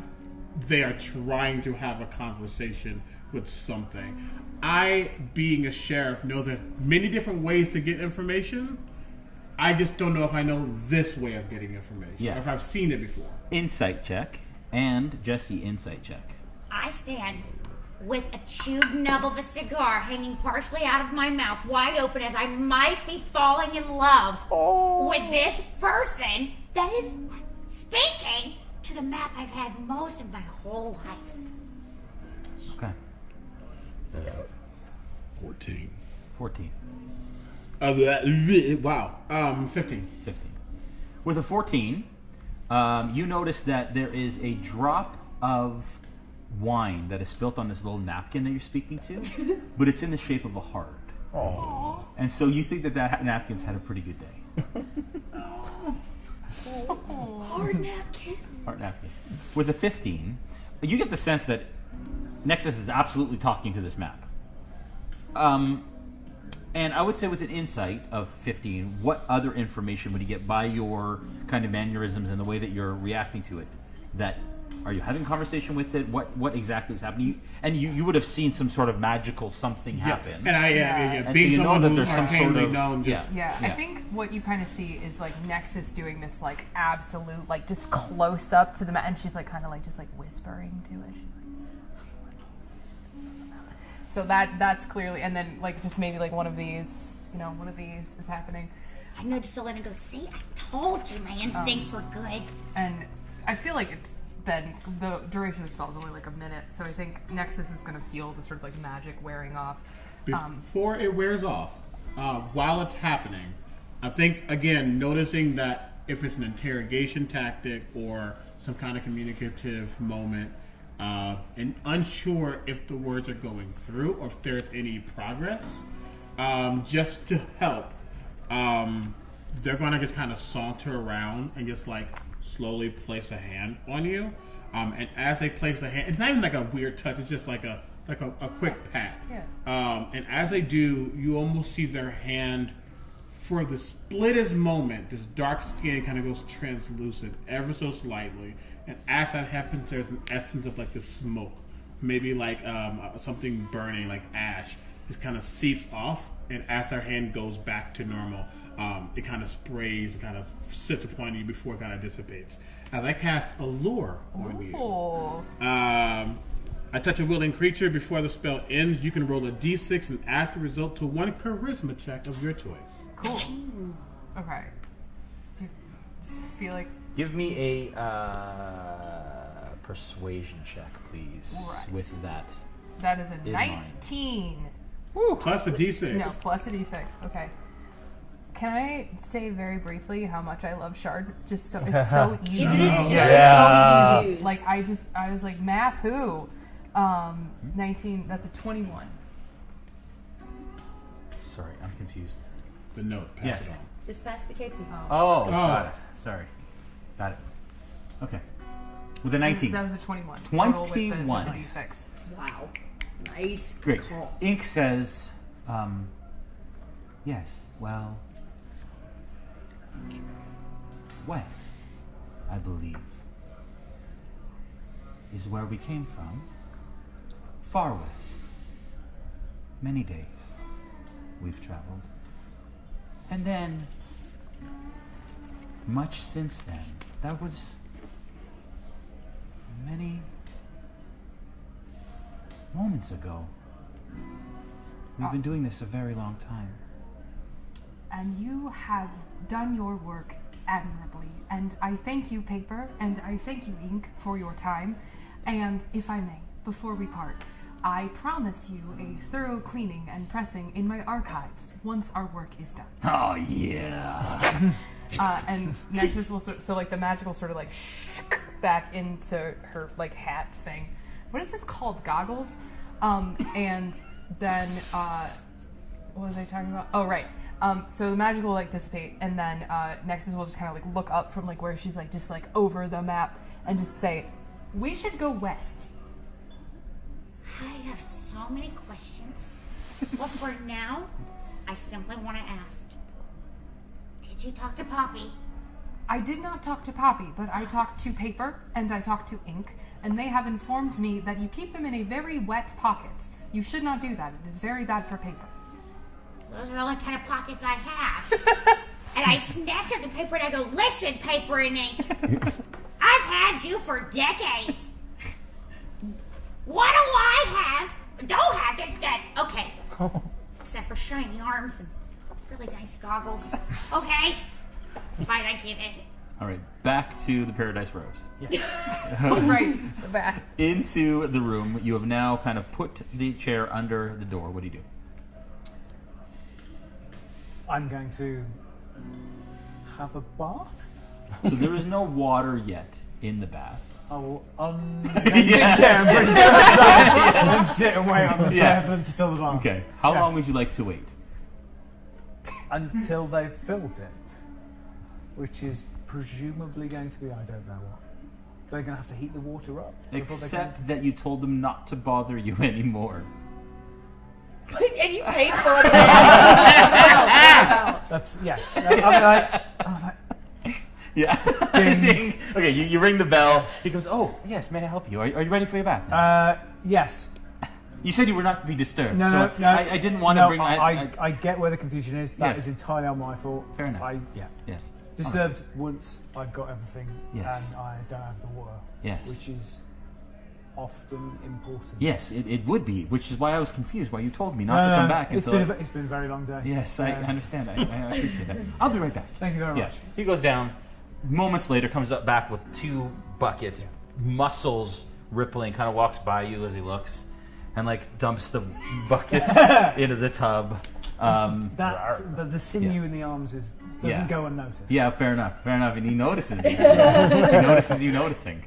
they are trying to have a conversation with something. I, being a sheriff, know there's many different ways to get information. I just don't know if I know this way of getting information, or if I've seen it before. Insight check, and Jesse, insight check. I stand with a chewed nub of a cigar hanging partially out of my mouth, wide open, as I might be falling in love with this person that is speaking to the map I've had most of my whole life. Okay. 14. 14. Wow. 15. 15. With a 14, you notice that there is a drop of wine that is spilt on this little napkin that you're speaking to, but it's in the shape of a heart. Aww. And so you think that napkin's had a pretty good day. Hard napkin. Heart napkin. With a 15, you get the sense that Nexus is absolutely talking to this map. And I would say with an insight of 15, what other information would you get by your kind of mannerisms and the way that you're reacting to it? That are you having a conversation with it? What exactly is happening? You would have seen some sort of magical something happen. And And being so you know someone that who there's some sort arcanely of known just I think what you kind of see is like Nexus doing this like absolute like just close up to the and she's like kind of like just like whispering to it. She's like, so that's clearly, and then like just maybe like one of these is happening. I nudge Sully and go, see, I told you my instincts were good. And I feel like it's been, the duration of the spell is only like a minute, so I think Nexus is going to feel the sort of like magic wearing off. Before it wears off, while it's happening, I think, again, noticing that if it's an interrogation tactic or some kind of communicative moment, and unsure if the words are going through or if there's any progress, just to help, they're going to just kind of saunter around and just like slowly place a hand on you. And as they place a hand, it's not even like a weird touch, it's just like a quick pat. Yeah. And as they do, you almost see their hand, for the splittest moment, this dark skin kind of goes translucent ever so slightly. And as that happens, there's an essence of like this smoke, maybe like something burning, like ash, just kind of seeps off. And as their hand goes back to normal, it kind of sprays, kind of sits upon you before it kind of dissipates. As I cast Allure on you, I touch a willing creature before the spell ends. You can roll a d6 and add the result to one charisma check of your choice. Cool. Okay. Do you feel like... Give me a persuasion check, please, with that. That is a in 19. Woo. Plus a d6. No, plus a d6. Okay. Can I say very briefly how much I love Shard? Just so it's so easy. Isn't it so easy to use? Like I was like, math who? 19. That's a 21. Sorry, I'm confused. The note. Pass it on. Just pass the KP. Oh, got it. Sorry. Got it. Okay. With a 19. That was a 21. 21. Total with the d6. Wow. Nice. Great. Call. Ink says, yes, well, west, I believe, is where we came from. Far west. Many days we've traveled. And then, much since then, that was many moments ago. We've been doing this a very long time. And you have done your work admirably. And I thank you, Paper, and I thank you, Ink, for your time. And if I may, before we part, I promise you a thorough cleaning and pressing in my archives once our work is done. Oh, yeah. And Nexus will the magic will sort of like back into her like hat thing. What is this called? Goggles? And then what was I talking about? Oh, right. So the magic will like dissipate, and then Nexus will just kind of like look up from like where she's like just like over the map and just say, "We should go west." I have so many questions. But for now, I simply want to ask, did you talk to Poppy? I did not talk to Poppy, but I talked to Paper and I talked to Ink, and they have informed me that you keep them in a very wet pocket. You should not do that. It is very bad for Paper. Those are the only kind of pockets I have. And I snatch up the paper and I go, "Listen, Paper and Ink, I've had you for decades. What do I have? Don't have that. Okay. Except for shiny arms and really nice goggles. Okay? Fine, I give it." All right, back to the Paradise Rose. Right, back. Into the room. You have now kind of put the chair under the door. What do you do? I'm going to have a bath. So there is no water yet in the bath. I will the chair and bring it outside and then sit and wait on the chair for them to fill the bath. Okay. How long would you like to wait? Until they've filled it, which is presumably going to be, I don't know what. They're going to have to heat the water up. Except that you told them not to bother you anymore. And you paid for it. That's, yeah. I was like, yeah. Ding. Ding. Okay, you ring the bell. He goes, "Oh, yes, may I help you? Are you ready for your bath now?" Yes. You said you were not to be disturbed, No. I didn't want to bring... I get where the confusion is. That is entirely on my fault. Fair enough. Yes. Disturbed once I've got everything and I don't have the water. Yes. Which is often important. Yes, it would be, which is why I was confused why you told me not to come back. It's been a very long day. Yes, I understand. I appreciate that. I'll be right back. Thank you very much. He goes down. Moments later, comes up back with 2 buckets, muscles rippling, kind of walks by you as he looks, and like dumps the buckets into the tub. The sinew in the arms doesn't go unnoticed. Yeah, fair enough. And he notices you. He notices you noticing.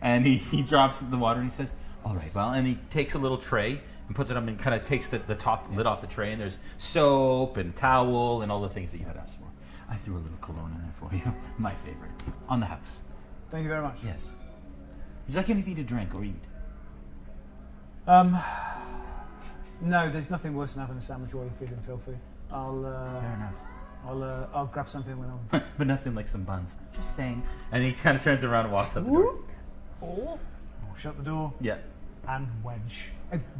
And he drops the water and he says, "All right, well," and he takes a little tray and puts it up and kind of takes the top lid off the tray, and there's soap and towel and all the things that you had asked for. I threw a little cologne in there for you. My favorite. On the house. Thank you very much. Yes. Would you like anything to drink or eat? No, there's nothing worse than having a sandwich while you're feeling filthy. Fair enough. I'll grab something when I'm... But nothing like some buns. Just saying. And he kind of turns around and walks out the door. Or shut the door. Yeah. And wedge.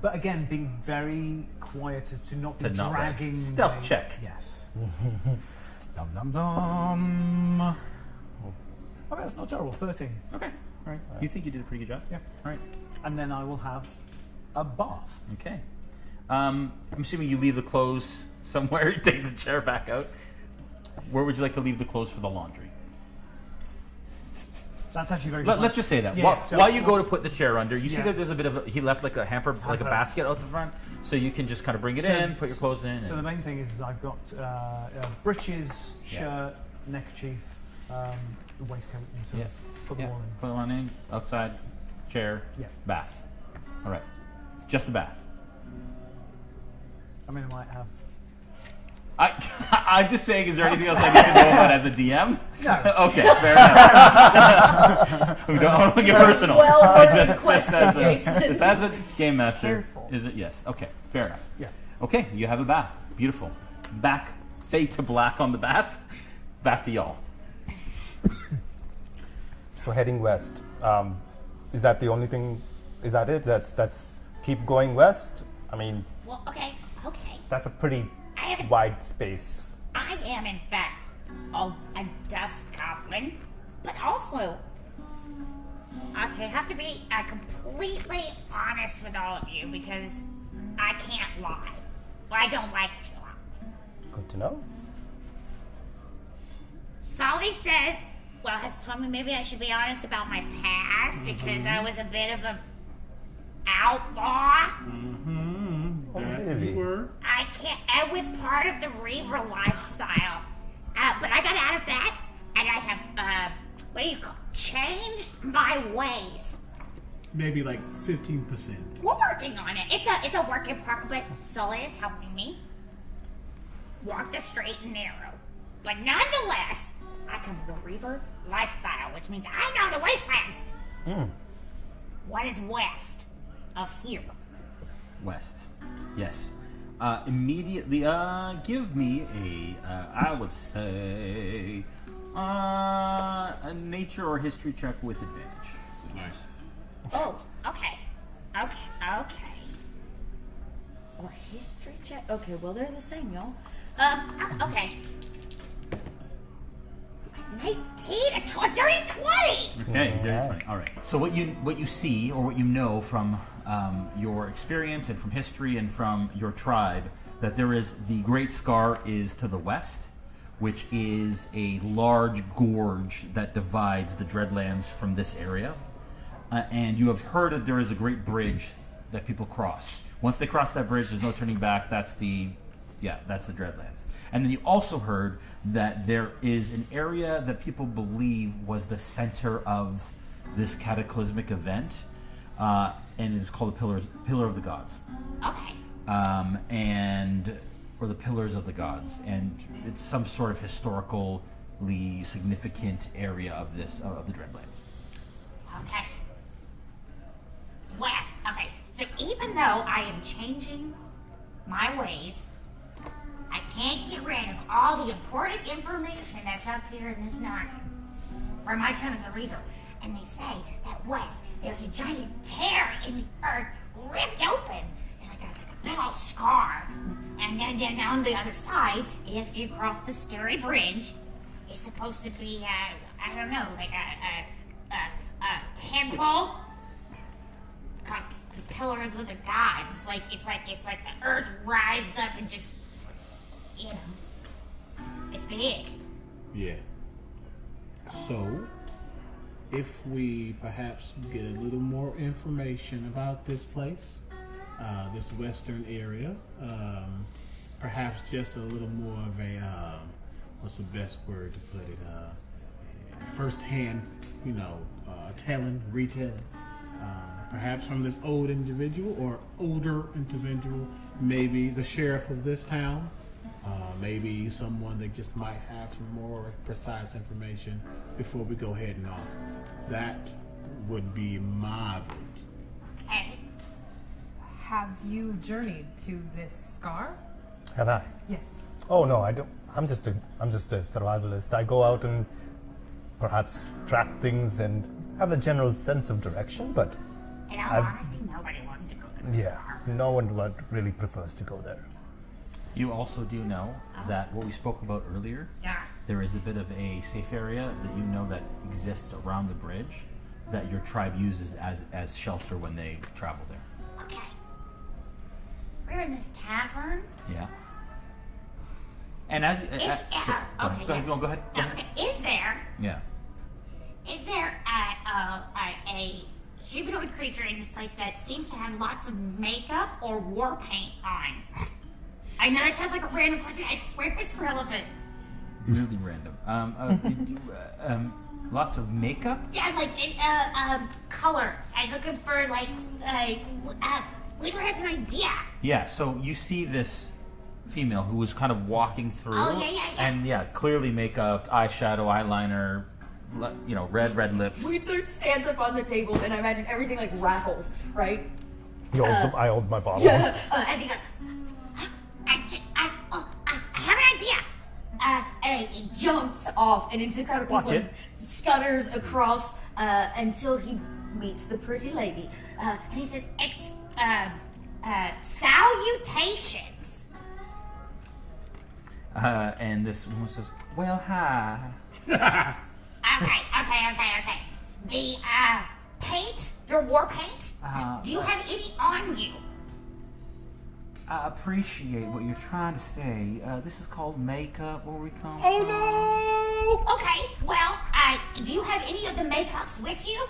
But again, being very quiet to not be dragging... Wedge. Stealth check. Yes. Dum dum dum. I mean, that's not terrible. 13. Okay. All right. You think you did a pretty good job? Yeah. All right. And then I will have a bath. Okay. I'm assuming you leave the clothes somewhere. You take the chair back out. Where would you like to leave the clothes for the laundry? That's actually very good. Let's just say that. Yeah, while you go to put the chair under, you see that there's a bit of he left like a hamper, like a basket out the front, so you can just kind of bring it in, put your clothes in. So the main thing is I've got breeches, shirt, neckerchief, the waistcoat, and sort of put them all in. Put them on in, outside, chair, bath. All right. Just a bath. I mean, I might have... I'm just saying, is there anything else I need to know about as a DM? No. Okay, fair enough. We don't want to get personal. Well, just as a game master. Careful. Is it? Yes. Okay, fair enough. Yeah. Okay, you have a bath. Beautiful. Back, fade to black on the bath. Back to y'all. So heading west. Is that the only thing? Is that it? That's keep going west? I mean... Well, okay. That's a pretty wide space. I am, in fact, a dust goblin, but also, okay, I have to be completely honest with all of you because I can't lie. I don't like to. Good to know. Sully says, has told me maybe I should be honest about my past because I was a bit of a outlaw. Really? I was part of the Reaver lifestyle. But I got out of that, and I have, changed my ways. Maybe like 15%. We're working on it. It's a work in progress, but Sully is helping me walk the straight and narrow. But nonetheless, I come from the Reaver lifestyle, which means I know the wastelands. What is west of here? West. Yes. Immediately, give me I would say, a nature or history check with advantage. Nice. Oh, okay. Or history check. Okay, well, they're the same, y'all. Okay. 19, a dirty 20! Okay, dirty 20. All right. So what you see, or what you know from your experience and from history and from your tribe, that there is the Great Scar is to the west, which is a large gorge that divides the Dreadlands from this area. And you have heard that there is a great bridge that people cross. Once they cross that bridge, there's no turning back. That's the Dreadlands. And then you also heard that there is an area that people believe was the center of this cataclysmic event, and it is called the Pillar of the Gods. Okay. Or the Pillars of the Gods, and it's some sort of historically significant area of the Dreadlands. Okay. West. Okay. So even though I am changing my ways, I can't get rid of all the important information that's up here in this noggin from my time as a Reaver. And they say that west, there's a giant tear in the earth ripped open, and like a big old scar. And then on the other side, if you cross the scary bridge, it's supposed to be, I don't know, like a temple called the Pillars of the Gods. It's like the earth rises up and just, it's big. Yeah. So, if we perhaps get a little more information about this place, this western area, perhaps just a little more of a, what's the best word to put it, first-hand, retelling, perhaps from this old individual or older individual, maybe the sheriff of this town, maybe someone that just might have some more precise information before we go heading off. That would be my vote. Okay. Have you journeyed to this scar? Have I? Yes. Oh no, I don't. I'm just a survivalist. I go out and perhaps track things and have a general sense of direction, but in all honesty, nobody wants to go to the scar. No one really prefers to go there. You also do know that what we spoke about earlier, there is a bit of a safe area that you know that exists around the bridge that your tribe uses as shelter when they travel there. Okay. We're in this tavern. Yeah. And as go ahead. Is there? Yeah. Is there a humanoid creature in this place that seems to have lots of makeup or war paint on? I know that sounds like a random question. I swear it's relevant. Really random. Lots of makeup? Yeah, like color. I'm looking for Wedler has an idea. Yeah. So you see this female who was kind of walking through. Oh yeah. And clearly makeup, eyeshadow, eyeliner, red lips. Wedler stands up on the table, and I imagine everything rattles, right? I hold my bottle. Yeah. As he goes, I have an idea. And he jumps off and into the crowd of people. Watch it. Scutters across until he meets the pretty lady. And he says, salutations. And this woman says, "Well, hi." Okay. The paint, your war paint. Do you have any on you? I appreciate what you're trying to say. This is called makeup, where we come from. Oh no! Okay, well, do you have any of the makeups with you?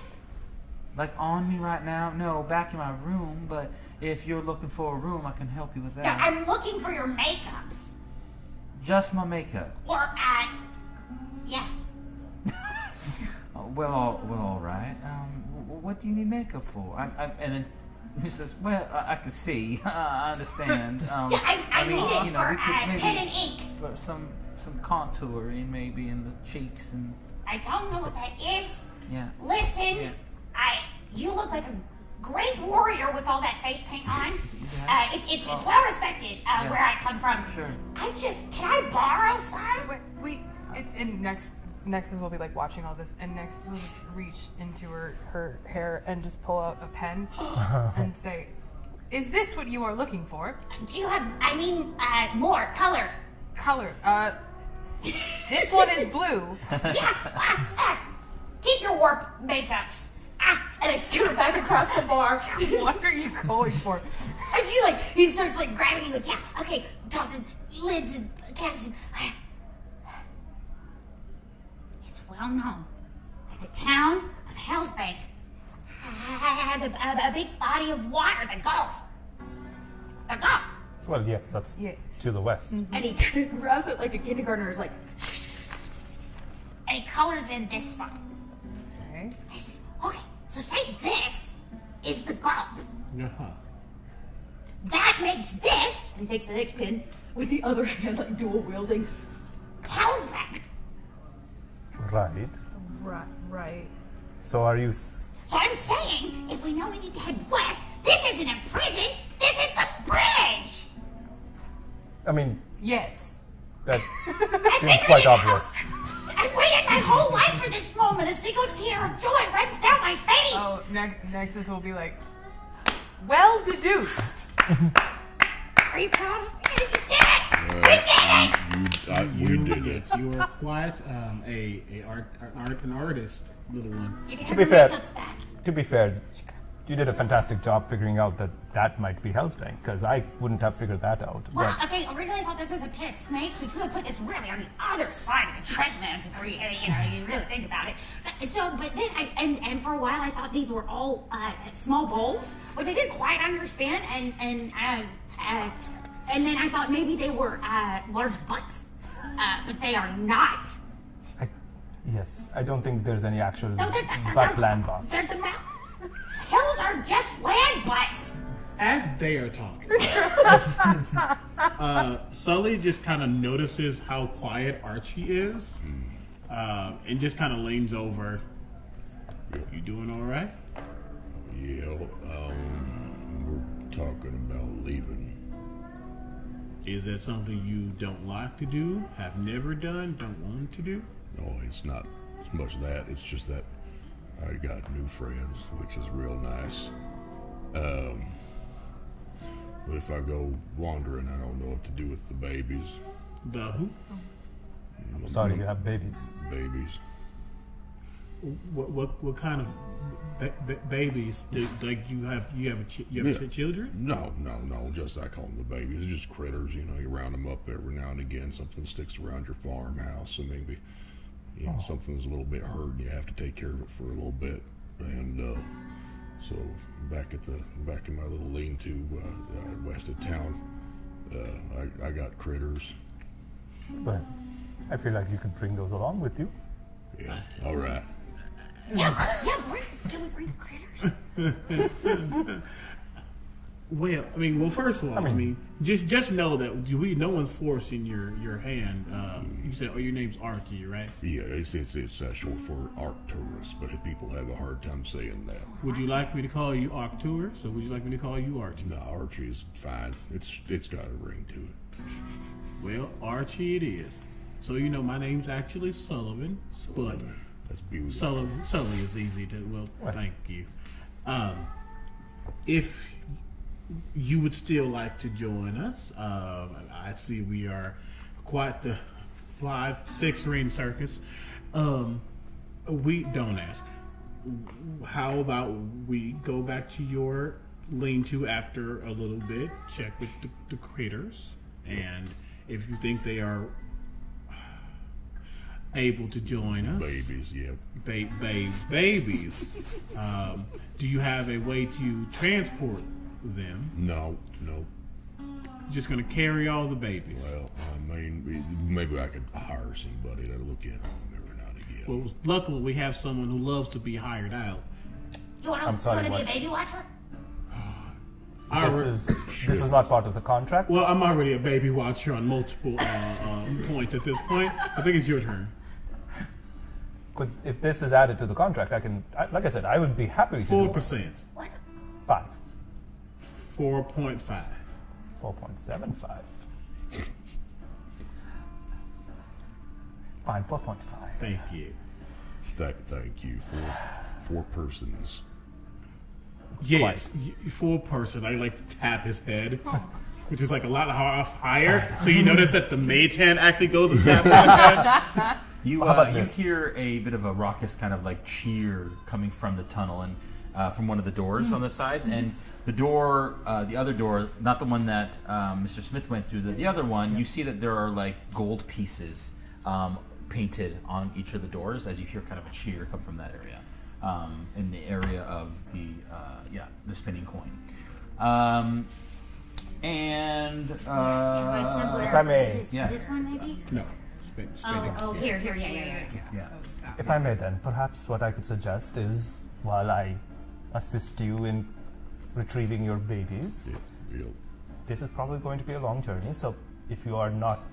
Like on me right now? No, back in my room, but if you're looking for a room, I can help you with that. No, I'm looking for your makeups. Just my makeup. Or, yeah. Well, all right. What do you need makeup for? And then he says, "Well, I can see. I understand. Yeah, I need it for pen and ink. Some contouring maybe in the cheeks and. I don't know what that is. Yeah. Listen, Yeah. You look like a great warrior with all that face paint on. It's well respected where I come from. Sure. Can I borrow some? It's in Nexus will be like watching all this, and Nexus will just reach into her hair and just pull out a pen and say, "Is this what you are looking for?" Do you have? More color. Color. This one is blue. Yeah. Keep your warp makeups. And I scoot back across the bar. What are you going for? I feel like he starts grabbing. He goes, "Yeah, okay, tossing lids and caps." It's well known that the town of Hellsbank has a big body of water, the Gulf. The Gulf. Well, yes, that's to the west. Mm-hmm. And he grabs it like a kindergartner. Is like, and he colors in this spot. Okay. He says, "Okay, so say this is the Gulf. That makes this." And he takes the next pin with the other hand, dual wielding. Hellsbank. Right. So are you? So I'm saying, if we know we need to head west, this isn't a prison. This is the bridge. I mean, yes. That seems quite obvious. I've waited my whole life for this moment. A single tear of joy runs down my face. Oh, Nexus will be like, well deduced. Are you proud of me? You did it! We did it! You did it. You are quite an artist, little one. You can To have be your fair, makeups back. you did a fantastic job figuring out that might be Hellsbank, because I wouldn't have figured that out. Well, okay, originally I thought this was a pit of snakes, which would have put this really on the other side of the Treadlands if you really think about it. But then, and for a while I thought these were all small bowls, which I didn't quite understand, and then I thought maybe they were large butts, but they are not. Yes, I don't think there's any actual No, butt land box. They're the hills are just land butts. As they are talking, Sully just kind of notices how quiet Archie is, and just kind of leans over. You doing all right? Yeah, we're talking about leaving. Is that something you don't like to do, have never done, don't want to do? No, it's not as much that. It's just that I got new friends, which is real nice. But if I go wandering, I don't know what to do with the babies. The who? I'm sorry, you have babies. Babies. What kind of babies? You have children? No. Just I call them the babies. It's just critters. You round them up every now and again. Something sticks around your farmhouse, and maybe something's a little bit hurt, and you have to take care of it for a little bit. And so back in my little lean-to west of town, I got critters. But I feel like you could bring those along with you. Yeah. All right. Can we bring critters? Well, first of all, just know that no one's forcing your hand. You said, your name's Archie, right? Yeah, it's short for Arcturus, but people have a hard time saying that. Would you like me to call you Arcturus, or would you like me to call you Archie? No, Archie is fine. It's got a ring to it. Well, Archie it is. So my name's actually Sullivan, but that's beautiful. Sully is easy to. Well, thank you. If you would still like to join us, I see we are quite the 5-6 ring circus. We don't ask. How about we go back to your lean to after a little bit. Check with the critters, and if you think they are able to join us. Babies, yeah. Babies. Do you have a way to transport them? No. Just going to carry all the babies? Well, I mean, maybe I could hire somebody to look in on them every now and again. Well, luckily we have someone who loves to be hired out. You want to be a baby watcher? This was not part of the contract? Well, I'm already a baby watcher on multiple points at this point. I think it's your turn. If this is added to the contract, like I said, I would be happy to 4%. What? 5. 4.5. 4.75. Fine, 4.5. Thank you. Thank you for 4 persons. Yes, 4 person. I like to tap his head, which is like a lot higher. So you notice that the mage hand actually goes and taps his head. You hear a bit of a raucous kind of like cheer coming from the tunnel and from one of the doors on the sides, and the door, the other door, not the one that Mr. Smith went through, the other one, you see that there are like gold pieces painted on each of the doors as you hear kind of a cheer come from that area, in the area of the spinning coin. And if I may, this one maybe? No. Here. If I may then, perhaps what I could suggest is, while I assist you in retrieving your babies, this is probably going to be a long journey, so if you are not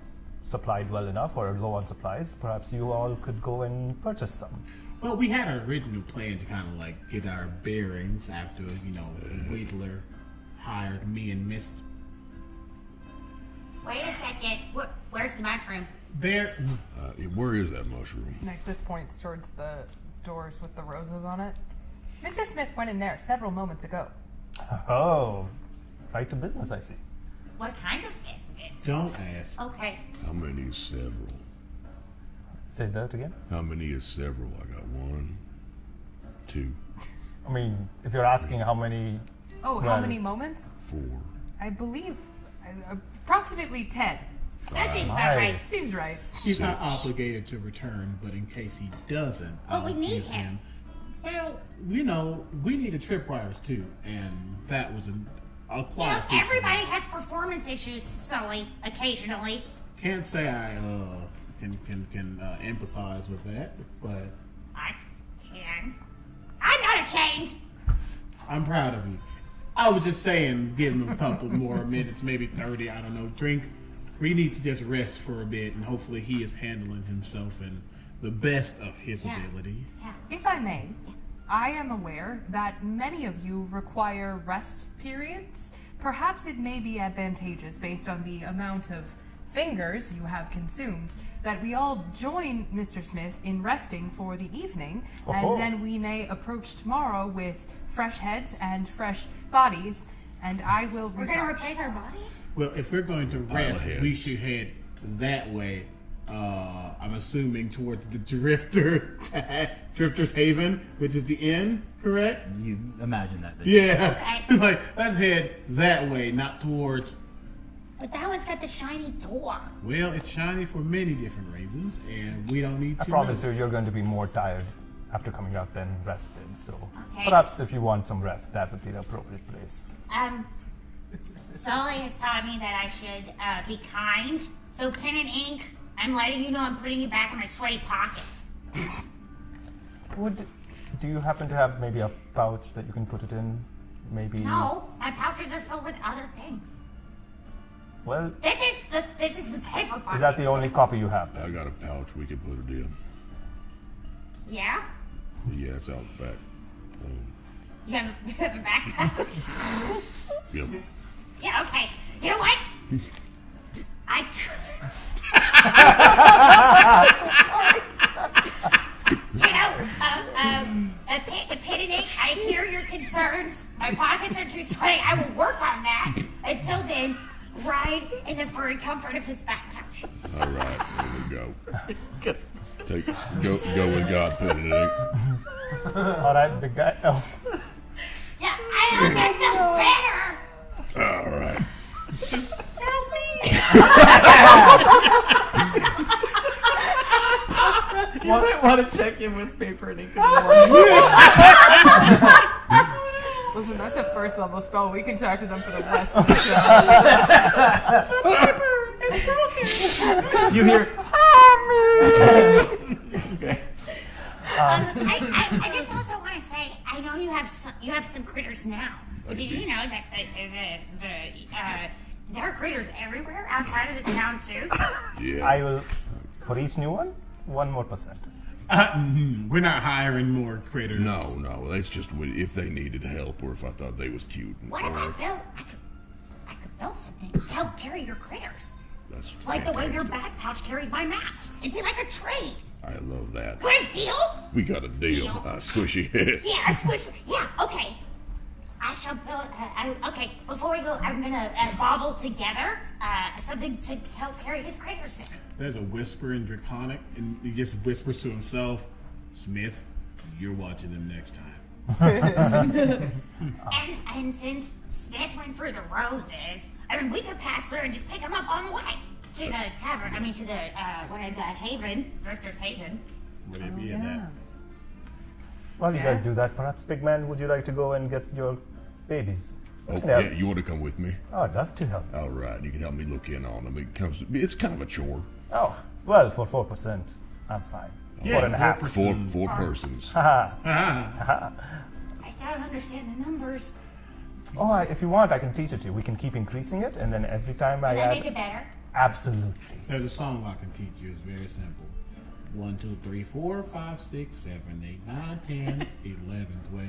supplied well enough or low on supplies, perhaps you all could go and purchase some. Well, we had our original plan to kind of like get our bearings after, Wedler hired me and Miss. Wait a second. Where's the mushroom? There. Where is that mushroom? Nexus points towards the doors with the roses on it. Mr. Smith went in there several moments ago. Oh, right to business, I see. What kind of business? Don't ask. Okay. How many is several? Say that again? How many is several? I got 1, 2. I mean, if you're asking how many... how many moments? 4. I believe approximately 10. That seems about right. Seems right. He's not obligated to return, but in case he doesn't, we need him. Well, we need a tripwires too, and that was a quite. Everybody has performance issues, Sully. Occasionally. Can't say I can empathize with that, but I can. I'm not ashamed. I'm proud of you. I was just saying, give him a couple more minutes, maybe 30. I don't know. Drink. We need to just rest for a bit, and hopefully he is handling himself in the best of his ability. If I may, I am aware that many of you require rest periods. Perhaps it may be advantageous, based on the amount of fingers you have consumed, that we all join Mr. Smith in resting for the evening, and then we may approach tomorrow with fresh heads and fresh bodies, and I will recharge. We're going to replace our bodies? Well, if we're going to rest, we should head that way. I'm assuming towards the Drifter's Haven, which is the inn, correct? You imagine that. Yeah. Okay. Like, let's head that way, not towards... But that one's got the shiny door. Well, it's shiny for many different reasons, and we don't need to... I promise you're going to be more tired after coming out than rested, so perhaps if you want some rest, that would be the appropriate place. Sully has taught me that I should be kind. So pen and ink, I'm letting you know I'm putting you back in my sweaty pocket. Do you happen to have maybe a pouch that you can put it in? Maybe. No, my pouches are filled with other things. Well, this is the paper pocket. Is that the only copy you have? I got a pouch we can put it in. Yeah. Yeah, it's out back. You have a back pouch? Yep. Yeah, okay. You know what? A pen and ink, I hear your concerns. My pockets are too sweaty. I will work on that. Until then, ride in the furry comfort of his back pouch. All right, there we go. Go with God, pen and ink. All right, big guy. Oh. Yeah, I know that sounds bad. Help me! You might want to check in with paper and ink. Listen, that's a first level spell. We can talk to them for the rest of the show. It's broken. You hear, Okay. I just also want to say, I know you have some critters now, but did you know that there are critters everywhere outside of this town too? Yeah. I will, for each new one, 1 more %. We're not hiring more critters. No, that's just if they needed help or if I thought they was cute. What if I could build something to help carry your critters? That's like the way your fantastic. back pouch carries my map. It'd be like a trade. I love that. What a deal? We got a deal. Squishy. Yeah, a squish. Yeah, okay. I shall build. Okay, before we go, I'm gonna bobble together something to help carry his critters in. There's a whisper in Draconic, and he just whispers to himself, Smith, you're watching them next time. and since Smith went through the roses, I mean, we could pass through and just pick him up on the way to the tavern. I mean, to the Haven, Drifter's Haven. Would it be that? While you guys do that, perhaps, Big Man, would you like to go and get your babies? Oh, yeah, you want to come with me? Oh, I'd love to help. All right, you can help me look in on them. It's kind of a chore. Oh, well, for 4%, I'm fine. Yeah, 4.5%. Four persons. I still don't understand the numbers. Oh, if you want, I can teach it to you. We can keep increasing it, and then every time Does I that add... make it better? Absolutely. There's a song I can teach you. It's very simple. 1, 2, 3, 4, 5, 6, 7, 8, 9, 10, 11, 12.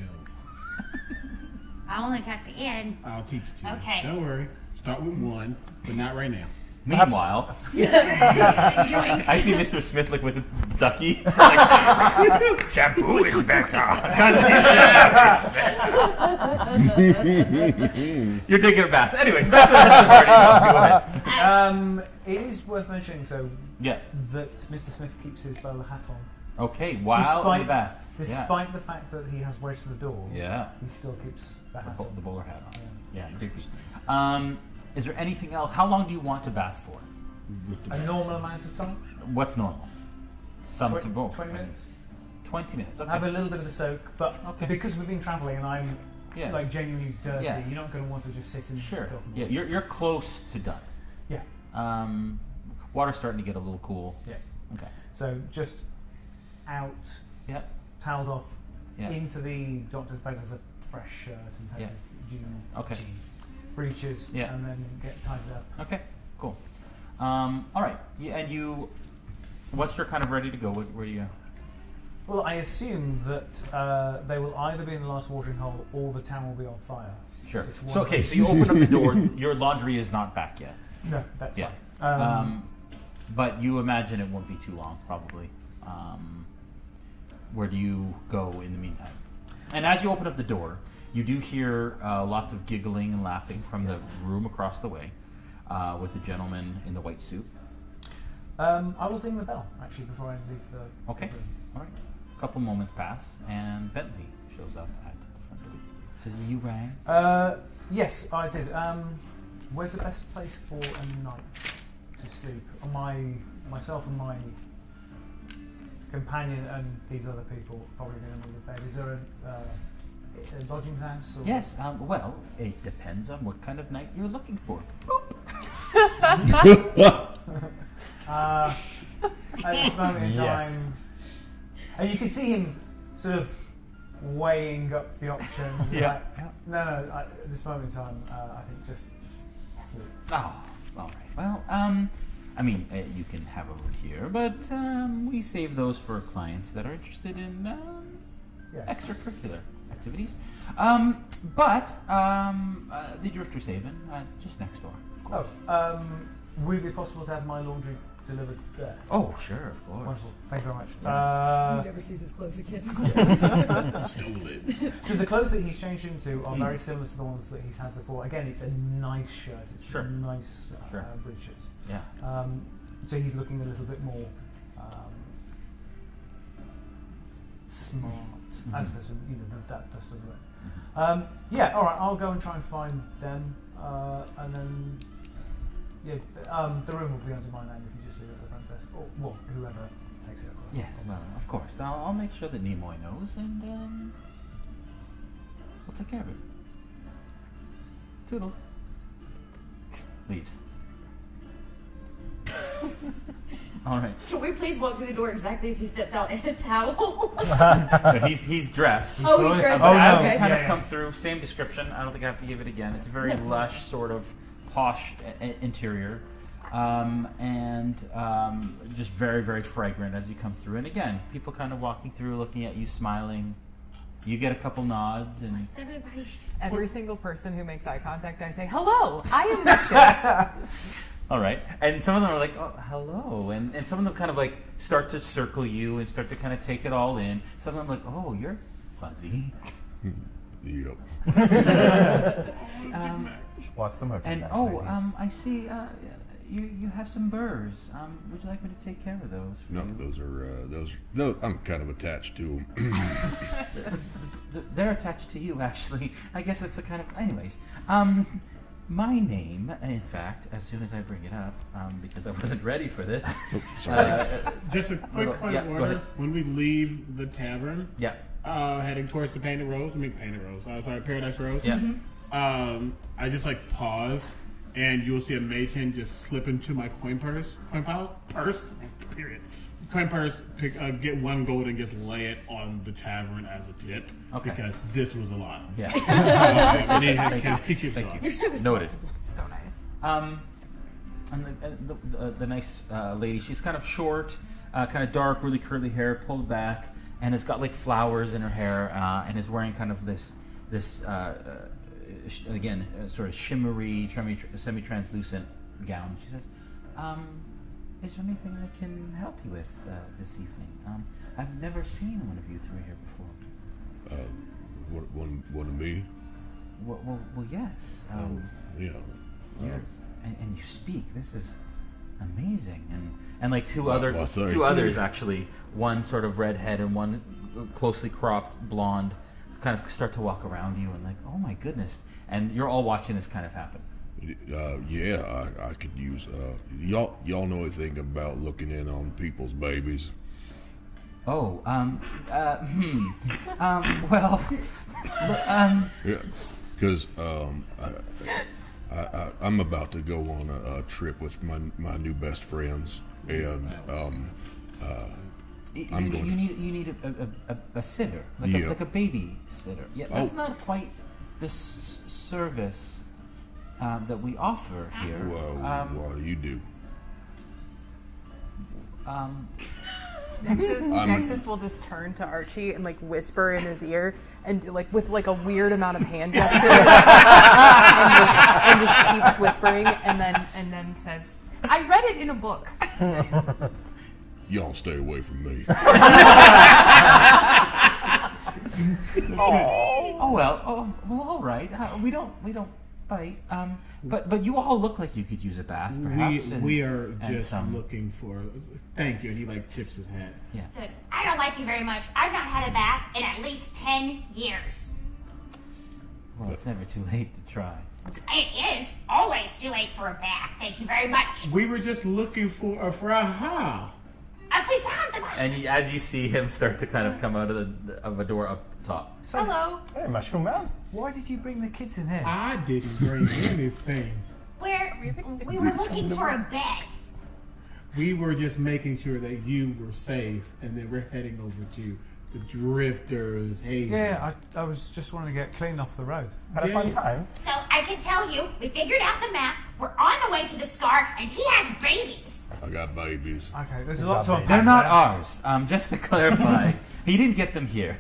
I only got the end. I'll teach it to you. Okay. Don't worry. Start with 1, but not right now. Meanwhile, I see Mr. Smith like with a ducky. Like, shampoo is better. You're taking a bath. Anyways, back to the rest of the party. Go ahead. It is worth mentioning, Yeah. that Mr. Smith keeps his bowler hat on. Okay, while in the bath. Despite the fact that he has wedged to the door, Yeah. he still keeps the hat on. The bowler hat on. Yeah, creepy. Is there anything else? How long do you want to bath for? A normal amount of time? What's normal? Some to both. 20 minutes. 20 minutes. Okay. Have a little bit of a soak, but because we've been travelling and I'm like genuinely dirty, Yeah. you're not going to want to just sit in filth and Yeah, you're close to done. Yeah. Water's starting to get a little cool. Yeah. Okay. So just out, toweled off, into the doctor's bag. There's a fresh shirt and pair of jeans, breeches, and then get tidied up. Okay, cool. All right. And you, what's your kind of ready to go? Where do you? Well, I assume that they will either be in the last watering hole or the town will be on fire. Sure. So you open up the door. Your laundry is not back yet. No, that's fine. But you imagine it won't be too long, probably. Where do you go in the meantime? And as you open up the door, you do hear lots of giggling and laughing from the room across the way, with a gentleman in the white suit. I will ding the bell actually before I leave the Okay. room. All right. A couple moments pass, and Bentley shows up at the front door. Says, "You rang?" Yes, I did. Where's the best place for a night to sleep? Myself and my companion and these other people are probably going to need a bed. Is there a lodging house? Or? Yes. Well, it depends on what kind of night you're looking for. At this moment in time, and you can see him sort of weighing up the options. Yeah. At this moment in time, I think just sleep. Oh, all right. Well, I mean, you can have a room here, but we save those for clients that are interested in extracurricular activities. But the Drifter's Haven, just next door, of course. Would it be possible to have my laundry delivered there? Oh, sure, of course. Wonderful. Thank you very much. He never sees his clothes again. Stole it. So the clothes that he's changed into are very similar to the ones that he's had before. Again, it's a nice shirt. It's nice breeches. Yeah. So he's looking a little bit more smart, as opposed to that dust of it. Yeah. All right. I'll go and try and find them, and then Yeah, the room will be under my name if you just leave it at the front desk. Or, well, whoever takes it across. Yes, well, of course. I'll make sure that Nimoy knows, and we'll take care of it. Toodles. Leaves. All right. Can we please walk through the door exactly as he steps out in a towel? No, he's dressed. Oh, he's dressed. As Okay. you kind of come through, same description. I don't think I have to give it again. It's a very lush, sort of posh interior, and just very, very fragrant as you come through. And again, people kind of walking through, looking at you, smiling. You get a couple nods, and Every single person who makes eye contact, I say, "Hello, I am Nexus." all right. And some of them are like, "Oh, hello," and some of them kind of like start to circle you and start to kind of take it all in. Some of them are like, "Oh, you're fuzzy." Yep. What's the motive? And I see you have some burrs. Would you like me to take care of those? For No, you? those are no. I'm kind of attached to them. They're attached to you, actually. I guess it's a kind of. Anyways, my name, in fact, as soon as I bring it up, because I wasn't ready for this. Sorry. Just a quick point of go order. ahead. When we leave the tavern, heading towards the Paradise Rose. Paradise Rose. Yeah. I just like pause, and you'll see a mage hand just slip into my coin purse. Period. Coin purse. Get one gold and just lay it on the tavern as a tip. Okay. Because this was a lot. Yeah. Thank you. You're so Noted. So nice. And the nice lady, she's kind of short, kind of dark, really curly hair, pulled back, and has got like flowers in her hair, and is wearing kind of this again, sort of shimmery, semi-translucent gown. She says, "Is there anything I can help you with this evening? I've never seen one of you through here before." One of me. Well, yes. Yeah. And you speak. This is amazing. And like two Well, others actually. One sort of redhead and one closely cropped blonde, kind of start to walk around you and like, oh my goodness. And you're all watching this kind of happen. I could use. Y'all know anything about looking in on people's babies? Oh, Yeah, because I'm about to go on a trip with my new best friends, and you need a sitter, like a baby sitter. Yeah, that's not quite the service that we offer here. What do you do? Nexus will just turn to Archie and like whisper in his ear and do, like with like a weird amount of hand gestures and just keeps whispering and then says, "I read it in a book." Y'all stay away from me. Well, all right. We don't bite. But you all look like you could use a bath, perhaps. We are just looking for. Thank you. And he like tips his head. Yeah. Good. I don't like you very much. I've not had a bath in at least 10 years. Well, it's never too late to try. It is always too late for a bath. Thank you very much. We were just looking for a fraha. We found the mushroom. And as you see him start to kind of come out of a door up top. Hello. Hey, Mushroom Man. Why did you bring the kids in here? I didn't bring anything. We were looking for a bed. We were just making sure that you were safe, and then we're heading over to the Drifters. Hey. Yeah, I was just wanting to get clean off the road. Had a fun time. So I can tell you, we figured out the map. We're on the way to the Scar, and he has babies. I got babies. Okay, there's a lot to unpack. They're not ours. Just to clarify, he didn't get them here.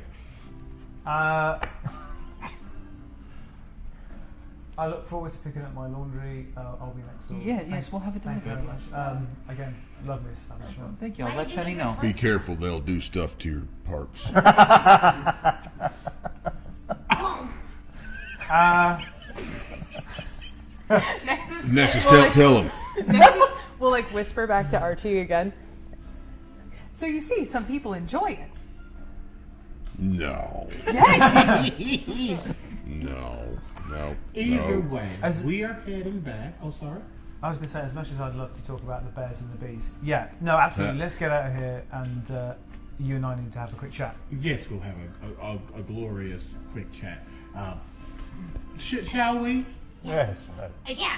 I look forward to picking up my laundry. I'll be next door. Yes, we'll have it Thank you very delivered. much. Again, lovely establishment. Thank you. I'll let Penny know. Be careful, they'll do stuff to your parts. Nexus, tell him. Nexus will like whisper back to Archie again. So you see, some people enjoy it. No. Yes. No. Either way, we are heading back. Oh, sorry. I was going to say, as much as I'd love to talk about the bears and the bees, yeah, no, absolutely. Let's get out of here, and you and I need to have a quick chat. Yes, we'll have a glorious quick chat. Shall we? Yes. Yeah.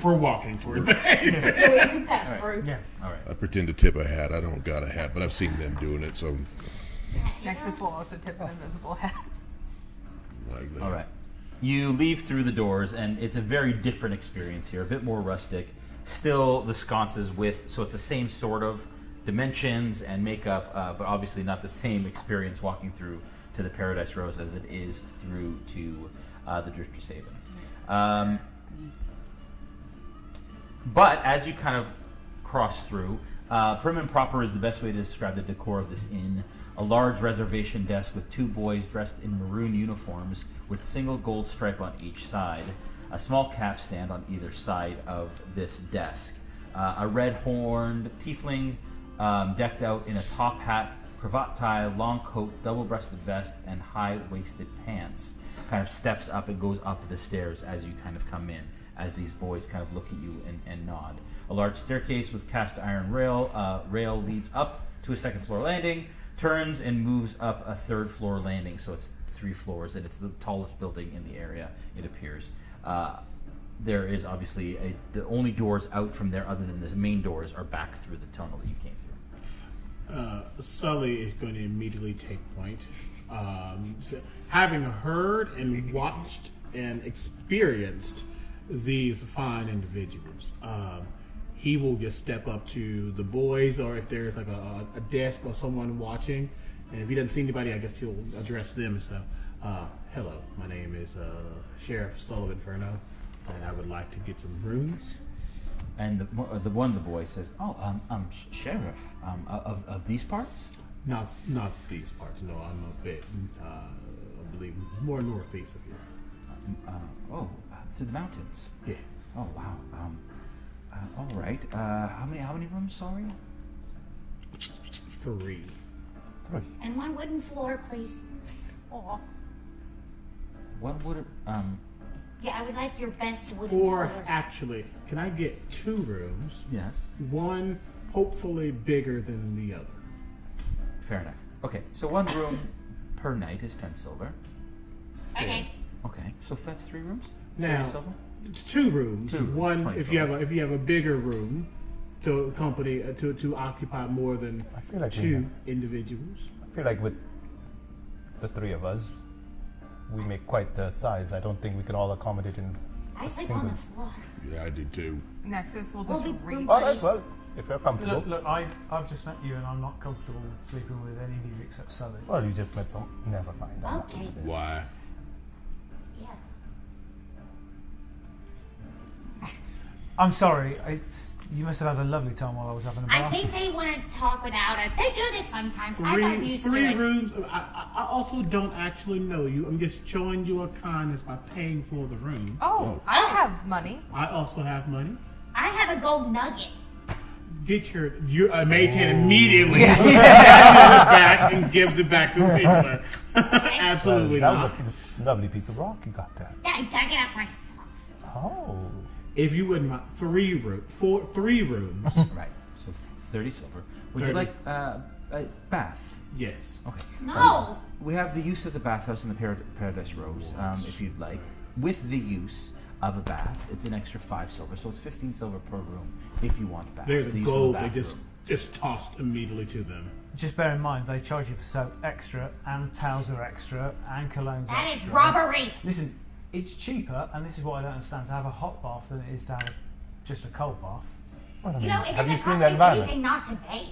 We're walking towards the Yeah, we can pass through. Yeah. All right. I pretend to tip a hat. I don't got a hat, but I've seen them doing it, so Nexus will also tip an invisible hat. like that. All right. You leave through the doors, and it's a very different experience here. A bit more rustic. Still the sconces so it's the same sort of dimensions and makeup, but obviously not the same experience walking through to the Paradise Rose as it is through to the Drifter's Haven. But as you kind of cross through, prim and proper is the best way to describe the decor of this inn. A large reservation desk with 2 boys dressed in maroon uniforms with single gold stripe on each side. A small cap stand on either side of this desk. A red-horned tiefling decked out in a top hat, cravat tie, long coat, double-breasted vest, and high-waisted pants kind of steps up and goes up the stairs as you kind of come in, as these boys kind of look at you and nod. A large staircase with cast iron rail leads up to a second-floor landing, turns and moves up a third-floor landing, so it's 3 floors, and it's the tallest building in the area, it appears. There is obviously the only doors out from there other than the main doors are back through the tunnel that you came through. Sully is going to immediately take point. So having heard and watched and experienced these fine individuals, he will just step up to the boys, or if there's like a desk or someone watching, and if he doesn't see anybody, I guess he'll address them. So, hello, my name is Sheriff Sullivan Furno, and I would like to get some rooms. And the one of the boys says, Sheriff, of these parts? Not these parts, no, I'm a bit, I believe, more northeast of here. Through the mountains? Yeah. Oh, wow. All right. How many rooms, sorry? 3. And 1 wooden floor, please. Aw. One would Yeah, I would like your best wooden Or floor. actually, can I get 2 rooms? Yes. One hopefully bigger than the other. Fair enough. Okay, so 1 room per night is 10 silver. Okay. Okay, so if that's 3 rooms, 30 Now, silver? it's 2 rooms. 2 rooms, One, 20 if you silver. have a bigger room to accompany to occupy more than feel like 2 individuals. I feel like with the 3 of us, we make quite the size. I don't think we can all accommodate in I a sleep single. on the floor. Yeah, I did too. Nexus will We'll just be read. All right, well, if you're comfortable. Look, I've just met you, and I'm not comfortable sleeping with any of you except Sully. Well, you just met some. Never mind. I'm not Okay. gonna say. Why? Yeah. I'm sorry. You must have had a lovely time while I was having a I bath. think they want to talk without us. They do this sometimes. I got used to 3 it. rooms. I also don't actually know you. I'm just showing you a kindness by paying for the room. Oh, I have money. I also have money. I have a gold nugget. Get your mage hand immediately hands it back and gives it back to Wedler. Absolutely That not. was a lovely piece of rock you got there. Yeah, I dug it up myself. Oh. If you wouldn't mind, 3 rooms. Right, so 30 silver. Would 30. you like a bath? Yes. Okay. No. We have the use of the bathhouse in the Paradise Rose, if you'd like. With the use of a bath, it's an extra 5 silver, so it's 15 silver per room if you want a bath. There's a The use of gold the they bathroom. just tossed immediately to them. Just bear in mind, they charge you for soap extra, and towels are extra, and colognes That is extra. robbery. Listen, it's cheaper, and this is what I don't understand, to have a hot bath than it is to have just a cold bath. Well, I You mean, know, it have you doesn't seen cost the you environment? anything not to pay.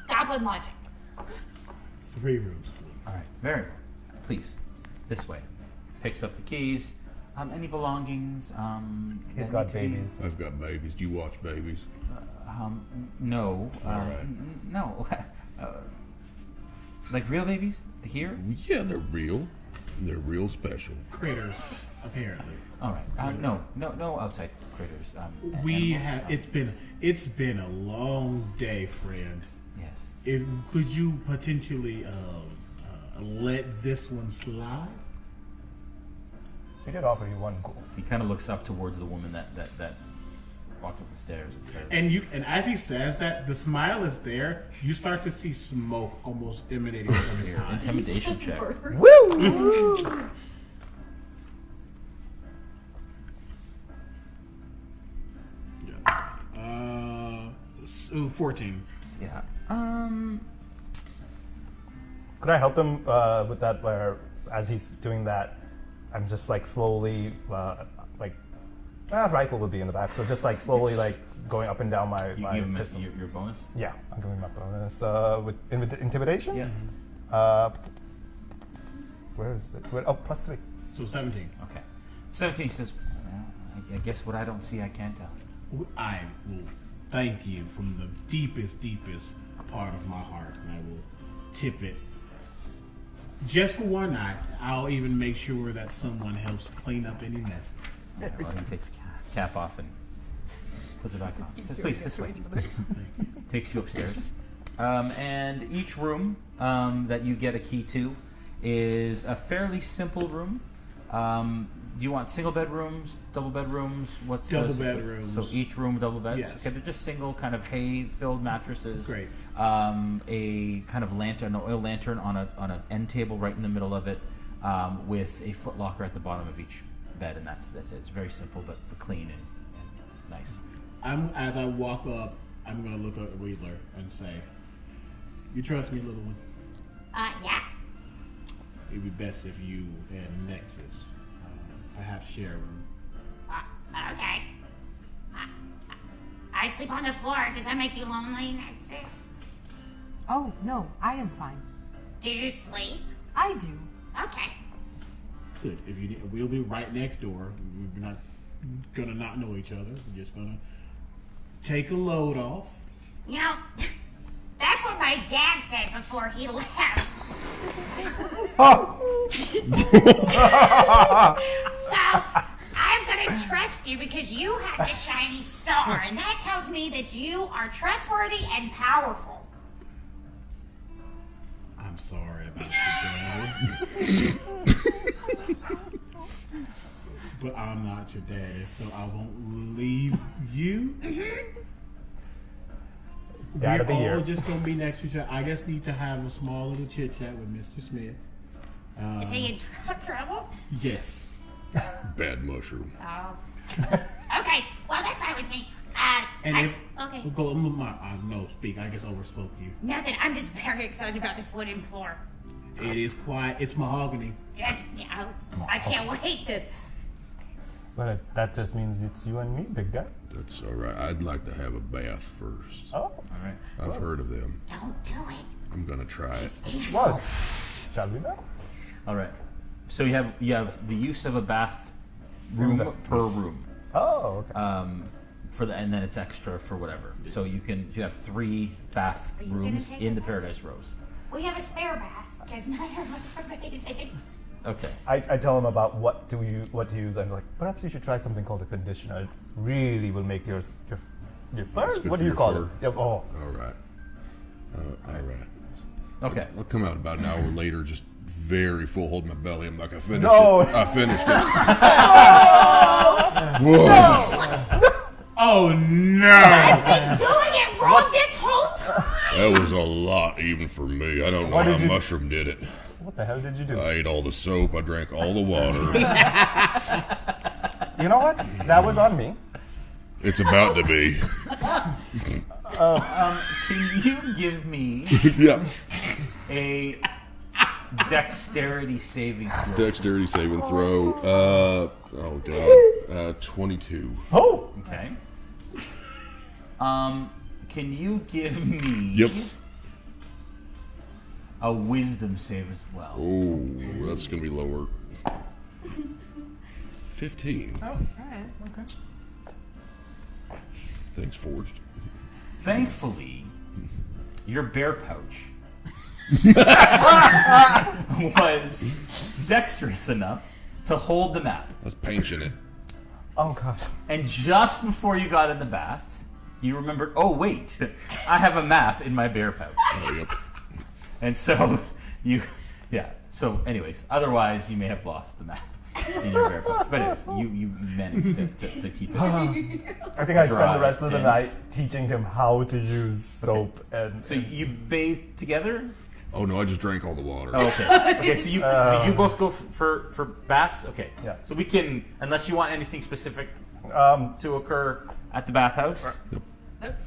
Goblin logic. 3 rooms. All right, very well. Please, this way. Picks up the keys. Any belongings? He's that got need to be- babies. I've got babies. Do you watch babies? No. All right. No. Like real babies? Here? Yeah, they're real. They're real special. Critters, apparently. All right. No outside critters. We animals. have. It's been a long day, friend. Yes. Could you potentially let this one slide? He did offer you 1 gold. He kind of looks up towards the woman that walked up the stairs and says, And as he says that, the smile is there. You start to see smoke almost emanating from his eyes. Intimidation check. Woo! Yeah. 14. Yeah. Could I help him with that? Where as he's doing that, I'm just like slowly, rifle would be in the back, so just like slowly like going up and down my. You my give him pistol. your bonus? Yeah, I'm giving my bonus with intimidation. Yeah. Where is it? +3. So 17. Okay. 17 says, well, I guess what I don't see, I can't tell. I will thank you from the deepest part of my heart, and I will tip it. Just for one night, I'll even make sure that someone helps clean up any messes. Yeah, well, he takes cap off and puts it back on. Says, please, this way. Takes you upstairs. And each room that you get a key to is a fairly simple room. Do you want single bedrooms, double bedrooms? What's double bedrooms? So each room double beds. Yes. Okay, they're just single kind of hay-filled mattresses. Great. A kind of lantern, an oil lantern on an end table right in the middle of it, with a foot locker at the bottom of each bed, and that's it. It's very simple but clean and nice. As I walk up, I'm gonna look at Wedler and say, "You trust me, little one?" Yeah. It'd be best if you and Nexus perhaps share a room. Okay. I sleep on the floor. Does that make you lonely, Nexus? Oh, no, I am fine. Do you sleep? I do. Okay. Good. If you, we'll be right next door. We're not gonna not know each other. We're just gonna take a load off. You know, that's what my dad said before he left. So, I'm gonna trust you because you have the shiny star, and that tells me that you are trustworthy and powerful. I'm sorry about your dad. But I'm not your daddy, so I won't leave you. Dad of the year. We're all just gonna be next to each other. I just need to have a small little chit chat with Mr. Smith. Is he in trouble? Yes. Bad mushroom. Oh. Okay, well, that's fine with me. Okay. No, speak. I guess overspoke you. Nothing. I'm just very excited about this wooden floor. It is quiet. It's mahogany. Yeah, I can't wait to. But that just means it's you and me, big guy. That's all right. I'd like to have a bath first. Oh, all right. I've heard of them. Don't do it. I'm gonna try it. What? Shall we now? All right. So you have the use of a bath room per room. Oh, okay. And then it's extra for whatever. So you have 3 bath rooms in the Paradise Rose. We have a spare bath because neither of us are bathing. Okay. I tell him about what to use. I'm like, perhaps you should try something called a conditioner. It really will make your fur. What do you call it? Yep. Oh. All right. All right. Okay. I'll come out about an hour later, just very full, holding my belly. I'm like, I finished No. it. I finished it. Whoa. No. Oh no! I've been doing it wrong this whole time. That was a lot, even for me. I don't know how mushroom did it. What the hell did you do? I ate all the soap. I drank all the water. You know what? That was on me. It's about to be. Can you give me a dexterity saving throw? Dexterity saving throw. 22. Oh. Okay. Can you give me a wisdom save as well? Oh, that's gonna be lower. 15. Oh, all right. Okay. Thanks, Forged. Thankfully, your bear pouch was dexterous enough to hold the map. I was pinching it. Oh, gosh. And just before you got in the bath, you remembered, oh, wait, I have a map in my bear pouch. Oh, yep. And so so anyways, otherwise you may have lost the map. in your bear pouch. But anyways, you managed to keep it. I think I spent the rest of the night teaching him how to use soap. And so you bathe together? Oh no, I just drank all the water. Oh, okay. Okay, so did you both go for baths? Okay. Yeah. So we can, unless you want anything specific to occur at the bathhouse. Nope.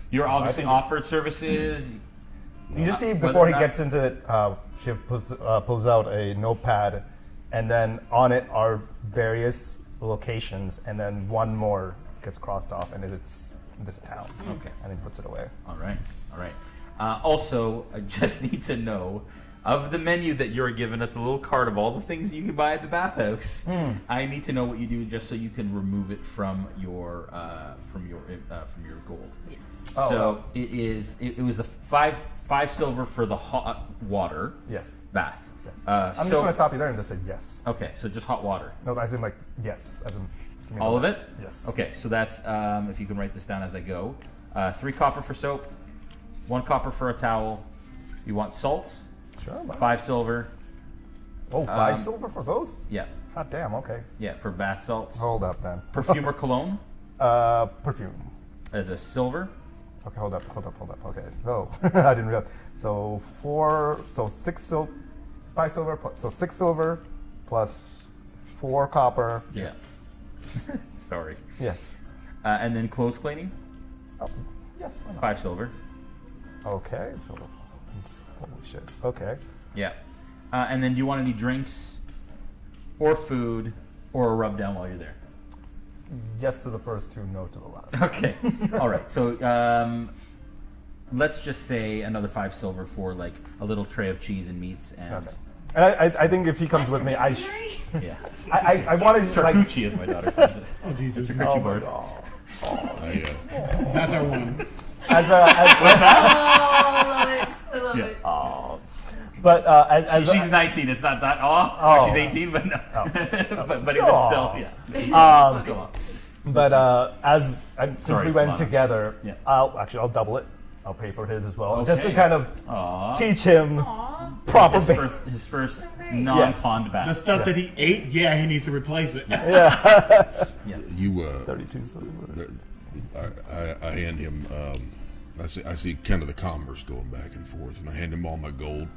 You're obviously offered services. You just see before he gets into it, Shiv pulls out a notepad, and then on it are various locations, and then one more gets crossed off, and it's this town. Okay. And he puts it away. All right. Also, I just need to know, of the menu that you're given us a little card of all the things you can buy at the bathhouse. I need to know what you do just so you can remove it from your gold. Yeah. So it was the five silver for the hot water. Yes. Bath. Yes. I'm just going to stop you there and just say yes. Okay, so just hot water. No, as in like yes, as in all of it. Yes. Okay, so that's if you can write this down as I go. 3 copper for soap, 1 copper for a towel. You want salts? Sure. 5 silver. Oh, 5 silver for those? Yeah. God damn. Okay. Yeah, for bath salts. Hold up, then. Perfume or cologne? Perfume. As a silver. Okay, hold up. Okay, so I didn't realize. So 6 silver, 5 silver, so 6 silver plus 4 copper. Yeah. Sorry. Yes. And then clothes cleaning? Oh, yes. 5 silver. Okay, so holy shit. Okay. Yeah. And then do you want any drinks or food or a rub down while you're there? Yes to the first 2, no to the last. Okay. All right. So let's just say another 5 silver for like a little tray of cheese and meats and. Okay. And I think if he comes with me, I want to Charcuterie, as my daughter calls it. Oh Jesus! Charcuterie board. That's our one. As I love it. Oh. But she's 19. It's not that. She's 18, but no. but even still, yeah. But since we went together, yeah. I'll double it. I'll pay for his as well, Okay. just to kind of teach him proper. His first non-pond bath. The stuff that he ate, he needs to replace it. Yeah. You 32 silver. I hand him. I see kind of the commerce going back and forth, and I hand him all my gold,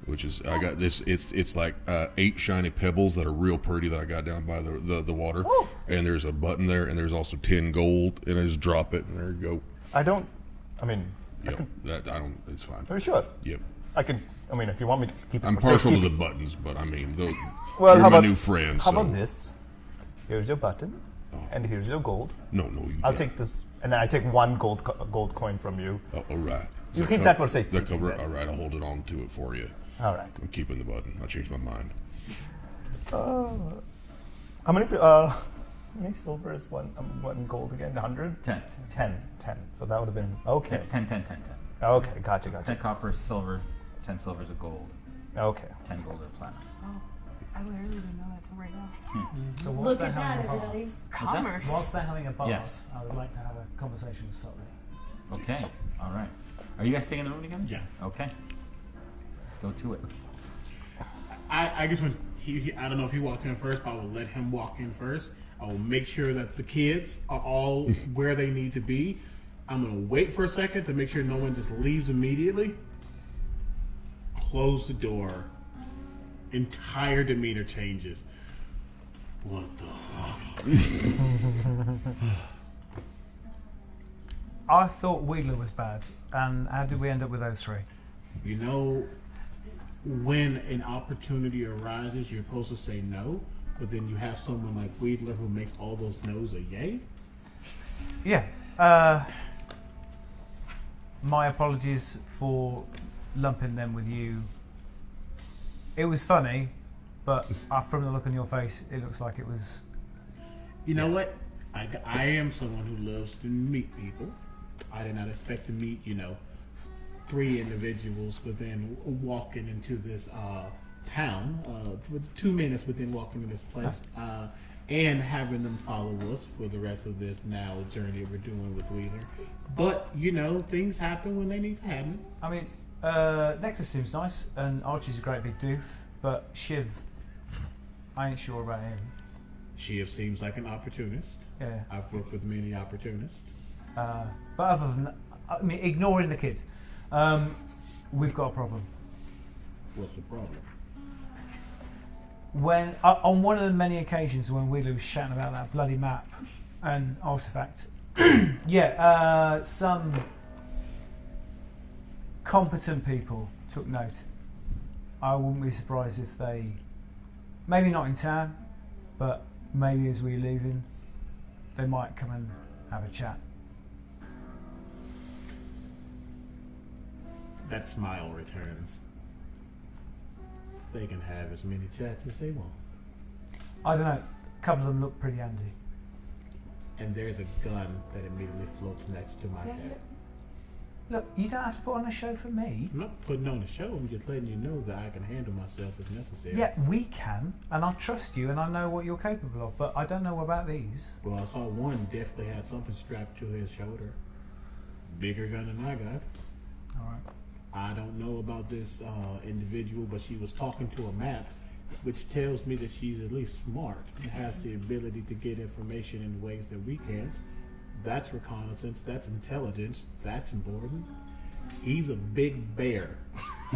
which is I got this. It's like 8 shiny pebbles that are real pretty that I got down by the water, and there's a button there, and there's also 10 gold, and I just drop it, and there you go. Yep, It's fine. Are you sure? Yep. I can. I mean, if you want me to keep it. I'm partial to the buttons, but I mean, you're how my about, new friend. How so. about this? Here's your button, and here's your gold. No. I'll take this, and then I take 1 gold coin from you. Oh, all right. You keep that for safety. The cover. All right, I'll hold it on to it for you. All right. I'm keeping the button. I changed my mind. How many silver is one gold again? 100? 10. 10. So that would have been okay. It's 10. Okay, gotcha. 10 copper is silver, 10 silver is a gold. Okay. 10 gold is platinum. Oh, I literally didn't know that till right now. So Look at that, everybody. Commerce. Whilst they're having a bar, Yes. I would like to have a conversation with Sully. Okay. All right. Are you guys taking the room together? Yeah. Okay. Go to it. I guess when I don't know if he walks in first, but I will let him walk in first. I will make sure that the kids are all where they need to be. I'm going to wait for a second to make sure no one just leaves immediately. Close the door. Entire demeanor changes. What the fuck? I thought Wedler was bad, and how did we end up with those 3? You know, when an opportunity arises, you're supposed to say no, but then you have someone like Wedler who makes all those no's a yay. Yeah. My apologies for lumping them with you. It was funny, but from the look on your face, it looks like it was. You know what? I am someone who loves to meet people. I did not expect to meet, 3 individuals within walking into this town, 2 minutes within walking into this place, and having them follow us for the rest of this now journey we're doing with Wheeler. But, things happen when they need to happen. I mean, Nexus seems nice, and Archie's a great big doof, but Shiv, I ain't sure about him. Shiv seems like an opportunist. Yeah. I've worked with many opportunists. But other than that, I mean, ignoring the kids, we've got a problem. What's the problem? When on one of the many occasions when Wheeler was shouting about that bloody map and artifact, some competent people took note. I wouldn't be surprised if they, maybe not in town, but maybe as we're leaving, they might come and have a chat. That smile returns. They can have as many chats as they want. I don't know, a couple of them look pretty handy. And there's a gun that immediately floats next to my head. Look, you don't have to put on a show for me. I'm not putting on a show, I'm just letting you know that I can handle myself if necessary. Yeah, we can, and I trust you, and I know what you're capable of, but I don't know about these. Well, I saw one definitely had something strapped to his shoulder. Bigger gun than I got. Alright. I don't know about this individual, but she was talking to a map, which tells me that she's at least smart and has the ability to get information in ways that we can't. That's reconnaissance, that's intelligence, that's important. He's a big bear.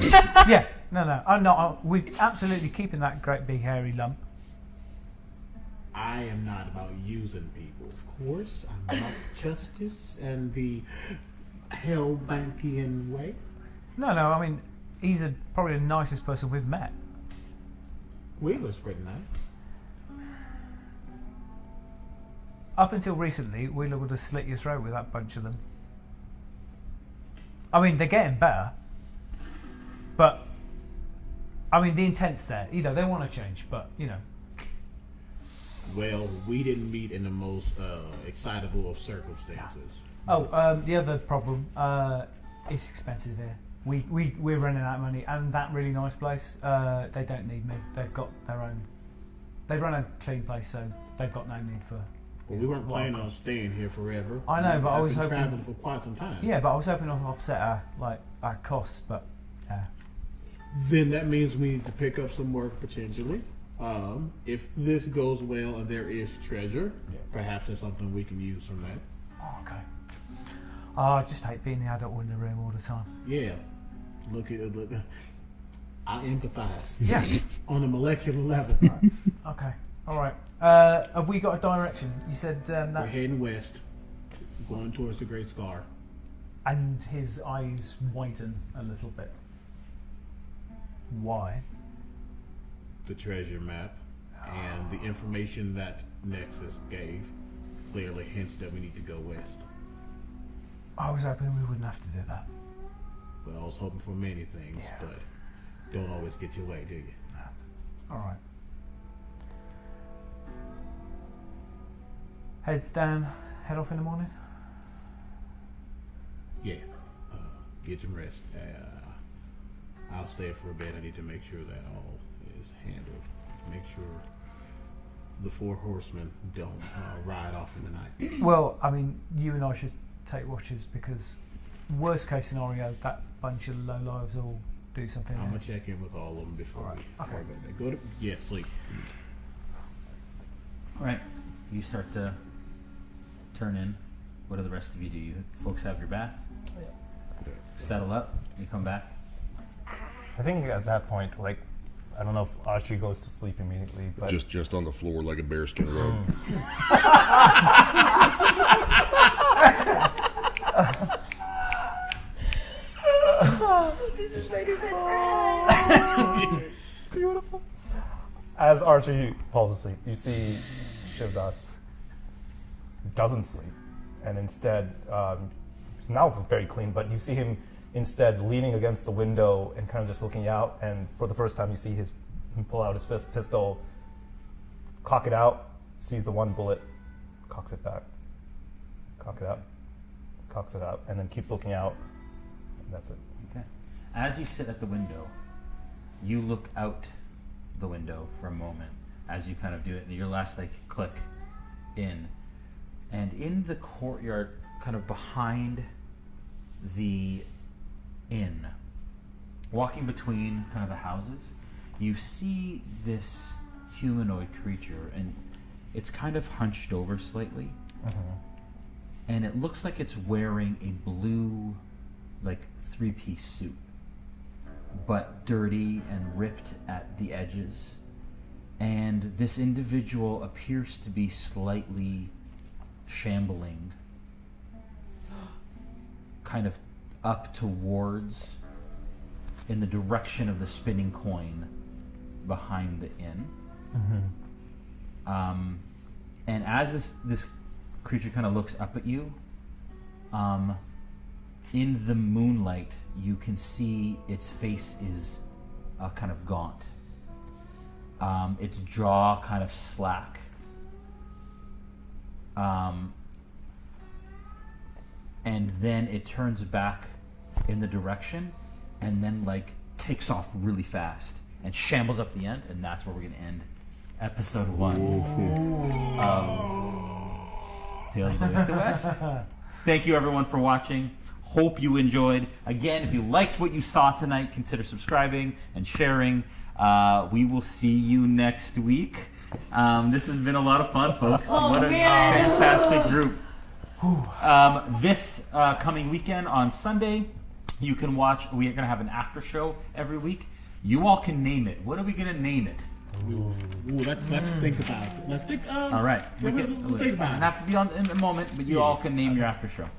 Yeah, no, I'm not. We're absolutely keeping that great big hairy lump. I am not about using people, of course. I'm about justice and the Hellbankian way. No, I mean, he's probably the nicest person we've met. Wheeler's pretty nice. Up until recently, Wheeler would have slit your throat with that bunch of them. I mean, they're getting better. But, I mean, the intent's there. You know, they want to change, but, you know. Well, we didn't meet in the most excitable of circumstances. Oh, the other problem, it's expensive here. We're running out of money, and that really nice place, they don't need me. They've got their own. They run a clean place, so they've got no need for. Well, we weren't planning on staying here forever. I know, but I was hoping hoping traveling for quite some time. Yeah, but I was hoping to offset our costs, but yeah. Then that means we need to pick up some work potentially. If this goes well and there is treasure, perhaps there's something we can use from that. Oh, okay. I just hate being the adult in the room all the time. Yeah. Look. I empathize. Yeah. On a molecular level. Right. Okay. All right. Have we got a direction? You said that. We're heading west, going towards the Great Scar. And his eyes widen a little bit. Why? The treasure map and the information that Nexus gave clearly hints that we need to go west. I was hoping we wouldn't have to do that. Well, I was hoping for many things, but don't always get your way, do you? No. All right. Heads down, head off in the morning? Yeah. Get some rest. I'll stay for a bit. I need to make sure that all is handled. Make sure the 4 horsemen don't ride off in the night. Well, I mean, you and I should take watches because worst case scenario, that bunch of lowlives will do something. I'm going to check in with all of them before we go to sleep. All right. You start to turn in. What do the rest of you do? You folks have your bath? Yeah. Settle up. You come back? I think at that point, like, I don't know if Archie goes to sleep immediately, but just on the floor like a bearskin rug. This is my new best friend. Beautiful. As Archie falls asleep, you see Shiv doesn't sleep, and instead, he's now very clean, but you see him instead leaning against the window and kind of just looking out, and for the first time you see him pull out his pistol, cock it out, sees the one bullet, cocks it back, cock it out, cocks it out, and then keeps looking out, and that's it. Okay. As you sit at the window, you look out the window for a moment as you kind of do it, and your last click in, and in the courtyard, kind of behind the inn, walking between kind of the houses, you see this humanoid creature, and It's kind of hunched over slightly. And it looks like it's wearing a blue, like, 3-piece suit, but dirty and ripped at the edges. And this individual appears to be slightly shambling, kind of up towards, in the direction of the spinning coin behind the inn. And as this creature kind of looks up at you, in the moonlight, you can see its face is kind of gaunt. Its jaw kind of slack. And then it turns back in the direction and then like takes off really fast and shambles up the end, and that's where we're going to end episode 1 of Tales of the East to West. Thank you everyone for watching. Hope you enjoyed. Again, if you liked what you saw tonight, consider subscribing and sharing. We will see you next week. This has been a lot of fun, folks. What a fantastic group. This coming weekend on Sunday, you can watch. We're going to have an after show every week. You all can name it. What are we going to name it? Let's think about it. Let's think. All right. We'll think about it. It doesn't have to be on in a moment, but you all can name your after show.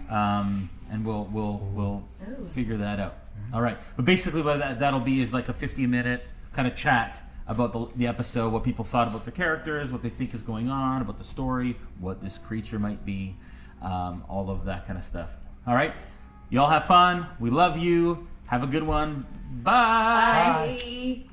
And we'll figure that out. All right. But basically what that'll be is like a 50-minute kind of chat about the episode, what people thought about the characters, what they think is going on, about the story, what this creature might be, all of that kind of stuff. All right. You all have fun. We love you. Have a good one. Bye. Bye.